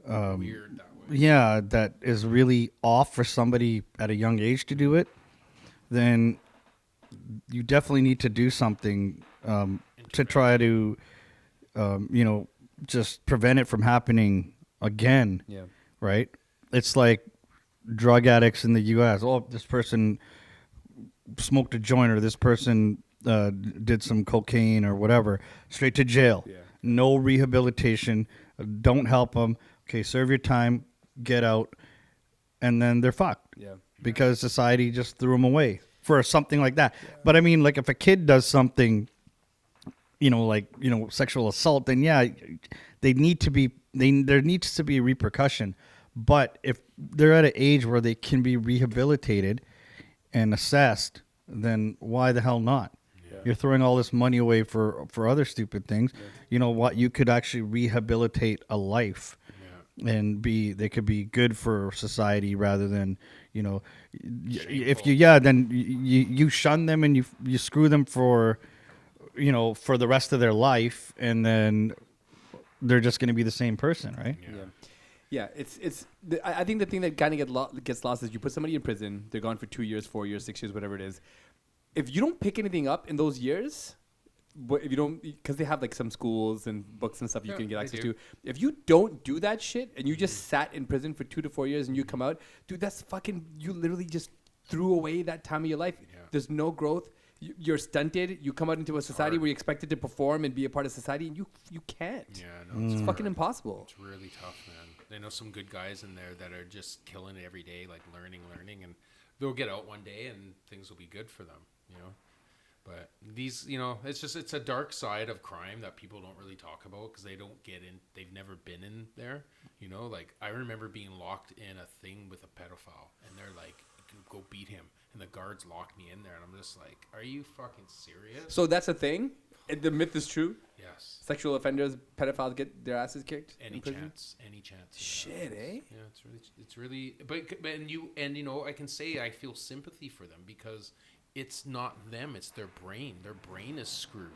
that way. Yeah, that is really off for somebody at a young age to do it, then you definitely need to do something to try to, just prevent it from happening again. Yeah. Right? It's like drug addicts in the U.S. Oh, this person smoked a joint, or this person did some cocaine or whatever, straight to jail. Yeah. No rehabilitation. Don't help them. Okay, serve your time, get out, and then they're fucked. Yeah. Because society just threw them away for something like that. Yeah. But I mean, like if a kid does something, sexual assault, then yeah, there needs to be repercussion. But if they're at an age where they can be rehabilitated and assessed, then why the hell not? You're throwing all this money away for other stupid things. Yeah. You know what? You could actually rehabilitate a life, and they could be good for society rather than if you shun them and you screw them for the rest of their life, and then they're just going to be the same person, right? Yeah. I think the thing that kind of gets lost is you put somebody in prison, they're gone for 2 years, 4 years, 6 years, whatever it is. If you don't pick anything up in those years, if you don't, because they have like some schools and books and stuff you can get access to. If you don't do that shit and you just sat in prison for 2 to 4 years and you come out, dude, that's fucking, you literally just threw away that time of your life. Yeah. There's no growth. You're stunted. You come out into a society where you're expected to perform and be a part of society, and you can't. Yeah, no, it's fucking impossible. It's really tough, man. I know some good guys in there that are just killing it every day, like learning, and they'll get out one day and things will be good for them. But these, it's a dark side of crime that people don't really talk about because they don't get in. They've never been in there. Like I remember being locked in a thing with a pedophile, and they're like, "You can go beat him," and the guards locked me in there, and I'm just like, "Are you fucking serious?" So that's a thing. The myth is true. Yes. Sexual offenders, pedophiles get their asses kicked. Any chance. Shit, eh? Yeah, it's really. But I can say I feel sympathy for them because it's not them, it's their brain. Their brain is screwed.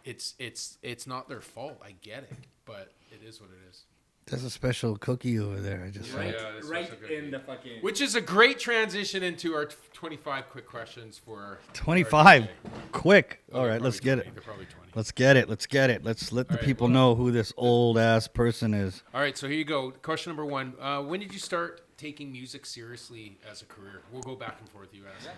It's not their fault. I get it, but it is what it is. There's a special cookie over there. I just Right, Yeah, that's right so good. in the fucking. Which is a great transition into our 25 quick questions for 25. our DJ. Quick. Oh, All they're right, let's probably get 20. it. They're probably 20. Let's get it. Let's get it. Let's let the All right, people well- know who this old ass person is. All right, so here you go. Question number 1. When did you start taking music seriously as a career? We'll go back and forth. You ask.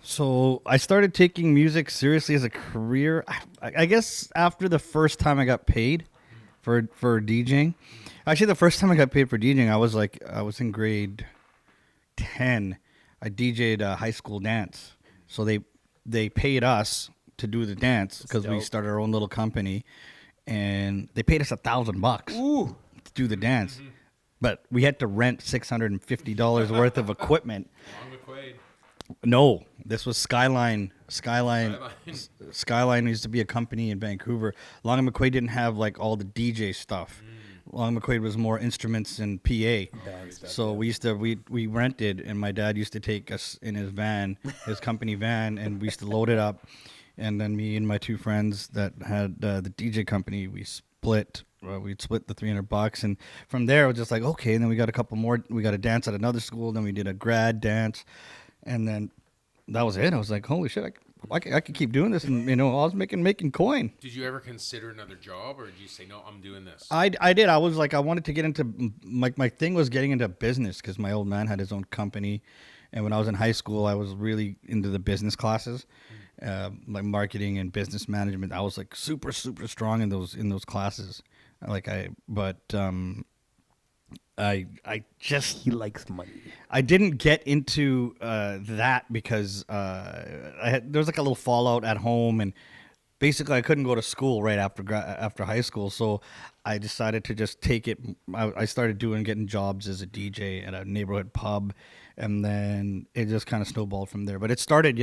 So I started taking music seriously as a career. I guess after the first time I got paid for DJing. Actually, the first time I got paid for DJing, I was in grade 10. I DJ'd a high school dance. So they paid us to do the dance because we dope. started our own little company, and they paid us $1,000 to do the dance. But we had to rent $650 worth of equipment. Long McQuaid. No, this was Skyline. Skyline used to be a company in Vancouver. Long and McQuaid didn't have like all the DJ stuff. Long and McQuaid was more instruments and PA. So we rented, and my dad used to take us in his van, his company van, and we used to load it up. And then me and my two friends that had the DJ company, we'd split the $300, and from there it was just like, okay. And then we got a couple more. We got a dance at another school. Then we did a grad dance, and then that was it. I was like, holy shit, I could keep doing this, and I was making coin. Did you ever consider another job, or did you say, no, I'm doing this? I did. I was like, I wanted to get into my thing was getting into business because my old man had his own company, and when I was in high school, I was really into the business classes. Like marketing and business management, I was like super strong in those classes. I just He likes money. I didn't get into that because there was like a little fallout at home, and basically I couldn't go to school right after high school, so I decided to just take it. I started getting jobs as a DJ at a neighborhood pub, and then it just kind of snowballed from there. But it started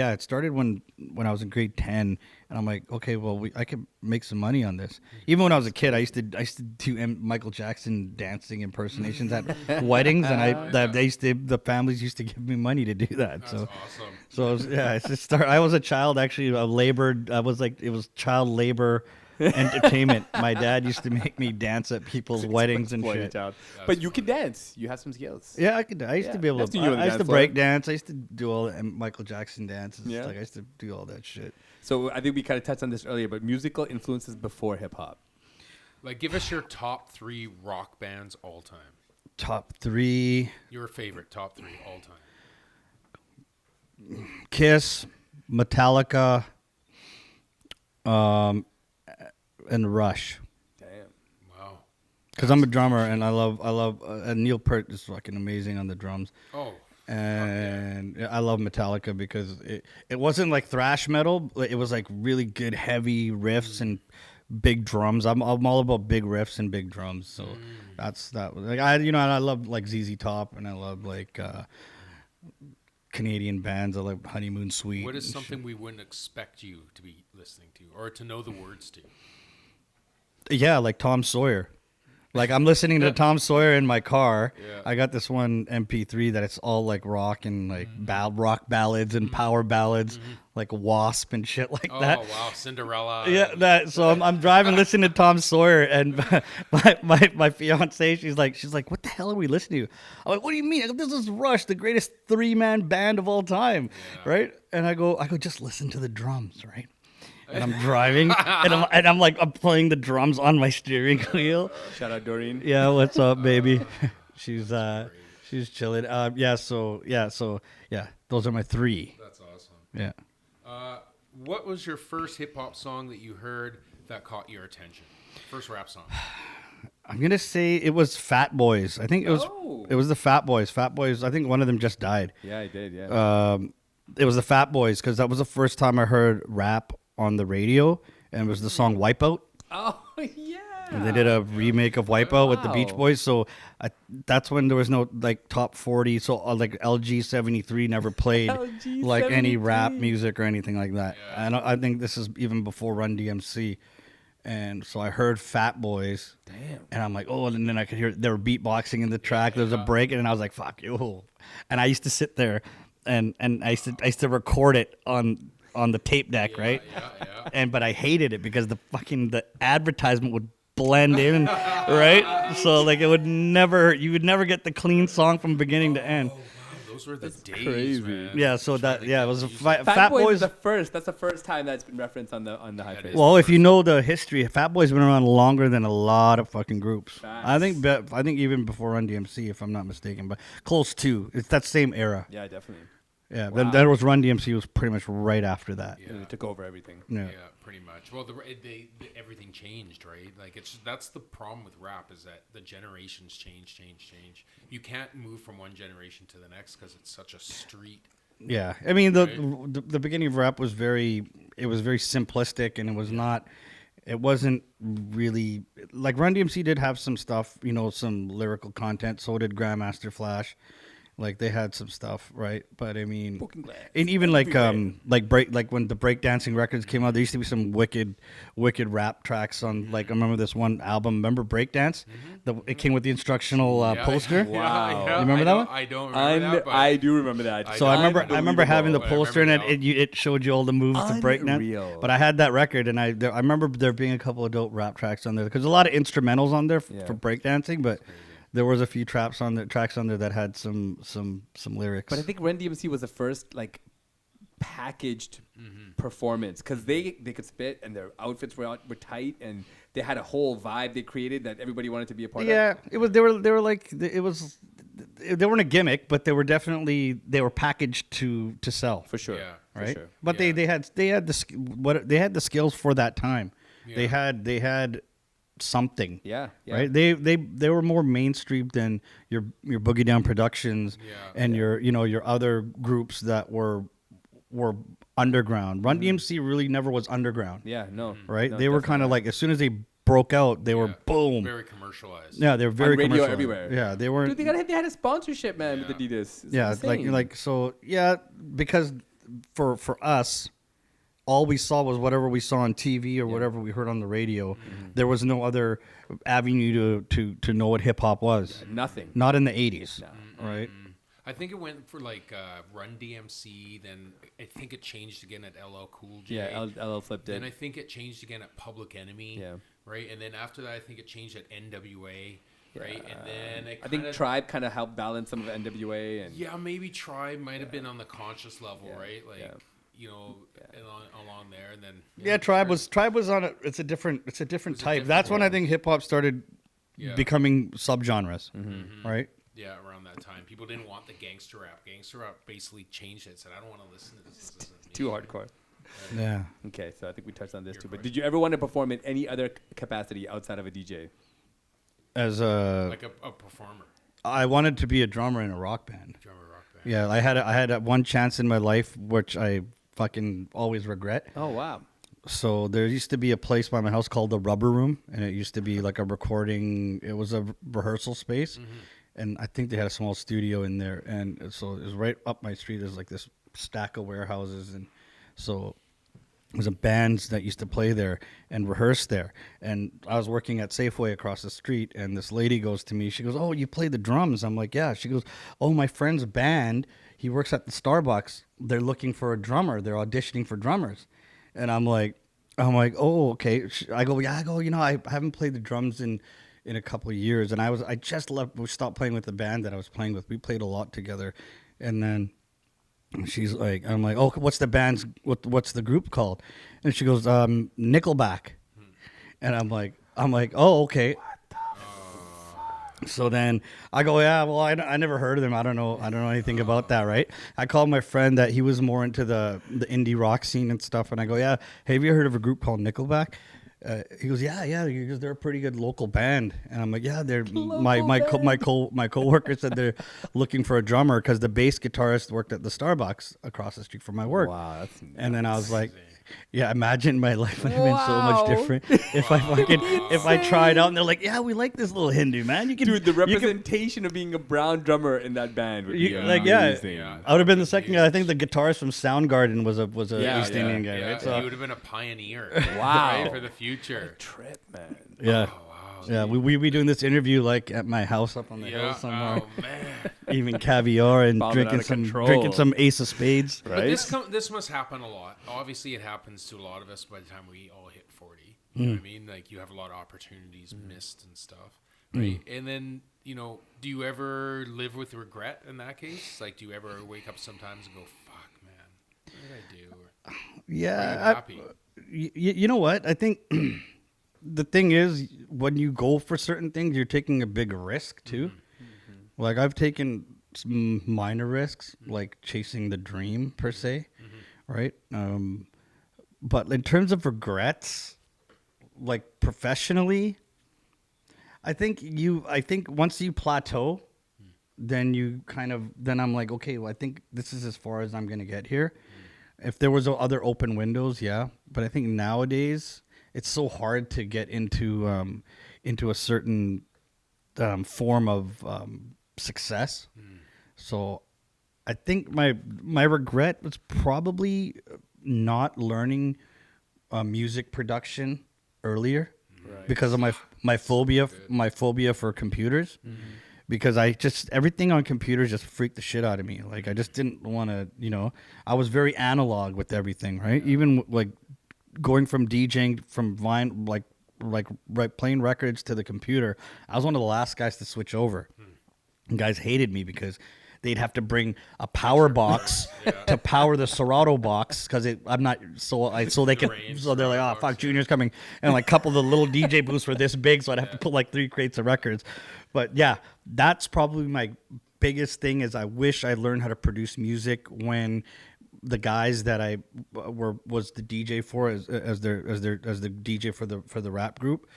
when I was in grade 10, and I'm like, okay, well, I could make some money on this. Even when I was a kid, I used to do Michael Jackson dancing impersonations at weddings, and the families used to give me money to do that. That's so awesome. so I was a child actually. It was child labor entertainment. My dad used to make me dance at people's weddings and Exploit shit. it, child. But you can dance. You have some skills. Yeah, I used to be able that's to. you on the I used to dance floor. break dance. I used to do all the Michael Jackson dances. Yeah. I used to do all that shit. So I think we kind of touched on this earlier, but musical influences before hip hop. Like, give us your top 3 rock bands all time. Top 3: Your favorite top 3 all time. Kiss, Metallica, and Rush. Damn. Wow. Because I'm a drummer, and I love Neil Peart is fucking amazing on the drums. Oh, And I love Metallica because it wasn't like thrash metal. It was like really good heavy riffs and big drums. I'm all about big riffs and big drums. So that's that. Like I love like ZZ Top, and I love like Canadian bands. I like Honeymoon Suite. what is and something we wouldn't expect you to be listening to or to know the words to? shit. Yeah, like Tom Sawyer. Like I'm listening to Tom Sawyer in my car. Yeah. I got this one MP3 that it's all like rock and like rock ballads and power ballads, like Wasp and shit like Oh, that. wow. Cinderella. Yeah, that. So I'm driving, listening to Tom Sawyer, and my fiance, she's like, what the hell are we listening to? I'm like, what do you mean? I go, this is Rush, the greatest 3-man band of all time, right? And I go, just listen to the drums, right? And I'm driving, and I'm playing the drums on my steering wheel. Shout out Doreen. Yeah, what's up, baby? She's chilling. So those are my 3. That's awesome. Yeah. What was your first hip hop song that you heard that caught your attention? First rap song. I'm gonna say it was Fat Boys. I think it was Oh. it was the Fat Boys. Fat Boys. I think one of them just died. Yeah, I did. Yeah. It was the Fat Boys because that was the first time I heard rap on the radio, and it was the song Wipeout. oh yeah. And they did a remake of Wipeout with the Beach Wow. Boys. So that's when there was no like top 40. So like LG 73 never played LG like any rap 73. music or anything like that. And I think this is even before Run DMC. And so I heard Fat Boys. Damn. And I'm like, oh, and then I could hear they were beatboxing in the track. There was a break, and I was like, fuck you. And I used to sit there and I used to record it on the tape deck, right? Yeah. But I hated it because the advertisement would blend in, right? So like you would never get the clean song from beginning to end. Oh, wow, those were the days, crazy. man. Yeah, so that it was Fat Boys is the first. That's the first time that's been referenced on the high face. Well, if you know the history, Fat Boy's been around longer than a lot of fucking groups. Facts. I think even before Run DMC, if I'm not mistaken, but close to. It's that same era. Yeah, definitely. Yeah, Wow. then was Run DMC was pretty much right after that. Yeah. It took over everything. Yeah. Yeah, pretty much. Well, everything changed, right? Like that's the problem with rap is that the generations change. You can't move from one generation to the next because it's such a street. Yeah, I mean the beginning of rap was very simplistic, and it wasn't really like Run DMC did have some stuff, some lyrical content. So did Grandmaster Flash. Like they had some stuff, right? But I mean, and even like when the breakdancing records came out, there used to be some wicked rap tracks on. Like I remember this one album. Remember Breakdance? It came with the instructional poster. Wow. You remember that one? I don't remember that. But I do remember that. So I remember having the poster, and remember it showed you all the moves to breakdance. Unreal. But I had that record, and I remember there being a couple of dope rap tracks on there because a lot of instrumentals on there for breakdancing, but. There was a few tracks on there that had some lyrics. But I think Run DMC was the first like packaged performance because they could spit and their outfits were tight and they had a whole vibe they created that everybody wanted to be a part of. Yeah, it was. They weren't a gimmick, but they were packaged to sell For sure. Yeah. right. sure. But Yeah. they had the skills for that time. Yeah. They had something. Yeah. Right. They were more mainstream than your Boogie Down Productions and your other groups that were underground. Run DMC really never was underground. Yeah. No. Right. No, They were kind of like as soon as they broke out, they were boom. Very commercialized. Yeah, they were very On radio commercialized. everywhere. Yeah, they weren't. Dude, they had a sponsorship, man, with Adidas. It's Yeah, insane. because for us, all we saw was whatever we saw on TV or whatever we heard on the radio. There was no other avenue to know what hip hop was. Nothing. Not in the 80s, right? I think it went for like Run DMC, then I think it changed again at LL Cool J. Yeah, LL flipped Then I it. think it changed again at Public Enemy. Yeah. Right, and then after that, I think it changed at NWA. Right, and then I think Tribe kind of helped balance some of NWA and maybe Tribe might have been on the conscious level, right? Like along there, and then Tribe was on it. It's a different type. different That's when I world. think hip hop started becoming subgenres, right? Yeah, around that time, people didn't want the gangster rap. Gangster rap basically changed it. Said, I don't want to listen to this. This isn't me." too hardcore. Yeah. Okay, so I think we touched on this too. But did you ever want to perform in any other capacity outside of a DJ? As a Like a performer, I wanted to be a drummer in a rock band. drummer, rock band. Yeah, I had one chance in my life, which I fucking always regret. Oh wow. So there used to be a place by my house called the Rubber Room, and it used to be like a recording. It was a rehearsal space, and I think they had a small studio in there. And so it was right up my street. There's like this stack of warehouses, and so it was a bands that used to play there and rehearse there. And I was working at Safeway across the street, and this lady goes to me. She goes, "Oh, you play the drums?" I'm like, "Yeah." She goes, "Oh, my friend's band. He works at the Starbucks. They're looking for a drummer. They're auditioning for drummers." And I'm like, "Oh, okay." I go, I haven't played the drums in a couple of years, and I just stopped playing with the band that I was playing with. We played a lot together, and then she's like, I'm like, "Oh, what's the group called?" And she goes, "Nickelback," and I'm like, "Oh, okay." So then I go, "Yeah, well, I never heard of them. I don't know anything about that, right?" I called my friend that he was more into the indie rock scene and stuff, and I go, "Yeah, have you heard of a group called Nickelback?" He goes, "Yeah." He goes, "They're a pretty good local band," and I'm like, "Yeah, they're my coworker said they're looking for a drummer because the bass guitarist worked at the Starbucks across the street from my work." Wow, that's And then I was like, "Yeah, imagine my life would have been so much different if I tried out." And they're like, "Yeah, we like this little Hindu man. You can, dude, the you can- representation of being a brown drummer in that band would be amazing. I would have been the second guy. I think the guitarist from Soundgarden was a East Indian guy, Yeah, right? So he would have been a pioneer. Wow. right, for the future. Trip, man. yeah, Oh, wow. yeah. We be doing this interview like at my house up on the hill Yeah. somewhere, Oh man. eating caviar and Bombing out drinking of some control. Ace of Spades. Right? But this must happen a lot. Obviously, it happens to a lot of us by the time we all hit 40. You know what I mean? Like you have a lot of opportunities missed and stuff, right? And then, you know, do you ever live with regret in that case? Like, do you ever wake up sometimes and go, fuck, man, what did I do? Or, Yeah. are you happy? You know what? I think the thing is, when you go for certain things, you're taking a big risk too. Like I've taken some minor risks, like chasing the dream per se, right? But in terms of regrets, like professionally, I think once you plateau, then I'm like, okay, well, I think this is as far as I'm gonna get here. If there was other open windows, yeah, but I think nowadays it's so hard to get into a certain form of success. So I think my regret was probably not learning music production earlier because of my phobia for computers. Because everything on computers just freaked the shit out of me. Like I just didn't want to, I was very analog with everything, right? Even like going from DJing from Vine, like playing records to the computer, I was one of the last guys to switch over. And guys hated me because they'd have to bring a power box to power the Serato box because they're like, oh fuck, Junior's coming, and like a couple of the little DJ booths were this big, so I'd have to put like 3 crates of records. But yeah, that's probably my biggest thing is I wish I learned how to produce music when the guys that I was the DJ for as the DJ for the rap group.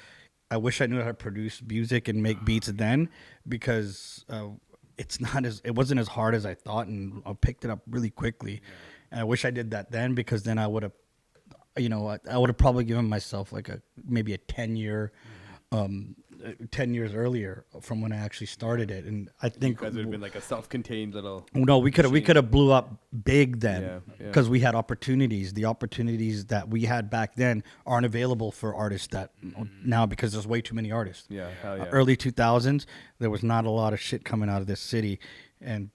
I wish I knew how to produce music and make beats then, because it wasn't as hard as I thought, and I picked it up really quickly. And I wish I did that then, because then I would have, I would have probably given myself like maybe a 10-year 10 years earlier from when I actually started it. And I think you guys would have been like a self-contained little. No, we could have blew up big then, because we had opportunities. The opportunities that we had back then aren't available for artists that now, because there's way too many artists. Yeah, hell yeah. Early 2000s, there was not a lot of shit coming out of this city, and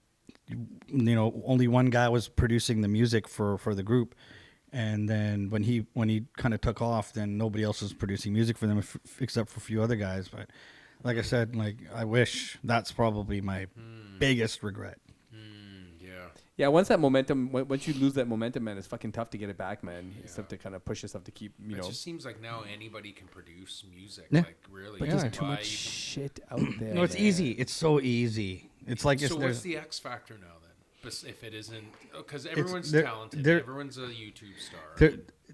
only one guy was producing the music for the group. And then when he kind of took off, then nobody else was producing music for them except for a few other guys. But like I said, I wish that's probably my biggest regret. Yeah, once you lose that momentum, man, it's fucking tough to get it back, man. Yeah. It's tough to kind of push yourself to keep, It just seems like now anybody can produce music. Yeah. Like, really. But there's too much shit out there. No, it's easy. It's so easy. It's like... So what's the X factor now, then? If it isn't... Because everyone's talented. Everyone's a YouTube star.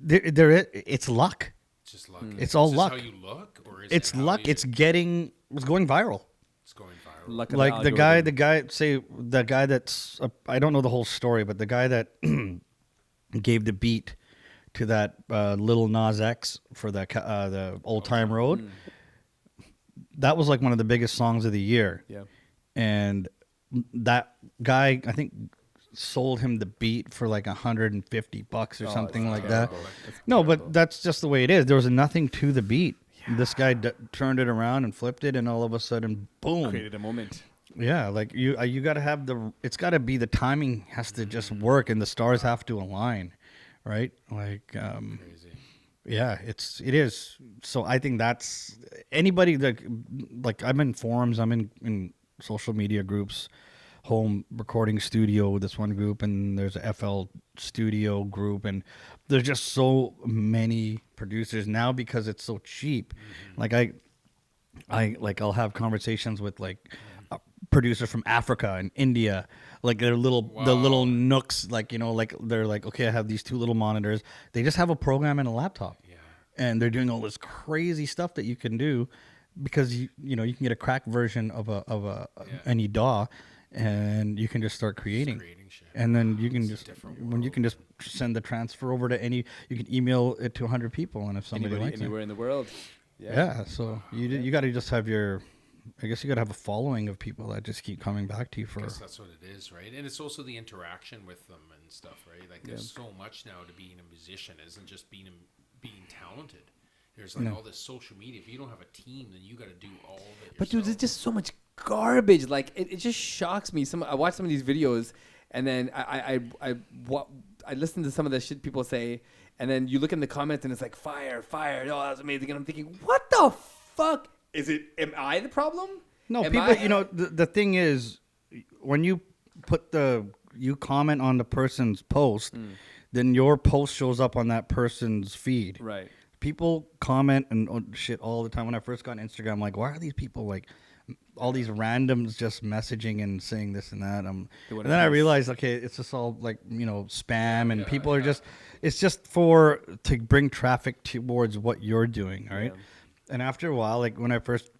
It's luck. It's just luck. It's all luck. Is this how you look? Or is it's luck. It's going viral. It's going viral. Luck Like the guy that's... I don't know the whole story, but the guy that gave the beat to that Lil Nas X for the Old Time Road, that was like one of the biggest songs of the year. Yeah. And that guy, I think, sold him the beat for like $150 or something like that. No, but that's just the way it is. There was nothing to the beat. Yeah. This guy turned it around and flipped it, and all of a sudden, boom! Created a moment. Yeah, like you got to have it's got to be, the timing has to just work, and the stars have to align, right? Like, Crazy. Yeah, it is. So I think that's anybody that, like, I'm in forums, I'm in social media groups, home recording studio, this one group, and there's a FL studio group, and there's just so many producers now because it's so cheap. Like I'll have conversations with like producers from Africa and India, like the little nooks, like they're like, okay, I have these 2 little monitors. They just have a program and a laptop, and they're doing all this crazy stuff that you can do. Because you can get a cracked version of any DAW, and you can just start creating shit. And then you can just send the transfer over to you can email it to 100 people, and if somebody likes anywhere in the world, so you got to just have I guess you got to have a following of people that just keep coming back to you for. I guess that's what it is, right? And it's also the interaction with them and stuff, right? Like there's so much now to being a musician. Isn't just being talented. There's like all this social media. If you don't have a team, then you got to do all of it yourself. But dude, there's just so much garbage. Like it just shocks me. I watch some of these videos, and then I listen to some of the shit people say, And then you look in the comments and it's like, fire. Oh, that was amazing. And I'm thinking, what the fuck? Am I the problem? No, Am people, I- you know, the thing is, when you you comment on the person's post, then your post shows up on that person's feed. Right. People comment and shit all the time. When I first got on Instagram, I'm like, why are these people like all these randoms just messaging and saying this and that? And then I realized, okay, it's just all like, you know, spam and people are just, it's just to bring traffic towards what you're doing. All right. Yeah. And after a while, like when I first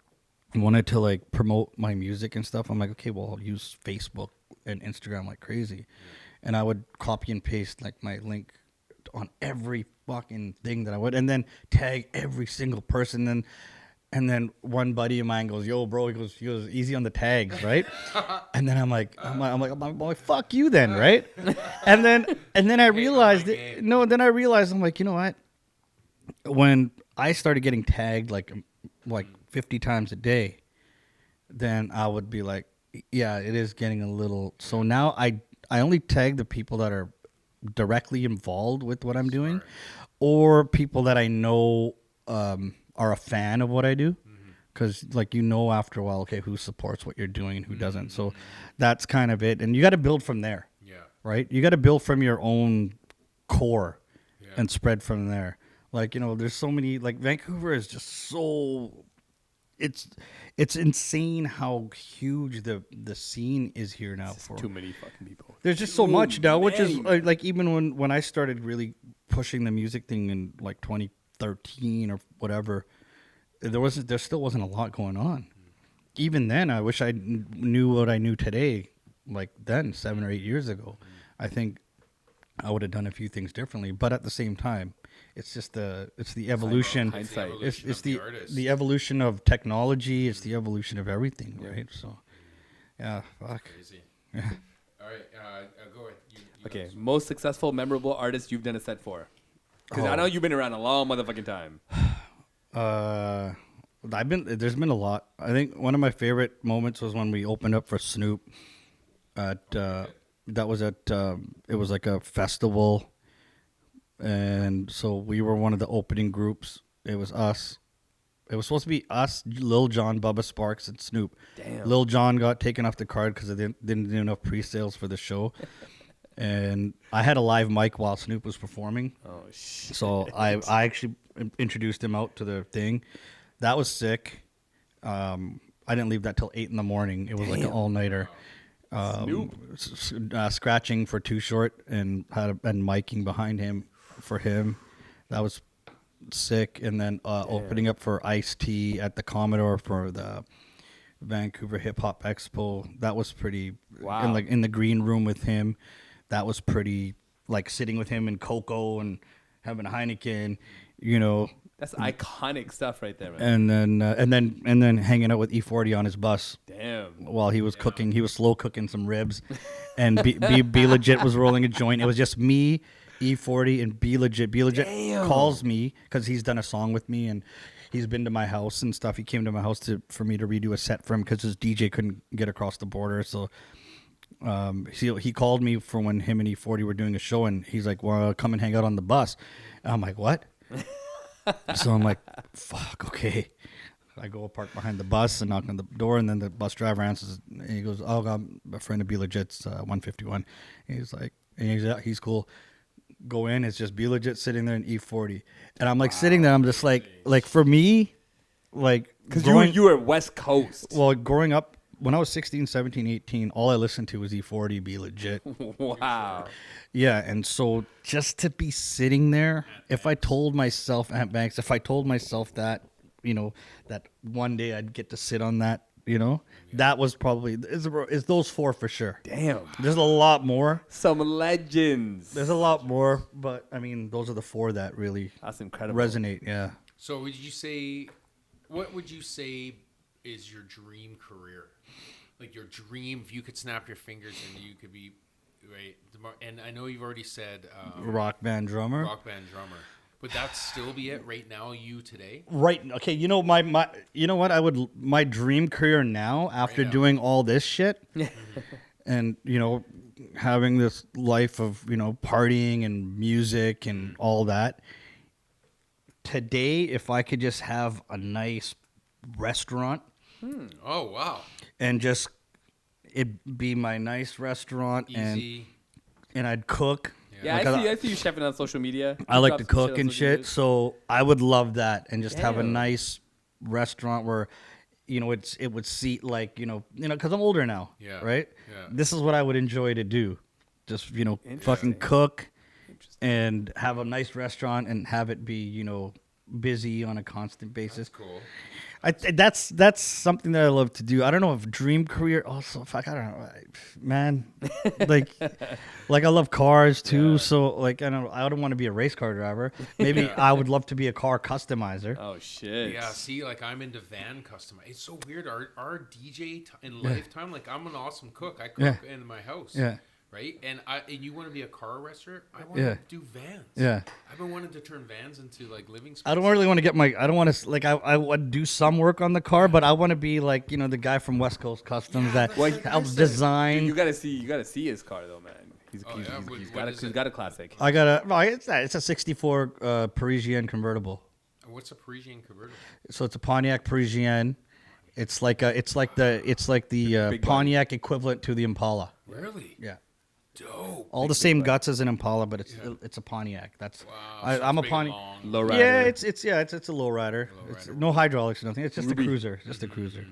wanted to like promote my music and stuff, I'm like, okay, well, I'll use Facebook and Instagram like crazy. And I would copy and paste like my link on every fucking thing that I would, and then tag every single person. And then one buddy of mine goes, "Yo, bro," he goes, "Easy on the tags, right?" And then I'm like, "Fuck you, then," right? and then I realized it. No, then I realized I'm like, you know what? When I started getting tagged like 50 times a day, then I would be like, yeah, it is getting a little. So now I only tag the people that are directly involved with what I'm doing, or people that I know are a fan of what I do, because like, you know, after a while, okay, who supports what you're doing and who doesn't. So that's kind of it, and you got to build from there. Yeah. Right. You got to build from your own core and spread from there. Like, you know, there's so many, like Vancouver is just so. It's insane how huge the scene is here now. For Too many fucking people. there's just so much now, which is like even when I started really pushing the music thing in like 2013 or whatever, there still wasn't a lot going on. Even then, I wish I knew what I knew today, like then 7 or 8 years ago. I think I would have done a few things differently, but at the same time, it's just the evolution. Hindsight. It's the evolution of technology. It's the evolution of everything, right? So, yeah, fuck. Crazy. Yeah. All right, go ahead. You Okay, guys. most successful, memorable artist you've done a set for? Because I know you've been around a long motherfucking time. There's been a lot. I think one of my favorite moments was when we opened up for Snoop it was like a festival, and so we were one of the opening groups. It was us. It was supposed to be us, Lil Jon, Bubba Sparks, and Snoop. Damn. Lil Jon got taken off the card because they didn't do enough pre-sales for the show. And I had a live mic while Snoop was performing. Oh, shit. So I actually introduced him out to the thing. That was sick. I didn't leave that till 8 a.m. It was like an all-nighter. Scratching for Too Short and miking behind him for him. That was sick. And then opening up for Ice-T at the Commodore for the Vancouver Hip Hop Expo. That was pretty. Wow. In the green room with him. That was pretty, like sitting with him and Coco and having a Heineken, you know. That's iconic stuff right there, man. And then hanging out with E40 on his bus. Damn. While he was cooking, he was slow cooking some ribs, and B Legit was rolling a joint. It was just me, E40, and B Legit. B Legit calls me because he's done a song with me, and he's been to my house and stuff. He came to my house for me to redo a set for him because his DJ couldn't get across the border. So he called me for when him and E40 were doing a show, and he's like, "Well, come and hang out on the bus." And I'm like, "What?" So I'm like, "Fuck, okay." I go park behind the bus and knock on the door, and then the bus driver answers, and he goes, "Oh, I'm a friend of B Legit's 151." And he's like, he's cool. Go in, it's just B Legit sitting there in E40, and I'm like sitting there. I'm just like for me, like Because you were West Coast. Well, growing up, when I was 16, 17, 18, all I listened to was E40, B Legit. Wow. Yeah, and so just to be sitting there, if I told myself, Aunt Banks, that, you know, that one day I'd get to sit on that, you know, that was probably, is those four for sure. Damn. There's a lot more. Some legends. There's a lot more, but I mean, those are the four that really That's incredible. resonate, yeah. So what would you say is your dream career? Like your dream, if you could snap your fingers and you could be, right? And I know you've already said Rock band drummer. Would that still be it right now, you today? Right. Okay. You know, you know what? my dream career now, after doing all this shit and, you know, having this life of, partying and music and all that. Today, if I could just have a nice restaurant Oh wow. and just it be my nice restaurant Easy. and I'd cook. Yeah, Like, I see you chefing on social media. I like to You drop some cook on and social shit, media. so I would love that and just have a Damn. nice restaurant where, it would seat like, because I'm older now, Yeah, right? yeah. This is what I would enjoy to do, just fucking Interesting. cook and have a nice restaurant and have it be, busy on a constant basis. Cool. That's something that I love to do. I don't know if dream career also. Fuck, I don't know, man. like I love cars too. Yeah. So like I don't want to be a race car driver. Maybe I would love to be a car customizer. Oh shit. Yeah, see, like I'm into van custom. It's so weird. Our DJ in lifetime, like I'm an awesome cook. I cook in my house. Yeah. Right, and you want to be a car restaurant? I want Yeah. to do vans. Yeah. I've been wanting to turn vans into like living spaces. I don't really want to get I don't want to like I would do some work on the car, but I want to be like the guy from West Coast Customs that Well, helps Dude, design. You gotta see his car though, man. He's Oh, yeah? What is he's it? got a classic. I got it's a '64 Parisienne convertible. What's a Parisian convertible? So it's a Pontiac Parisienne. It's like the big Pontiac equivalent to the Impala. Really? Yeah. Dope. All the same guts as an Impala, but it's a Pontiac. That's Wow. so I'm a it's big and Pontiac. long. Low rider. Yeah, it's a lowrider. It's no hydraulics, nothing. It's just a cruiser, just a cruiser.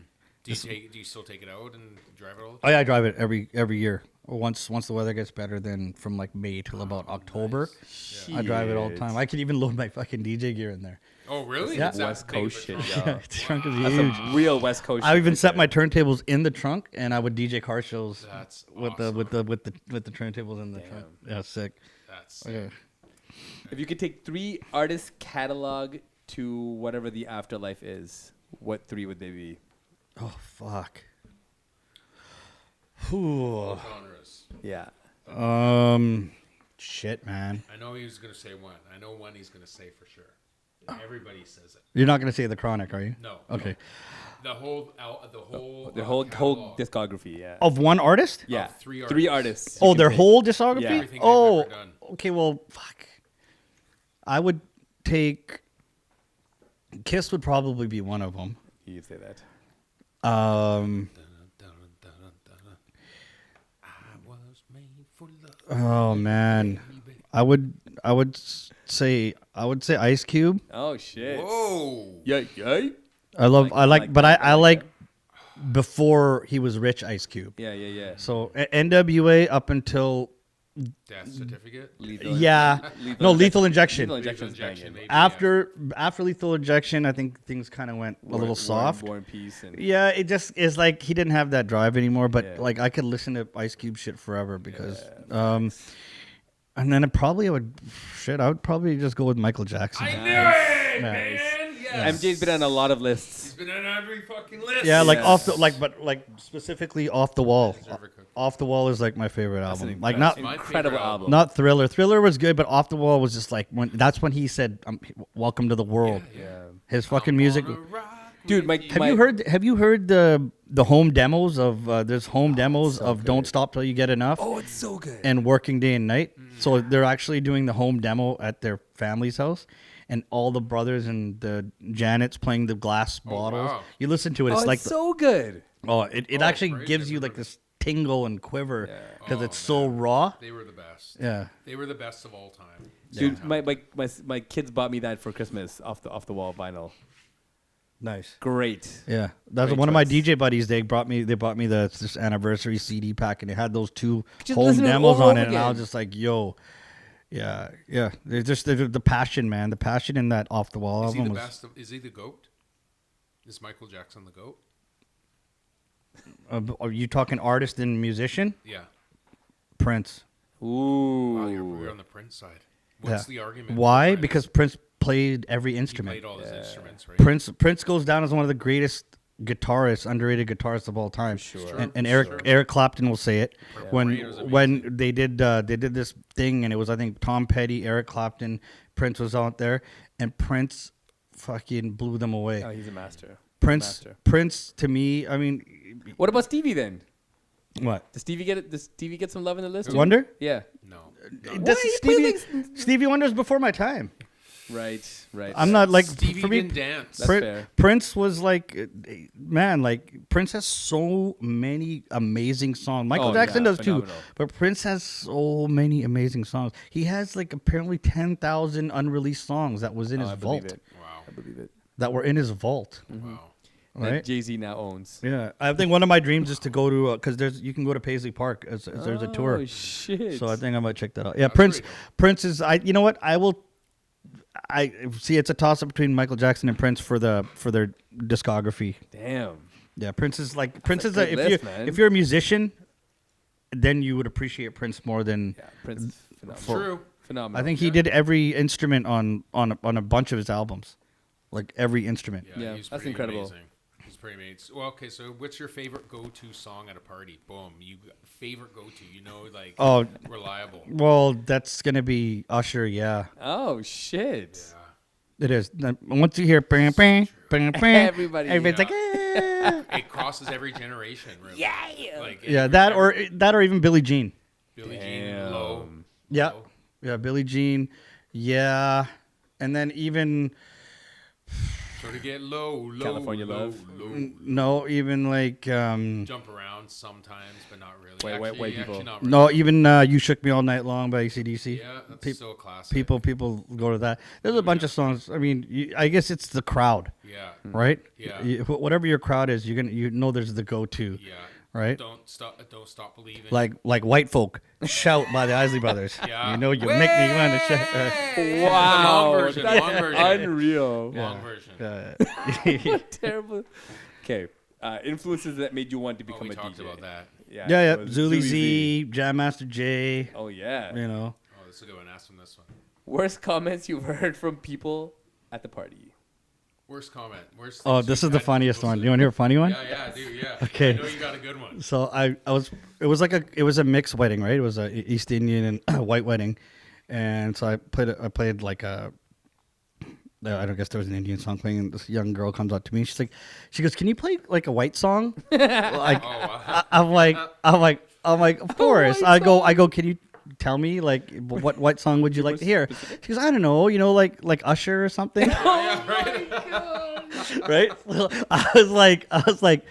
Do you still take it out and drive it all the Oh yeah, I drive it every year. Once the weather gets better, then from like May till about October, I drive it all the time. I could even load my fucking DJ gear in there. Oh, really? Yeah. It's that West big of a Coast shit, trunk? yo. The trunk is That's huge. a real West Coast. I shit even right set there. my turntables in the trunk, and I would DJ car shows That's with awesome. the turntables in the trunk. Yeah, sick. That's Okay. If you could take 3 artists' catalog to whatever the afterlife is, what 3 would they be? Oh fuck. Whew. genres. Yeah. Shit, man. I know he was gonna say one. I know one he's gonna say for sure. Everybody says it. You're not gonna say the Chronic, are you? No. Okay. The whole The whole catalog discography, yeah. Of one artist? Yeah. 3 3 artists. artists. Oh, you can their pick. whole discography? Yeah. Everything they've Oh, ever done. okay. Well, fuck. I would take. Kiss would probably be one of them. You say that. I was made for love. Oh man, I would say Ice Cube. Oh shit. Whoa. Yeah, yeah. I like, but I like that. before he was rich Ice Cube. Yeah, yeah, yeah. So NWA up until Death certificate. Lethal Lethal Injection. Lethal Lethal Injection's injection. banging. Maybe, After Lethal Injection, I think things kind of went a little soft. War and Peace. And Yeah, it just is like he didn't have that drive anymore. But Yeah. like I could listen to Ice Cube shit forever because, facts. and then I would probably just go with Michael Jackson. I knew it, Nice. man. Yes. MJ's been on a lot of lists. He's been on every fucking list. Yeah, like Yeah. off the but specifically Off the Wall. Deserve a cook. Off the Wall is like my favorite That's album. an Like That's not my incredible favorite album. not Thriller. Thriller was good, but Off the Wall was just like that's when he said, "Welcome to the world." Yeah. His fucking music. Wanna rock Dude, with my- you. Have you heard the home demos of there's home demos of Don't Stop Till You Get Enough Oh, it's so good. and Working Day and Night. So they're actually doing the home demo at their family's house, and all the brothers and the Janet's playing the glass bottles. wow. You listen to it, Oh, it's it's like so good. it Oh, actually great. gives I've you never like heard this tingle and quiver Yeah. because Oh, it's so raw. They were the best. Yeah. They were the best of all time. Dude, my kids bought me that for Christmas off the wall vinyl. Nice. Great. Yeah, that's Great one of my choice. DJ buddies. They brought me this anniversary CD pack, and it had those 2 Just home listen to it demos over on and it, over and I was again. just like, "Yo, yeah." They're the passion, man. The passion in that Off the Wall Is he album the was. best? Is he the goat? Is Michael Jackson the goat? Are you talking artist and musician? Yeah. Prince. Ooh. Wow, you're on the Prince side. What's Yeah. the argument? for Why? Prince? Because Prince played every he instrument. played all his instruments, right? Prince goes down as one of the greatest guitarists, underrated guitarists of all time. sure. And Eric Clapton will say it Parade was when they did this thing, and it was I think Tom Petty, Eric Clapton, Prince was out there, and Prince fucking blew them away. Oh, he's a master. Prince Master. Prince to me, I mean, What about Stevie then? What? Does Stevie get some love in the list? too? Wonder? Yeah. No. This you is putting Stevie Wonder's before my time. Right. I'm not like Stevie for me. didn't dance. That's fair. Prince was like, man, like Prince has so many amazing songs. Michael Jackson does too, phenomenal. but Prince has so many amazing songs. He has like apparently 10,000 unreleased songs that was in his I believe vault. it. Wow. I believe it. That were in his vault. Wow. Right? That Jay-Z now owns. Yeah, I think one of my dreams is to go to because you can go to Paisley Park as there's a tour. Oh shit! So I think I might check that out. Yeah, That's Prince. pretty dope. Prince is. You know what? I see. It's a toss up between Michael Jackson and Prince for their discography. Damn. Yeah, Prince is like Prince is. good list, man. If you're a musician, then you would appreciate Prince more than. Yeah, Prince. Is phenomenal. True. Phenomenal. I think he did every instrument on a bunch of his albums, like every instrument. Yeah, he's that's pretty incredible. Amazing. He's pretty amazing. Well, okay, so what's your favorite go-to song at a party? Boom. Favorite go-to, like Oh, reliable. well, that's gonna be Usher. Yeah, Oh shit! it is. Once you hear bang, bang, bang, bang, Everybody- everybody's like, eh. It crosses every generation, really. Yeah. Like Yeah, that or even Billie Jean. Billie Jean, Damn. Low. Yeah, Low. yeah, Billie Jean. Yeah, and then even Sort of get low, California low, Love. low. no, even like Jump around sometimes, but not really. White people. Actually not really. no, even You Shook Me All Night Long by ACDC. Yeah, that's Pe- still a classic. People go to that. There's a bunch of songs. I mean, I guess it's the crowd, Yeah. right? Yeah. Whatever your crowd is, you know there's the go-to, Yeah. right? Don't stop believing. Like White Folk, Shout by the Isley Brothers. Yeah. You know you make me want to shout. Wow, Long version. that's Long version. unreal. Long version. What terrible. Okay, influences that made you want to Oh, become we a talked DJ. about that. Yeah, it was Zuli Z, Jam Master J. Oh yeah. You know, Oh, this is a good one. Ask him this one. Worst comments you've heard from people at the party. Worst comment. Worst. oh, things this you've is the had funniest people one. say. You want to hear a funny one? Yeah, I do. Yeah. Okay. I know you got a good one. So it was a mixed wedding, right? It was a East Indian and white wedding, and so I played like a. I don't guess there was an Indian song playing, and this young girl comes up to me. She goes, "Can you play like a white song?" Like, Oh, wow. I'm like, of course. I go. Can you tell me like what white song would you like to hear? She goes, I don't know. Like Usher or something, Yeah, right. right? Well, I was like,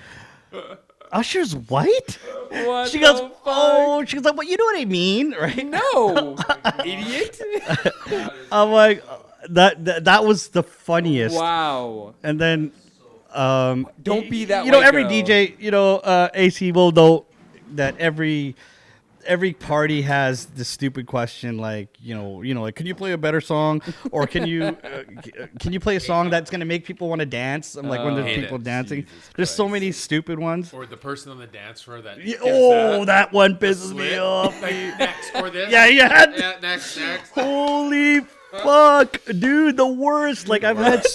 Usher's white. What She the goes, fuck? oh, she goes like, well, you know what I mean, right? No, idiot. I'm like, that was the funniest. Wow. And then, Don't be that You know, white every girl. DJ, AC will know that every party has the stupid question like, like, can you play a better song, or can you play a song that's gonna make people want to dance? I'm like, when there's Hate people it. dancing, Jesus there's so Christ. many stupid ones. Or the person on the dance floor that. Oh, that one pisses me slip. off. Like, next or this. Yeah. Yeah, next. Holy fuck, dude, the worst. Like I've had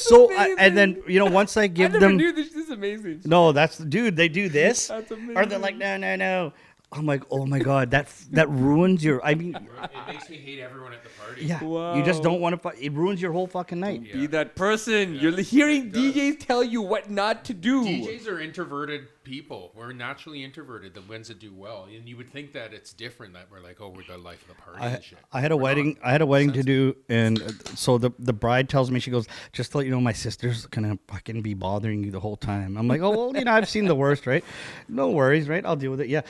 and then once I I give never them, knew this. This is amazing. no, that's dude. They do this, That's amazing. or they're like, no. I'm like, oh my god, that ruins your. I mean, It makes me hate everyone at the party. yeah, you just don't want to. It ruins your whole fucking night. Yeah. Be that person. You're hearing It does. DJs tell you what not to do. DJs are introverted people. We're naturally introverted, the ones that do well. And you would think that it's different, that we're like, oh, we're the life of the party and shit. I had a We're wedding. not. I had a wedding to do, and so the bride tells me, she goes, "Just to let you know, my sister's gonna fucking be bothering you the whole time." I'm like, "Oh, well, I've seen the worst, right? No worries, right? I'll deal with it." Yeah.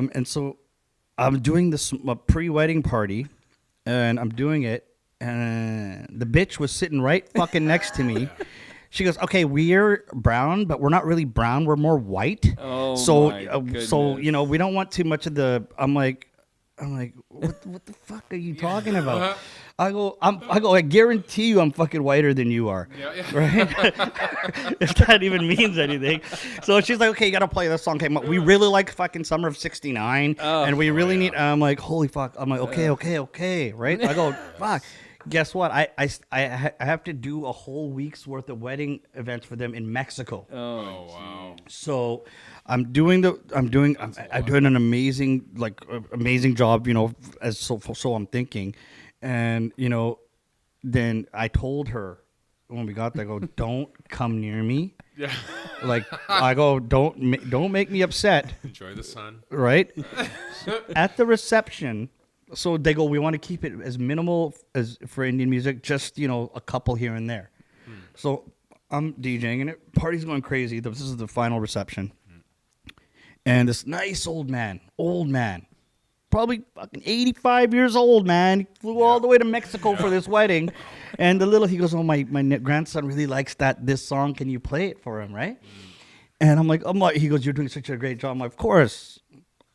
And so I'm doing this pre-wedding party, and I'm doing it, and the bitch was sitting right fucking next to me. She goes, "Okay, we're brown, but we're not really brown. We're more white. Oh, so, my so goodness. we don't want too much of the." I'm like, what the fuck are you talking about? I go, I guarantee you, I'm fucking whiter than you are. Yeah. Right? If that even means anything. So she's like, okay, you gotta play this song. Okay, we really like fucking Summer of '69, and we really need. I'm like, holy fuck. I'm like, okay, right? I go, fuck. Guess what? I have to do a whole week's worth of wedding events for them in Mexico. Oh, wow. So I'm doing an amazing job, so I'm thinking. And then I told her when we got there, I go, don't come near me. Yeah. Like, I go, don't make me upset, Enjoy the sun. right? At the reception, so they go, we want to keep it as minimal as for Indian music, just, a couple here and there. So I'm DJing, and party's going crazy. This is the final reception. And this nice old man, probably fucking 85 years old, man. He flew all the way to Mexico for this wedding. And he goes, oh, my grandson really likes this song. Can you play it for him, right? And I'm like, he goes, you're doing such a great job. I'm like, of course,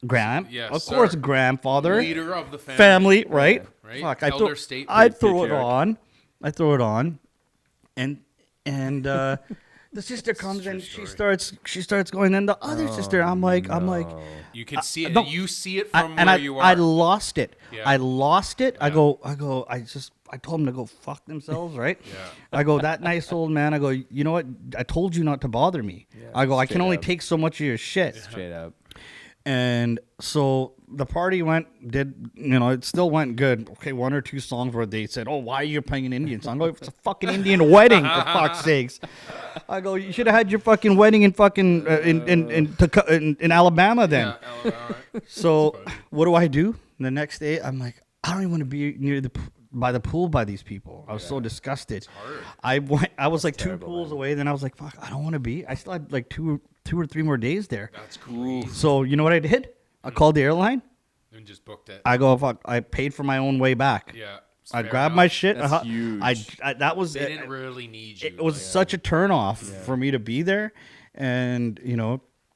Yes, course, sir. grandfather. Leader of the family. Right? Right. Fuck, Elder I throw it patriarch. on. And the sister comes in, she starts going, and the other sister, I'm like, You can see it. no. You see it from and where you are. I lost it. Yeah. I lost it. Yeah. I told them to go fuck themselves, right? Yeah. I go, that nice old man, I go, you know what? I told you not to bother me. Yeah, I go, I can straight only up. take so much of your shit. Straight up. And so the party it still went good. Okay, one or two songs where they said, oh, why are you playing an Indian song? I go, it's a fucking Indian wedding, for fuck's sakes. I go, you should have had your fucking wedding in fucking in Alabama then. Yeah, So what do? The next day, I'm like, I don't even want to be near by the pool by these people. I was so disgusted. I was like terrible, 2 pools man. away. Then I was like, fuck, I don't want to be. I still had like two or three more days there. That's crazy. So you know what I did? I called the airline. And just booked it. I go, fuck, I paid for my own way back. Yeah. it's I fair grabbed enough. my shit. That's huge. That was They didn't really need you. it was such a turn off for me to be there, and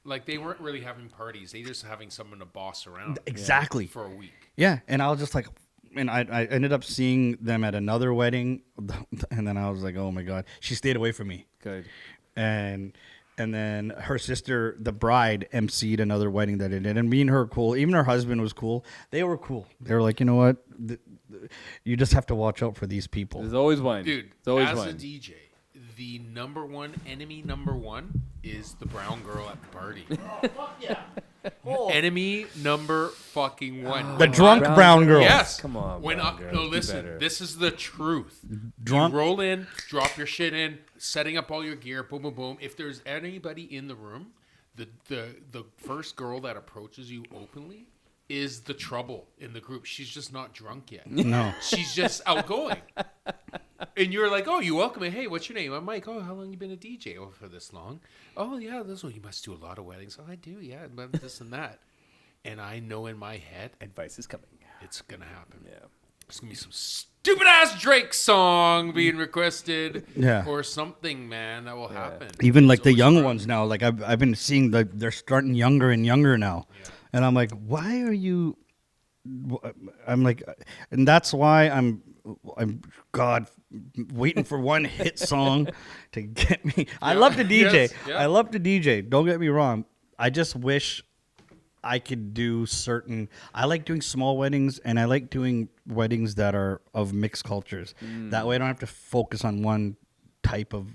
like they weren't really having parties. They just having someone to boss around. exactly. For a week. Yeah, and I was just like, and I ended up seeing them at another wedding, and then I was like, oh my god, she stayed away from me, Good. and then her sister, the bride, emceed another wedding that I did, and me and her were cool. Even her husband was cool. They were cool. They were like, you know what, you just have to watch out for these people. There's always one. Dude, There's always as one. a DJ, the enemy number one is the brown girl at the party. Enemy number fucking one. The drunk brown girl. Yes. Come on, When brown girl, no, do listen. better. This is the truth. Drunk. You roll in, drop your shit in, setting up all your gear. Boom, boom, boom. If there's anybody in the room, the first girl that approaches you openly is the trouble in the group. She's just not drunk yet. No. She's just outgoing. And you're like, oh, you welcome me. Hey, what's your name? I'm Mike. Oh, how long you been a DJ? Oh, for this long. Oh, yeah, this one. You must do a lot of weddings. Oh, I do, yeah, but this and that. And I know in my head, Advice is coming. it's going to happen. Yeah. There's going to be some stupid-ass Drake song being requested. Yeah. Or something, man, that will happen. Even like It's the always young fun. ones now, like I've been seeing they're starting younger and younger now, and I'm like, why are you? I'm like, and that's why I'm God waiting for one hit song to get me. I love to DJ. Yes, yeah. I love to DJ. Don't get me wrong. I just wish I could do certain. I like doing small weddings, and I like doing weddings that are of mixed cultures. That way, I don't have to focus on one type of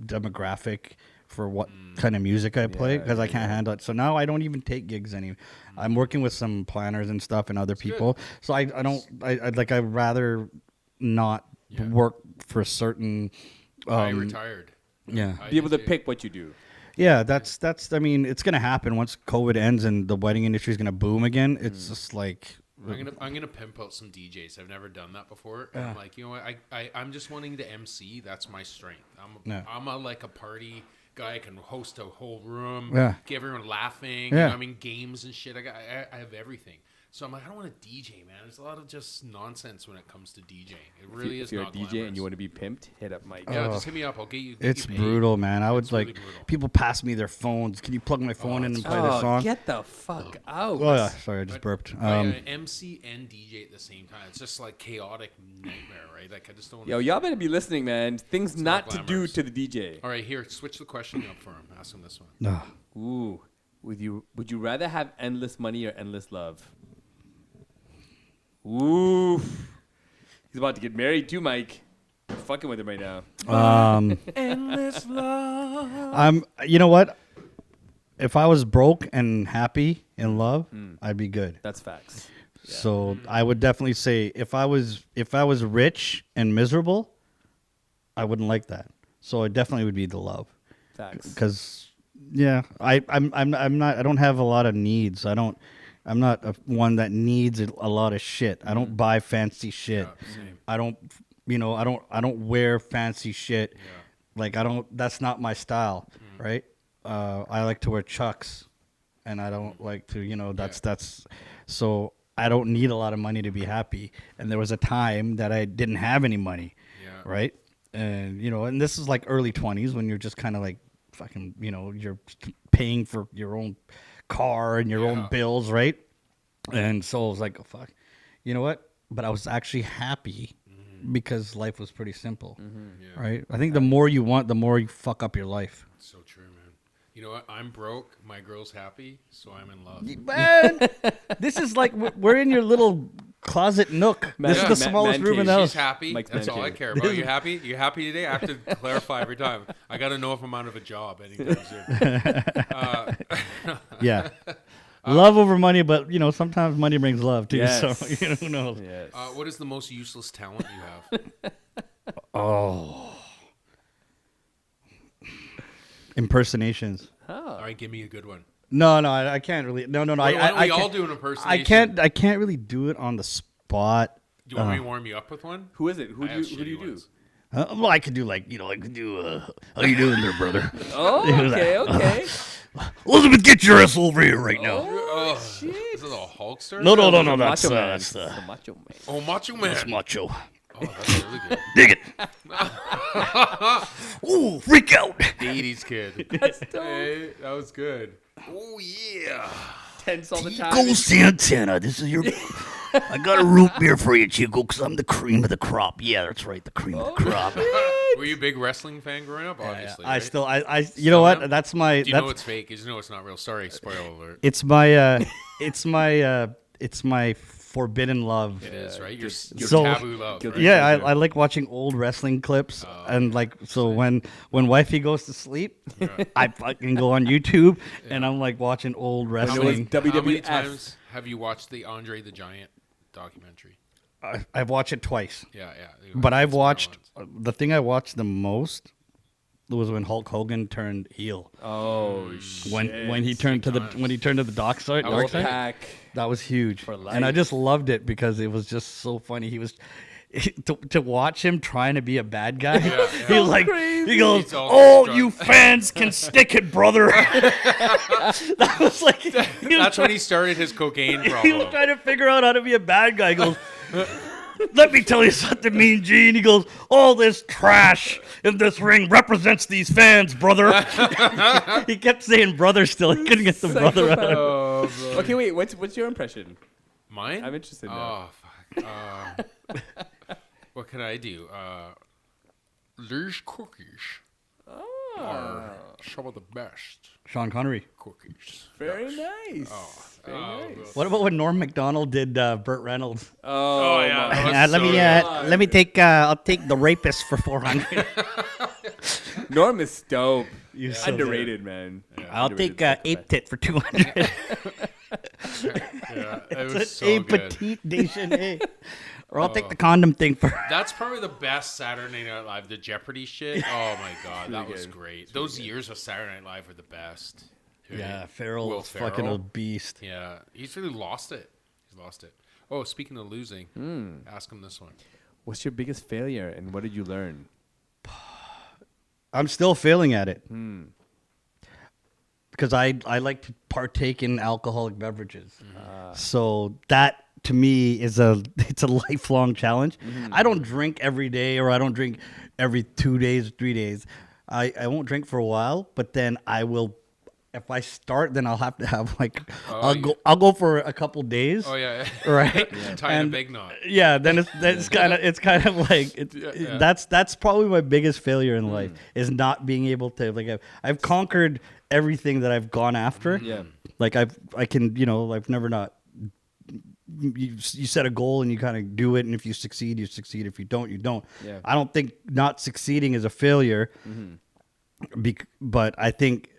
demographic for what kind of music I play, because I can't handle it. So now I don't even take gigs anymore. I'm working with some planners and stuff and other people. So I'd rather not work for certain. I retired. Yeah. I Be able did to too. pick what you do. Yeah, that's. I mean, it's gonna happen once COVID ends and the wedding industry is gonna boom again. It's just like. I'm gonna pimp out some DJs. I've never done that before. And I'm like, you know what? I'm just wanting to MC. That's my strength. I'm like a party guy. I can host a whole room. Yeah. Get everyone laughing. Yeah. I mean, games and shit. I have everything. So I'm like, I don't want to DJ, man. There's a lot of just nonsense when it comes to DJing. It really is If you're a not DJ and glamorous. you want to be pimped, hit up Mike. Yeah, just hit me up. I'll get you. It's paid. brutal, man. I would It's really like brutal. people pass me their phones. Can you plug my phone in and play the Oh, song? get the fuck out. Oh yeah, sorry, I just burped. MC and DJ at the same time. It's just like chaotic nightmare, right? Like I just don't. Yo, y'all better be listening, man. Things not not to do glamorous. to the DJ. All right, here, switch the question up for him. Ask him this one. No. Ooh, would you rather have endless money or endless love? Ooh, he's about to get married too, Mike. I'm fucking with him right now. Endless love. You know what? If I was broke and happy in love, I'd be good. That's facts. So I would definitely say if I was rich and miserable, I wouldn't like that. So it definitely would be the love. Facts. Because I'm not. I don't have a lot of needs. I'm not one that needs a lot of shit. I don't buy fancy shit. Yeah, same. I don't. I don't wear fancy shit. Yeah. Like I don't. That's not my style, right? I like to wear Chucks, and I don't like to. That's. So I don't need a lot of money to be happy. And there was a time that I didn't have any money, right? And and this is like early 20s when you're just kind of like fucking. You're paying for your own car and your own bills, right? And so I was like, oh, fuck, you know what? But I was actually happy. Because life was pretty simple, right? I think the more you want, the more you fuck up your life. So true, man. You know what? I'm broke. My girl's happy, so I'm in love. Man, this is like we're in your little closet nook. This is the smallest room in the house. She's happy. Mike's That's man all I cave. care about. You happy? You happy today? I have to clarify every time. I got to know if I'm out of a job anytime soon. Yeah. Love over money, but sometimes money brings love too. Yes. So who knows? Yes. What is the most useless talent you have? Oh, impersonations. All right, give me a good one. No, I can't really. No. Why don't I we all can't- do an impersonation? I can't really do it on the spot. Do you want me to warm you up with one? Who is it? Who I do have you shitty do? ones. Well, I could do how you doing there, brother? Oh, okay. Elizabeth, get your ass over here right now. Oh, shit. This is a Hulkster? No, that's Macho Man. that's The Macho Man. Oh, Macho Man. that's macho. Oh, that's really good. Dig it. Ooh, freak out. The 80s kid. That's dope. Hey, that was good. Oh, yeah. Tense all the time. Go Santana. This is your. I got a root beer for you, Chico, because I'm the cream of the crop. Yeah, that's right, the cream of the crop. Were you a big wrestling fan growing up? Obviously. I right? still, you know what? That's my. Do you know That's it's fake? You know it's not real. Sorry, spoiler alert. it's my. It's my forbidden love. It is, right? Your So- taboo love. Guilty Right? Yeah, I like watching old wrestling clips, and when wifey goes to sleep, I fucking go on YouTube and I'm like watching old How wrestling. many WWF. times have you watched the Andre the Giant documentary? I've watched it twice, Yeah. but I've It's one of watched the ones. the thing I watched the most was when Hulk Hogan turned heel. Oh, shit. When he turned to the dark side. I was Dark side? Pack. That was huge, For life. and I just loved it because it was just so funny. He was to watch him trying to be a bad guy. He was like, he goes, He's all "Oh, distraught." you fans can stick it, brother." That was like, he was That's trying, when he started his cocaine he was problem. trying to figure out how to be a bad guy. He goes, "Let me tell you something, Mean Gene." He goes, "All this trash in this ring represents these fans, brother." He kept saying "brother" still. He couldn't get the brother out. Oh, bro. Okay, wait. What's your impression? Mine? I'm interested now. Oh, fuck. What can I do? These cookies are some of the best Sean Connery. cookies. Very nice. Very nice. What about when Norm Macdonald did Burt Reynolds? Oh, yeah. my- that was so good. Let me take I'll take the rapist for 400. Norm is dope. You're so Underrated, man. I'll Underrated take psychopath. ape tit for 200. Yeah, it was It's so a good. petite déjeuner. Or I'll take the condom thing for. That's probably the best Saturday Night Live, the Jeopardy shit. Oh my god, that was good. great. Those years of Saturday Night Live were the best. Yeah, Farrell Will was fucking Ferrell. a beast. Yeah, he's really lost it. He's lost it. Oh, speaking of losing, ask him this one. What's your biggest failure, and what did you learn? I'm still failing at it. Because I like to partake in alcoholic beverages. So that to me is it's a lifelong challenge. I don't drink every day, or I don't drink every 2 days, 3 days. I won't drink for a while, but then I will. If I start, then I'll have to have like I'll go for a couple days. Oh yeah, Right. tying a And- big knot. Yeah, then it's kind of like Yeah. that's probably my biggest failure in life is not being able to like I've conquered everything that I've gone after. Yeah. Like I've never not. You set a goal and you kind of do it, and if you succeed, you succeed. If you don't, you don't. Yeah. I don't think not succeeding is a failure, but I think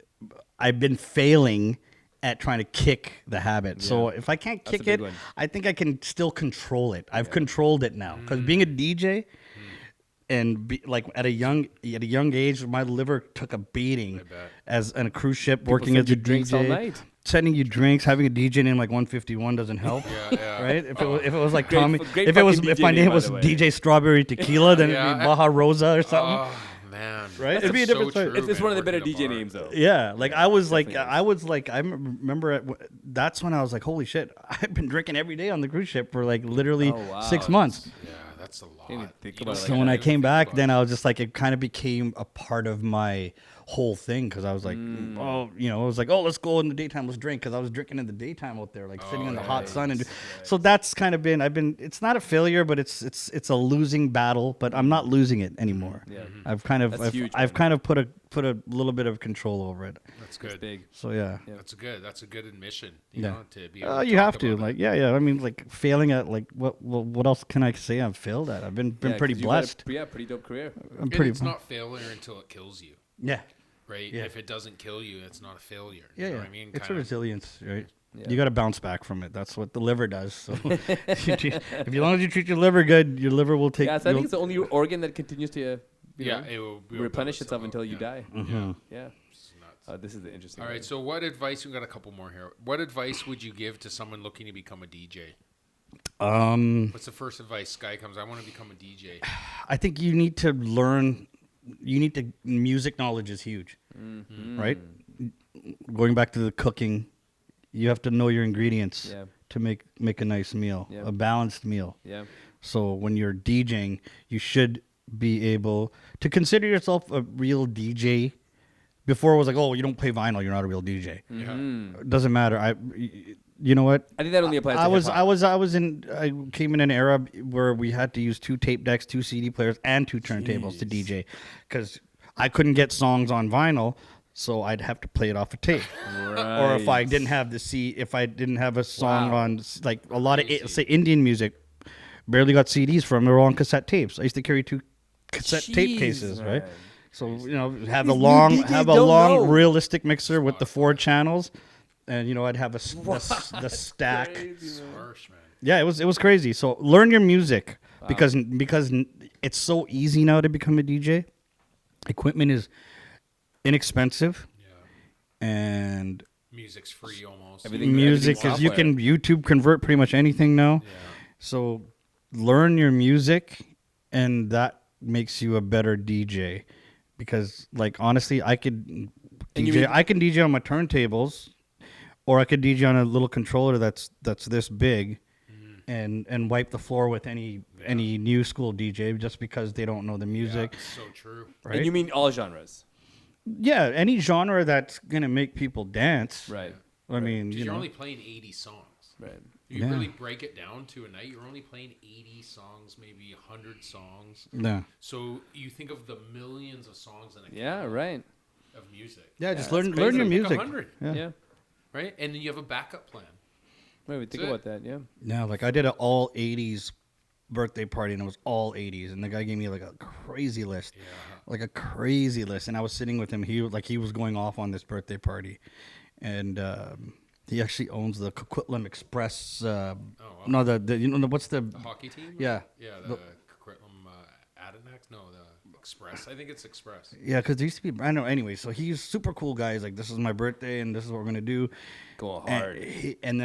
I've been failing at trying to kick the habit. So if I can't That's a kick big it, one. I think I can still control it. I've controlled it now because being a DJ, and like at a young age, my liver took a beating as on a cruise ship working as a drinks all DJ. night. Sending you drinks, having a DJ name like 151 doesn't help, right? If it was like Tommy, great if my name by was the way. DJ Strawberry Tequila, then it'd be Baja Rosa or something. Oh man, Right? That's It'd be a different so story. true, It's one of the man, better working DJ bar. names though. Yeah, like I was like, Definitely I remember that's when I was like, holy shit, I've been drinking every day on the cruise ship for like literally 6 months. Yeah, that's a lot. Didn't even think You about don't it So like when think I about came it. back, then I was just like, it kind of became a part of my whole thing because I was like, oh, it was like, oh, let's go in the daytime, let's drink because I was drinking in the daytime out there, like sitting in the hot sun and. So that's kind of been. It's not a failure, but it's a losing battle, but I'm not losing it anymore. Yeah. I've kind of That's huge, I've man. kind of put a little bit of control over it. That's It's good. big. So yeah. That's a good admission. Yeah. To be able to You talk have to, about it. like, yeah. I mean, like, failing at, like, what else can I say I've failed at? I've been Yeah, pretty 'cause you've had blessed. pretty dope career. I'm And pretty. it's not failure until it kills you, Yeah. right? Yeah. If it doesn't kill you, it's not a failure. Yeah, You know yeah. what I mean? It's a Kinda. resilience, right? Yeah. You got to bounce back from it. That's what the liver does. So, as long as you treat your liver good, your liver will take. Yeah, so I think it's the only organ that continues to Yeah, know, it will replenish itself until you die. Mhm. Yeah. It's nuts. This is the interesting. All right. one. So, what advice? We got a couple more here. What advice would you give to someone looking to become a DJ? What's the first advice? Guy comes, I want to become a DJ. I think you need to learn. Music knowledge is huge, right? Going back to the cooking, you have to know your ingredients Yeah. to make a nice meal, Yeah. a balanced meal. Yeah. So when you're DJing, you should be able to consider yourself a real DJ. Before it was like, oh, you don't play vinyl, you're not a real DJ. Yeah. It doesn't matter. You know what? I think that only applies to I came in an era where we had to use 2 tape decks, 2 CD players, and 2 turntables to DJ, because I couldn't get songs on vinyl, so I'd have to play it off a tape. Or if I didn't have if I didn't have a song Wow. on, like a lot of say Indian music, barely got CDs from. They were all on cassette tapes. I used to carry 2 cassette tape Jeez, cases, right? man. So have These a new long DJs don't know. realistic mixer with the 4 channels, and I'd have the stack. It's harsh, man. Yeah, it was crazy. So learn your music because it's so easy now to become a DJ. Equipment is inexpensive, Yeah. and Music's free almost. Everything- music is you can YouTube convert pretty much anything now. Yeah. So learn your music, and that makes you a better DJ. Because, like, honestly, I can DJ on my turntables, or I could DJ on a little controller that's this big, and wipe the floor with any new school DJ just because they don't know the music, Yeah, so true. right? And you mean all genres, Yeah, any genre that's gonna make people dance. right? I mean, 'Cause you're only playing 80 songs. Right. You Yeah. really break it down to a night, you're only playing 80 songs, maybe 100 songs. yeah, So you think of the millions of songs in a Yeah. Right. of music, yeah. Just that's learn crazy. your Pick music. 100, Yeah. Yeah. right? And then you have a backup plan. Wait, think That's it. about that. Yeah. Yeah, like I did an all 80s birthday party, and it was all 80s, and the guy gave me like a crazy list, and I was sitting with him. He was going off on this birthday party, and he actually owns the Coquitlam Express. wow. No, what's the The hockey team? Yeah. Yeah, the Coquitlam Adirondack? No, the Express. I think it's Express. Yeah, because there used to be, I don't know. Anyway, so he's super cool guy. He's like, this is my birthday, and this is what we're gonna do. Go And, hard. and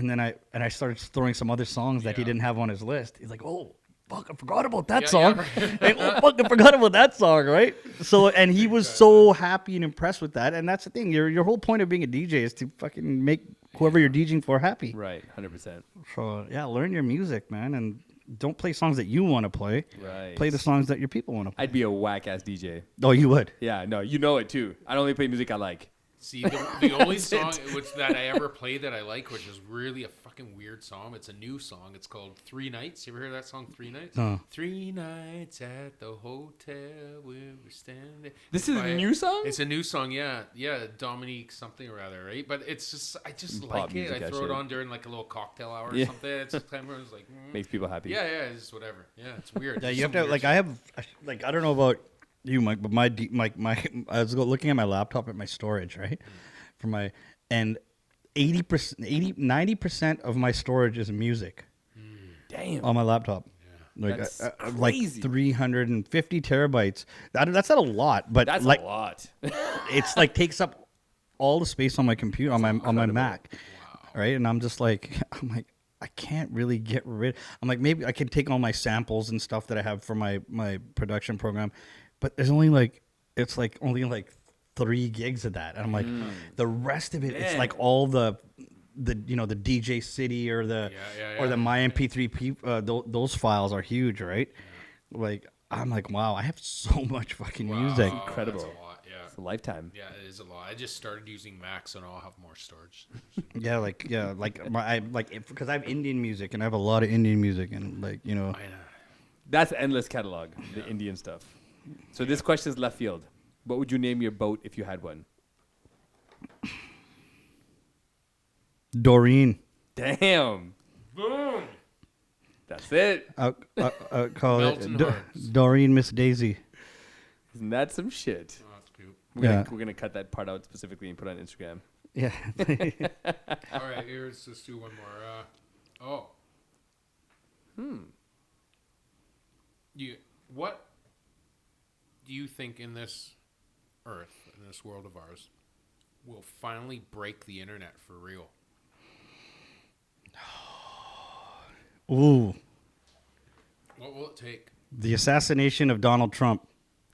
then I started throwing some other songs that he Yeah. didn't have on his list. He's like, oh, fuck, I forgot about that Yeah, song. yeah. Like, oh, fuck, I forgot about that song, right? So, and he was so happy and impressed with that. And that's the thing. Your whole point of being a DJ is to fucking make whoever you're DJing for happy. Right. 100%. So, yeah, learn your music, man, and don't play songs that you want to play. Right. Play the songs that your people want to play. I'd be a whack ass DJ. Oh, you would. Yeah. No, you know it too. I only play music I like. See, the only song that I ever played that I like, which is really a fucking weird song, it's a new song. It's called 3 Nights. You ever hear that song, 3 Nights? No. 3 nights at the hotel where we stand. This is a new song? It's a new song, yeah. Yeah, Dominique something or other, right? But it's just, I just Pop like it. music, I that throw it shit. on during like a little cocktail hour or Yeah. something. It's just time where it's like, Makes people happy. yeah, it's just whatever. Yeah, it's weird. Yeah, It's you have some to, weird like, shit. I have, like, I don't know about you, Mike, but my I was looking at my laptop at my storage, right? For my, and 90% of my storage is music Damn. on my laptop. Like That's like crazy. 350 terabytes. That's not a lot, but That's like a lot. it's like takes up all the space on my computer on my Mac, right? And I'm like I can't really get rid. I'm like maybe I can take all my samples and stuff that I have for my production program, but there's only like it's like only like 3 gigs of that, and I'm like the rest of it it's like all the you know the DJ City or the or the my MP3 those files are huge, right? Like I'm like wow, I have so much fucking music. Incredible. That's a lot, yeah. It's a lifetime. Yeah, it is a lot. I just started using Macs, and I'll have more storage. Because I have Indian music and I have a lot of Indian music and like you know. That's an endless catalog, the Indian stuff. So this question is left field. What would you name your boat if you had one? Doreen. Damn. Boom. That's it. I'll call Melton it Hearts. Doreen Miss Daisy. Isn't that some shit? Oh, that's cute. We're gonna cut that part out specifically and put it on Instagram. Yeah. All right, let's just do one more. What do you think in this earth, in this world of ours, will finally break the internet for real? Ooh. What will it take? The assassination of Donald Trump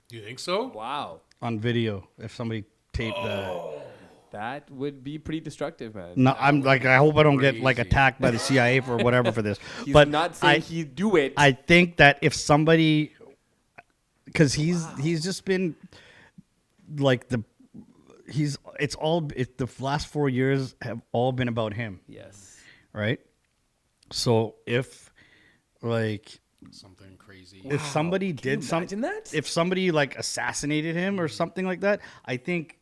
Do you think so? Wow. on video. If somebody taped that. That would be pretty destructive, man. No, I'm like, I hope I don't get like crazy. attacked by the CIA for whatever for this. He's but not saying he'd do it. I think that if somebody, because he's just been like the last 4 years have all been about him, yes. right? So if like Something crazy. if somebody did Imagine something, that? if somebody like assassinated him or something like that, I think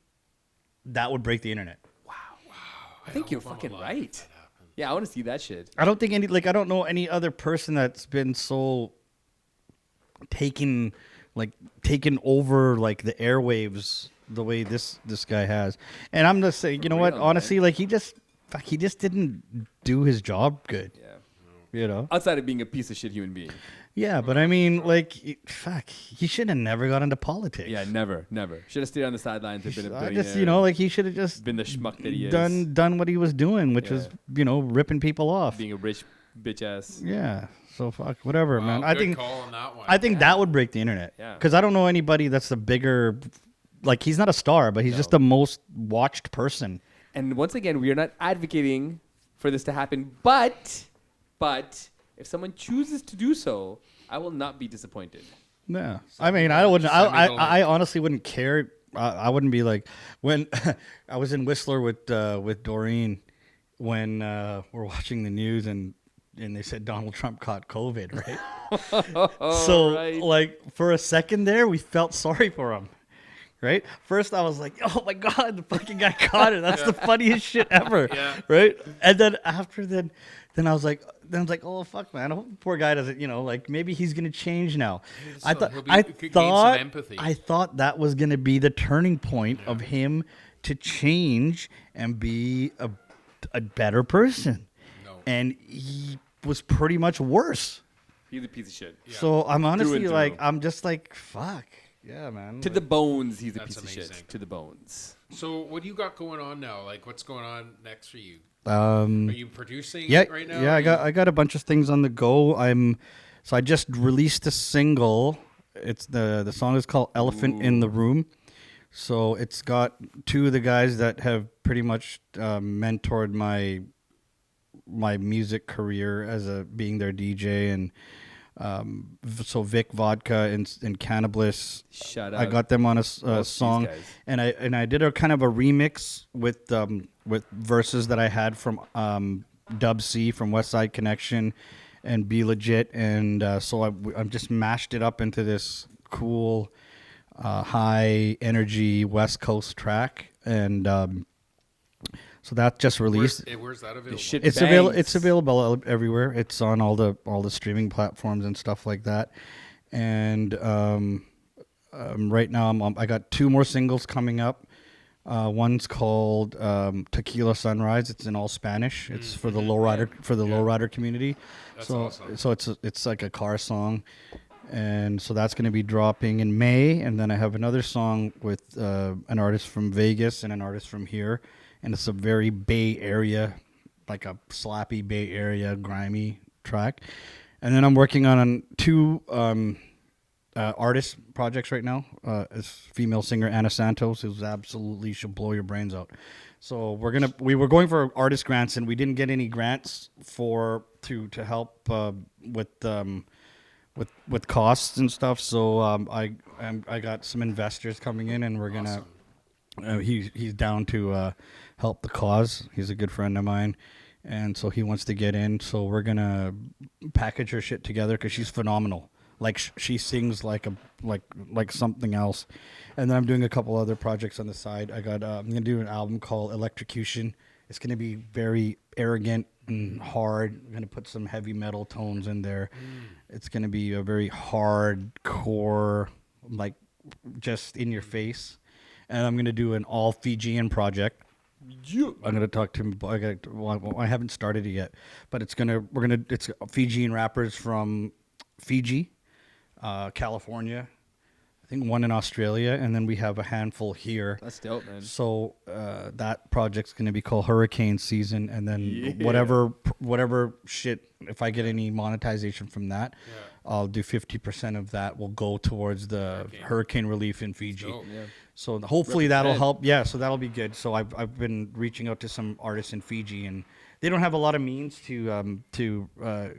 that would break the internet. I think you're hope I'm fucking alive right. if that happens. Yeah, I want to see that shit. I don't think I don't know any other person that's been so taken over like the airwaves the way this guy has. And I'm just saying, you know what? Real, Honestly, like he just didn't do his job good. Yeah. You know? Outside of being a piece of shit human being. Yeah, but I mean, like, he should have never got into politics. Yeah, never. Should have stayed on the sidelines and been a I billionaire. just, you know, like he should have just been the schmuck that he is. done what he was doing, which was, you know, ripping people off. Being a rich bitch ass. Yeah. So fuck, whatever, man. Wow, I good think call on that one. I think that would break the internet. Yeah. Because I don't know anybody that's the bigger, like he's not a star, but he's just the most watched person. And once again, we are not advocating for this to happen, but if someone chooses to do so, I will not be disappointed. Yeah. I mean, I wouldn't. I honestly wouldn't care. I wouldn't be like when I was in Whistler with Doreen when we're watching the news and they said Donald Trump caught COVID, right? So right. like for a second there, we felt sorry for him. Right? First, I was like, "Oh my god, the fucking guy caught it! That's the funniest shit ever!" Yeah. Right? And then after then I was like, "Oh fuck, man! I hope the poor guy doesn't, you know, like maybe he's gonna change now." I thought, gain some empathy. I thought that was gonna be the turning point of him to change and be a better person. No. And he was pretty much worse. He's a piece of shit. So I'm honestly through. like, I'm just like, fuck, yeah, man. To the bones, he's a That's piece of amazing. shit. To the bones. So what do you got going on now? Like, what's going on next for you? Are you producing Yeah, it right now? yeah, I got a bunch of things on the go. I just released a single. It's the song is called Elephant in the Room. So it's got 2 of the guys that have pretty much mentored my music career as being their DJ, and so Vic Vodka and Cannabis. Shout out. I got them on a these song, guys. and I did a kind of a remix with verses that I had from Dub C from West Side Connection and Be Legit, and so I've just mashed it up into this cool high energy West Coast track, and so that just released. Where's that available? shit It's bangs. available everywhere. It's on all the streaming platforms and stuff like that. And right now I got 2 more singles coming up. One's called Tequila Sunrise. It's in all Spanish. It's for the lowrider community. That's so awesome. so it's like a car song, and so that's going to be dropping in May. And then I have another song with an artist from Vegas and an artist from here, and it's a very Bay Area, like a slappy Bay Area grimy track. And then I'm working on two artist projects right now. Is female singer Anna Santos, who's absolutely, she'll blow your brains out. So we were going for artist grants, and we didn't get any grants to help with costs and stuff. So I got some investors coming in, and we're gonna. Awesome. He's down to help the cause. He's a good friend of mine, and so he wants to get in. So we're gonna package her shit together because she's phenomenal. Like she sings like something else. And then I'm doing a couple other projects on the side. I'm gonna do an album called Electrocution. It's gonna be very arrogant and hard. I'm gonna put some heavy metal tones in there. It's gonna be a very hardcore, like just in your face. And I'm gonna do an all Fijian project. I'm gonna talk to him. I haven't started it yet, but it's Fijian rappers from Fiji, California, I think one in Australia, and then we have a handful here. That's dope, man. So that project's going to be called Hurricane Season, and then whatever shit, if I get any monetization from that, I'll do 50% of that will go towards the hurricane relief in Fiji. Dope. Yeah. So hopefully that'll help. Yeah, so that'll be good. So I've been reaching out to some artists in Fiji, and they don't have a lot of means to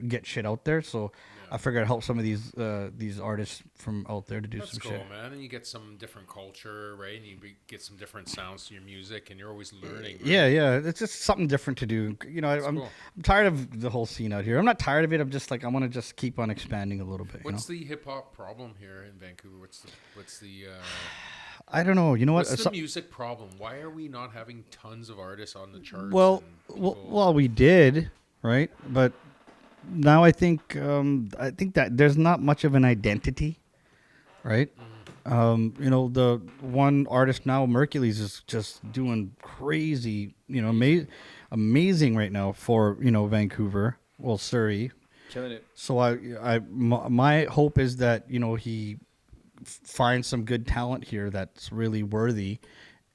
get shit out there. So I figured I'd help some of these artists from out there to do That's some cool, shit. man. And you get some different culture, right? And you get some different sounds to your music, and you're always learning. Right? Yeah. It's just something different to do. You know, I'm tired of the whole scene out here. I'm not tired of it. I'm just like, I want to just keep on expanding a little bit. What's the hip hop problem here in Vancouver? What's the I don't know. You know what? What's the music problem? Why are we not having tons of artists on the charts? Well, we did, right? But now I think that there's not much of an identity, right? You know, the one artist now, Mercules, is just doing crazy, you know, amazing right now for, you know, Vancouver, well, Surrey. Killing it. So my hope is that, you know, he finds some good talent here that's really worthy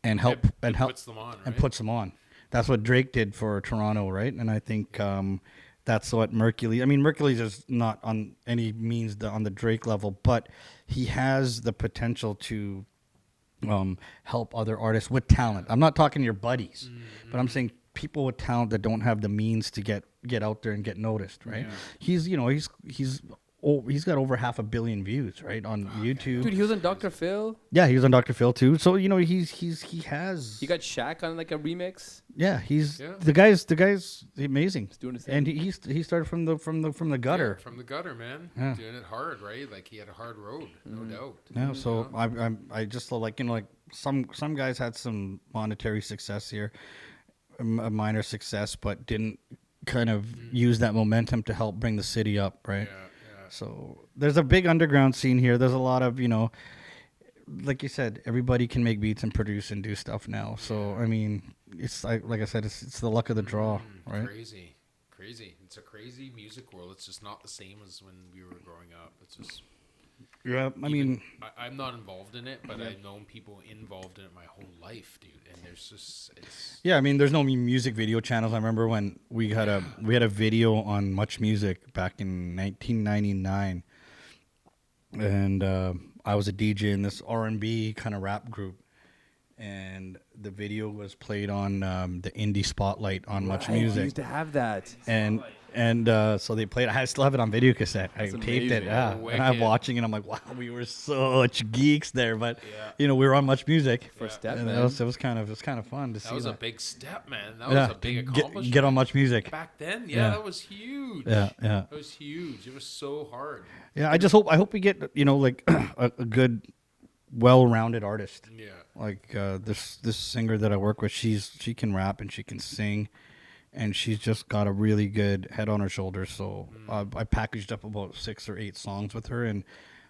and puts them on, right? puts them on. That's what Drake did for Toronto, right? And I think that's what Mercules is not on any means on the Drake level, but he has the potential to help other artists with talent. I'm not talking your buddies, but I'm saying people with talent that don't have the means to get out there and get noticed, right? Yeah. He's got over 500 million views, right, on YouTube. Dude, he was on Dr. Phil. Yeah, he was on Dr. Phil too. So you know, he has. He got Shaq on like a remix. Yeah, the guy's amazing. He's doing his thing. And he started from the gutter. Yeah, from the gutter, man. Yeah. Doing it hard, right? Like he had a hard road, no doubt. Yeah, so I just like, you know, like some guys had some monetary success here, a minor success, but didn't kind of use that momentum to help bring the city up, right? Yeah. So there's a big underground scene here. There's a lot of, you know, like you said, everybody can make beats and produce and do stuff now. So I mean, it's like I said, it's the luck of the draw, right? Crazy. It's a crazy music world. It's just not the same as when we were growing up. It's just. Yeah, I mean, I'm not involved in it, but I've known people involved in it my whole life, dude. And there's just, yeah, I mean, there's no music video channels. I remember when we had a video on Much Music back in 1999, and I was a DJ in this R&B kind of rap group, and the video was played on the Indie Spotlight on Much Music. We used to have that. And so they played. I still have it on video cassette. I taped it. Yeah, and I'm watching it. I'm like, wow, we were such geeks there. But you know, we were on Much Music. First step, and man. it was kind of fun to see. That was a big step, man. That was a big accomplishment. Get on Much Music. Back then, that was huge. Yeah. That was huge. It was so hard. Yeah, I hope we get, you know, like a good, well-rounded artist. Yeah. Like this singer that I work with, she can rap and she can sing. And she's just got a really good head on her shoulders. So I packaged up about 6 or 8 songs with her. And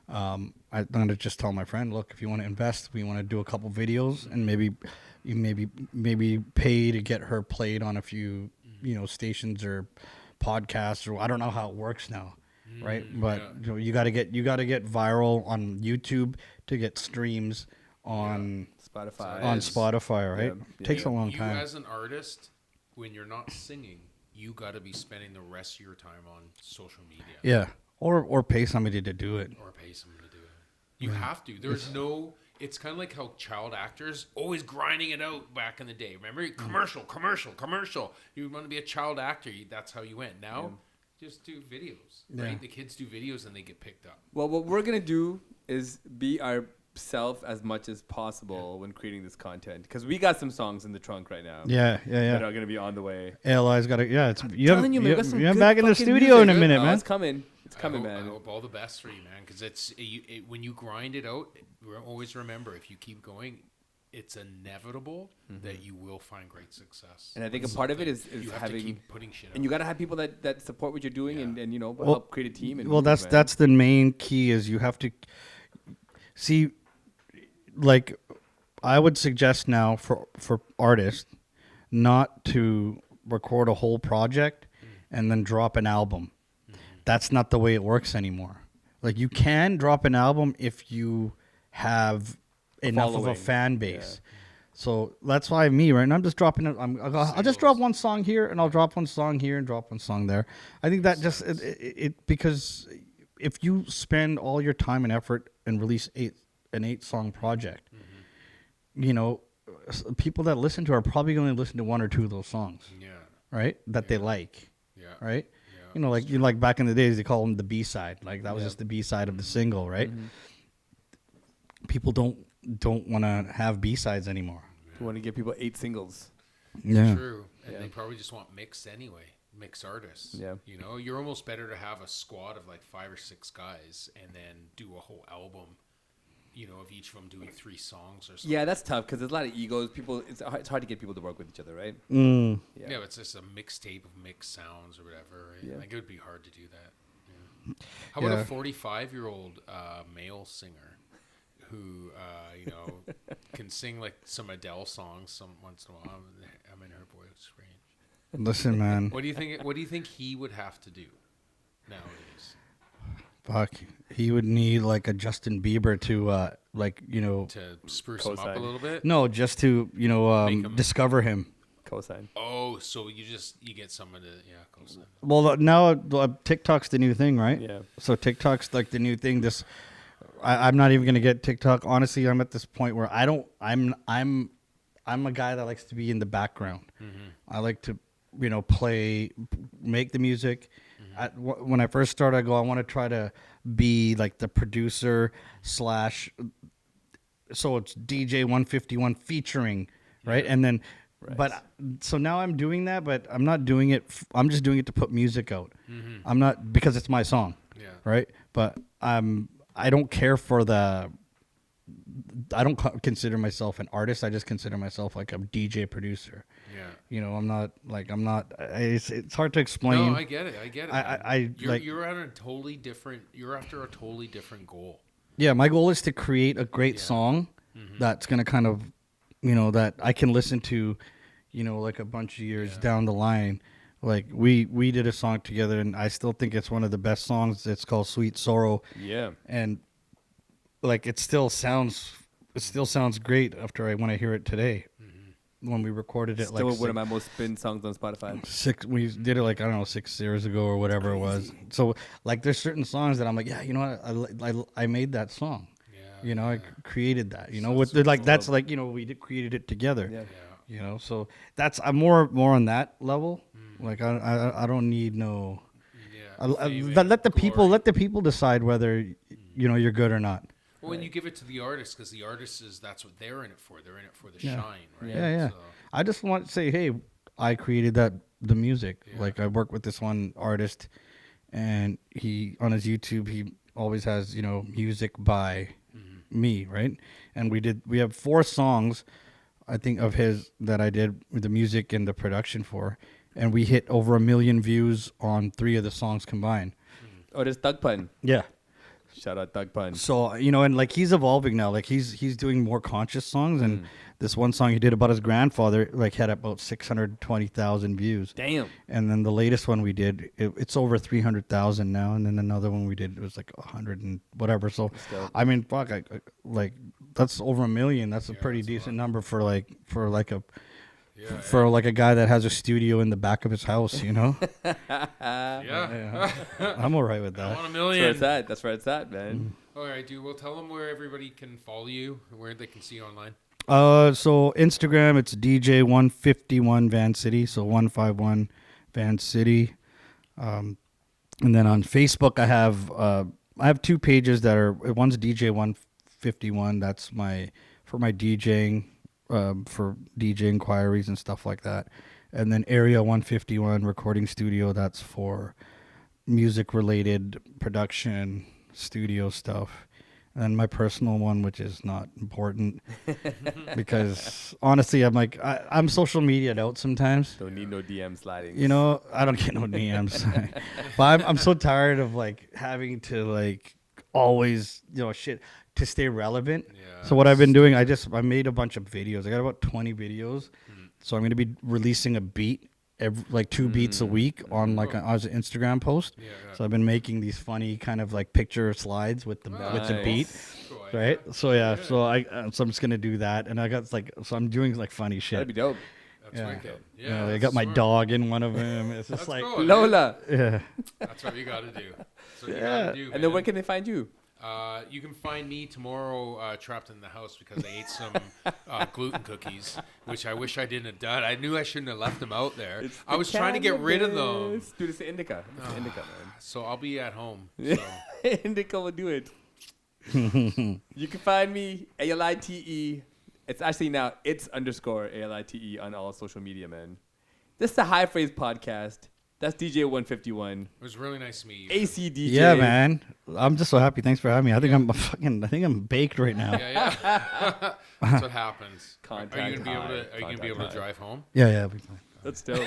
I'm going to just tell my friend, look, if you want to invest, we want to do a couple videos and maybe you maybe pay to get her played on a few stations or podcasts, or I don't know how it works now, right? But you got to get viral on YouTube to get streams on Spotify, right? Yeah. Takes a long time. You as an artist, when you're not singing, you got to be spending the rest of your time on social media. Yeah, or pay somebody to do it. Or pay someone to do it. You have to. There's no. It's kind of like how child actors always grinding it out back in the day. Remember, commercial. You want to be a child actor. That's how you went. Now, just do videos. Right? Yeah. The kids do videos and they get picked up. Well, what we're gonna do is be ourselves as much as possible when creating this content, because we got some songs in the trunk right now. Yeah. That are gonna be on the way. ALI's got to. Yeah, it's You're back in the studio in a minute, man. It's coming. It's coming, I man. hope all the best for you, man. Because when you grind it out, always remember, if you keep going, it's inevitable that you will find great success. And I think a part of it is you have having, to keep putting shit out. and you gotta have people that support what you're doing and help create a team. And That's the main key, is you have to see, like, I would suggest now for artists not to record a whole project and then drop an album. That's not the way it works anymore. Like, you can drop an album if you have enough of a fan base. Yeah. So that's why right now I'm just dropping it. I'll just drop one song here, and I'll drop one song here and drop one song there. I think that just it because if you spend all your time and effort and release an 8-song project, people that listen to are probably going to listen to one or two of those songs. Yeah. Right? That they like. Yeah. Right? Yeah. Like back in the days, they call them the B-side. Like, that was just the B-side of the single, right? People don't want to have B-sides anymore. You want to give people 8 singles. Yeah. True. And they probably just want mixed anyway. Mixed artists. Yeah. You're almost better to have a squad of like 5 or 6 guys and then do a whole album, of each of them doing 3 songs or something. Yeah, that's tough because there's a lot of egos. It's hard to get people to work with each other, right? Yeah, it's just a mixtape of mixed sounds or whatever. Right? Yeah. Like, it would be hard to do that. Yeah. How about a 45-year-old male singer who, can sing like some Adele songs once in a while? I mean, her voice range. Listen, man. What do you think? What do you think he would have to do nowadays? Fuck, he would need like a Justin Bieber to spruce him up a little bit. No, just to discover him. Cosign. Oh, so you get someone to cosign. Well, now TikTok's the new thing, right? Yeah. So TikTok's like the new thing. I'm not even gonna get TikTok. Honestly, I'm at this point where I'm a guy that likes to be in the background. I like to make the music. When I first started, I want to try to be like the producer / so it's DJ 151 featuring, right? And then, but so now I'm doing that, but I'm not doing it. I'm just doing it to put music out. I'm not, because it's my song, right? But I don't care for I don't consider myself an artist. I just consider myself like a DJ producer. Yeah. I'm not. It's hard to explain. No, I get it. You're at a totally different. You're after a totally different goal. Yeah, my goal is to create a great song that's gonna kind of, that I can listen to, like a bunch of years down the line. Like we did a song together, and I still think it's one of the best songs. It's called "Sweet Sorrow." Yeah. And like it still sounds great when I hear it today. When we recorded it, still one of my most spin songs on Spotify. We did it like, I don't know, 6 years ago or whatever it was. So like, there's certain songs that I'm like, yeah, you know what, I made that song. Yeah. I created that. That's like, we created it together. Yeah. So I'm more on that level. Like I don't need no. Yeah. Let the people decide whether you're good or not. Well, when you give it to the artist, because the artist that's what they're in it for. They're in it for the shine, right? Yeah. So. I just want to say, hey, I created the music. Yeah. Like, I work with this one artist, and he, on his YouTube, he always has, music by me, right? And we have 4 songs, I think, of his that I did with the music and the production for, and we hit over 1 million views on 3 of the songs combined. Oh, there's Thug Pun. Yeah. Shout out Thug Punch. So and like he's evolving now. Like he's doing more conscious songs, and this one song he did about his grandfather like had about 620,000 views. Damn. And then the latest one we did, it's over 300,000 now. And then another one we did, it was like 100 and whatever. So I mean, fuck, like that's over 1 million. That's a pretty decent number for a guy that has a studio in the back of his house. Yeah. I'm all right with that. I want 1 million. That's where it's at, man. All right, dude. Well, tell them where everybody can follow you, where they can see you online. So Instagram, it's DJ 151 Vancity, so 151 Vancity. And then on Facebook, I have two pages that are, one's DJ 151. That's for my DJing, for DJ inquiries and stuff like that. And then Area 151 Recording Studio. That's for music related production, studio stuff. And my personal one, which is not important, because honestly, I'm like, I'm social media'd out sometimes. Don't need no DM sliding. I don't get no DMs. But I'm so tired of like having to like always, shit, to stay relevant. Yeah. So what I've been doing, I made a bunch of videos. I got about 20 videos. So I'm going to be releasing a beat, like 2 beats a week on like as an Instagram post. Yeah. So I've been making these funny kind of like picture slides with the beat, Cool. right? So so I'm just gonna do that, and I got I'm doing like funny shit. That'd be dope. That's Yeah. wicked. You Yeah. know, I that's got my smart. dog in one of them. It's just That's like cool, dude. Lola. yeah. That's what you got to do. That's what you Yeah. got to do. And then where can they find you? You can find me tomorrow trapped in the house because I ate some gluten cookies, which I wish I didn't have done. I knew I shouldn't have left them out there. I was trying to get rid of them. Dude, it's the indica. It's the indica, man. So I'll be at home. So. Indica will do it. You can find me, ALITE. It's actually now, it's _ALITE on all social media, man. This is the High Phrase Podcast. That's DJ 151. It was really nice to meet you. ACDJ. Yeah, man. I'm just so happy. Thanks for having me. I think I'm baked right now. Yeah. That's what happens. Contact Are you gonna be able high. to? Are you gonna be able to Contact drive home? Yeah, I'll be fine. That's dope.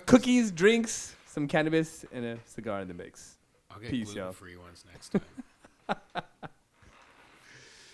Cookies, drinks, some cannabis, and a cigar in the mix. I'll get Peace, y'all. gluten-free ones next time.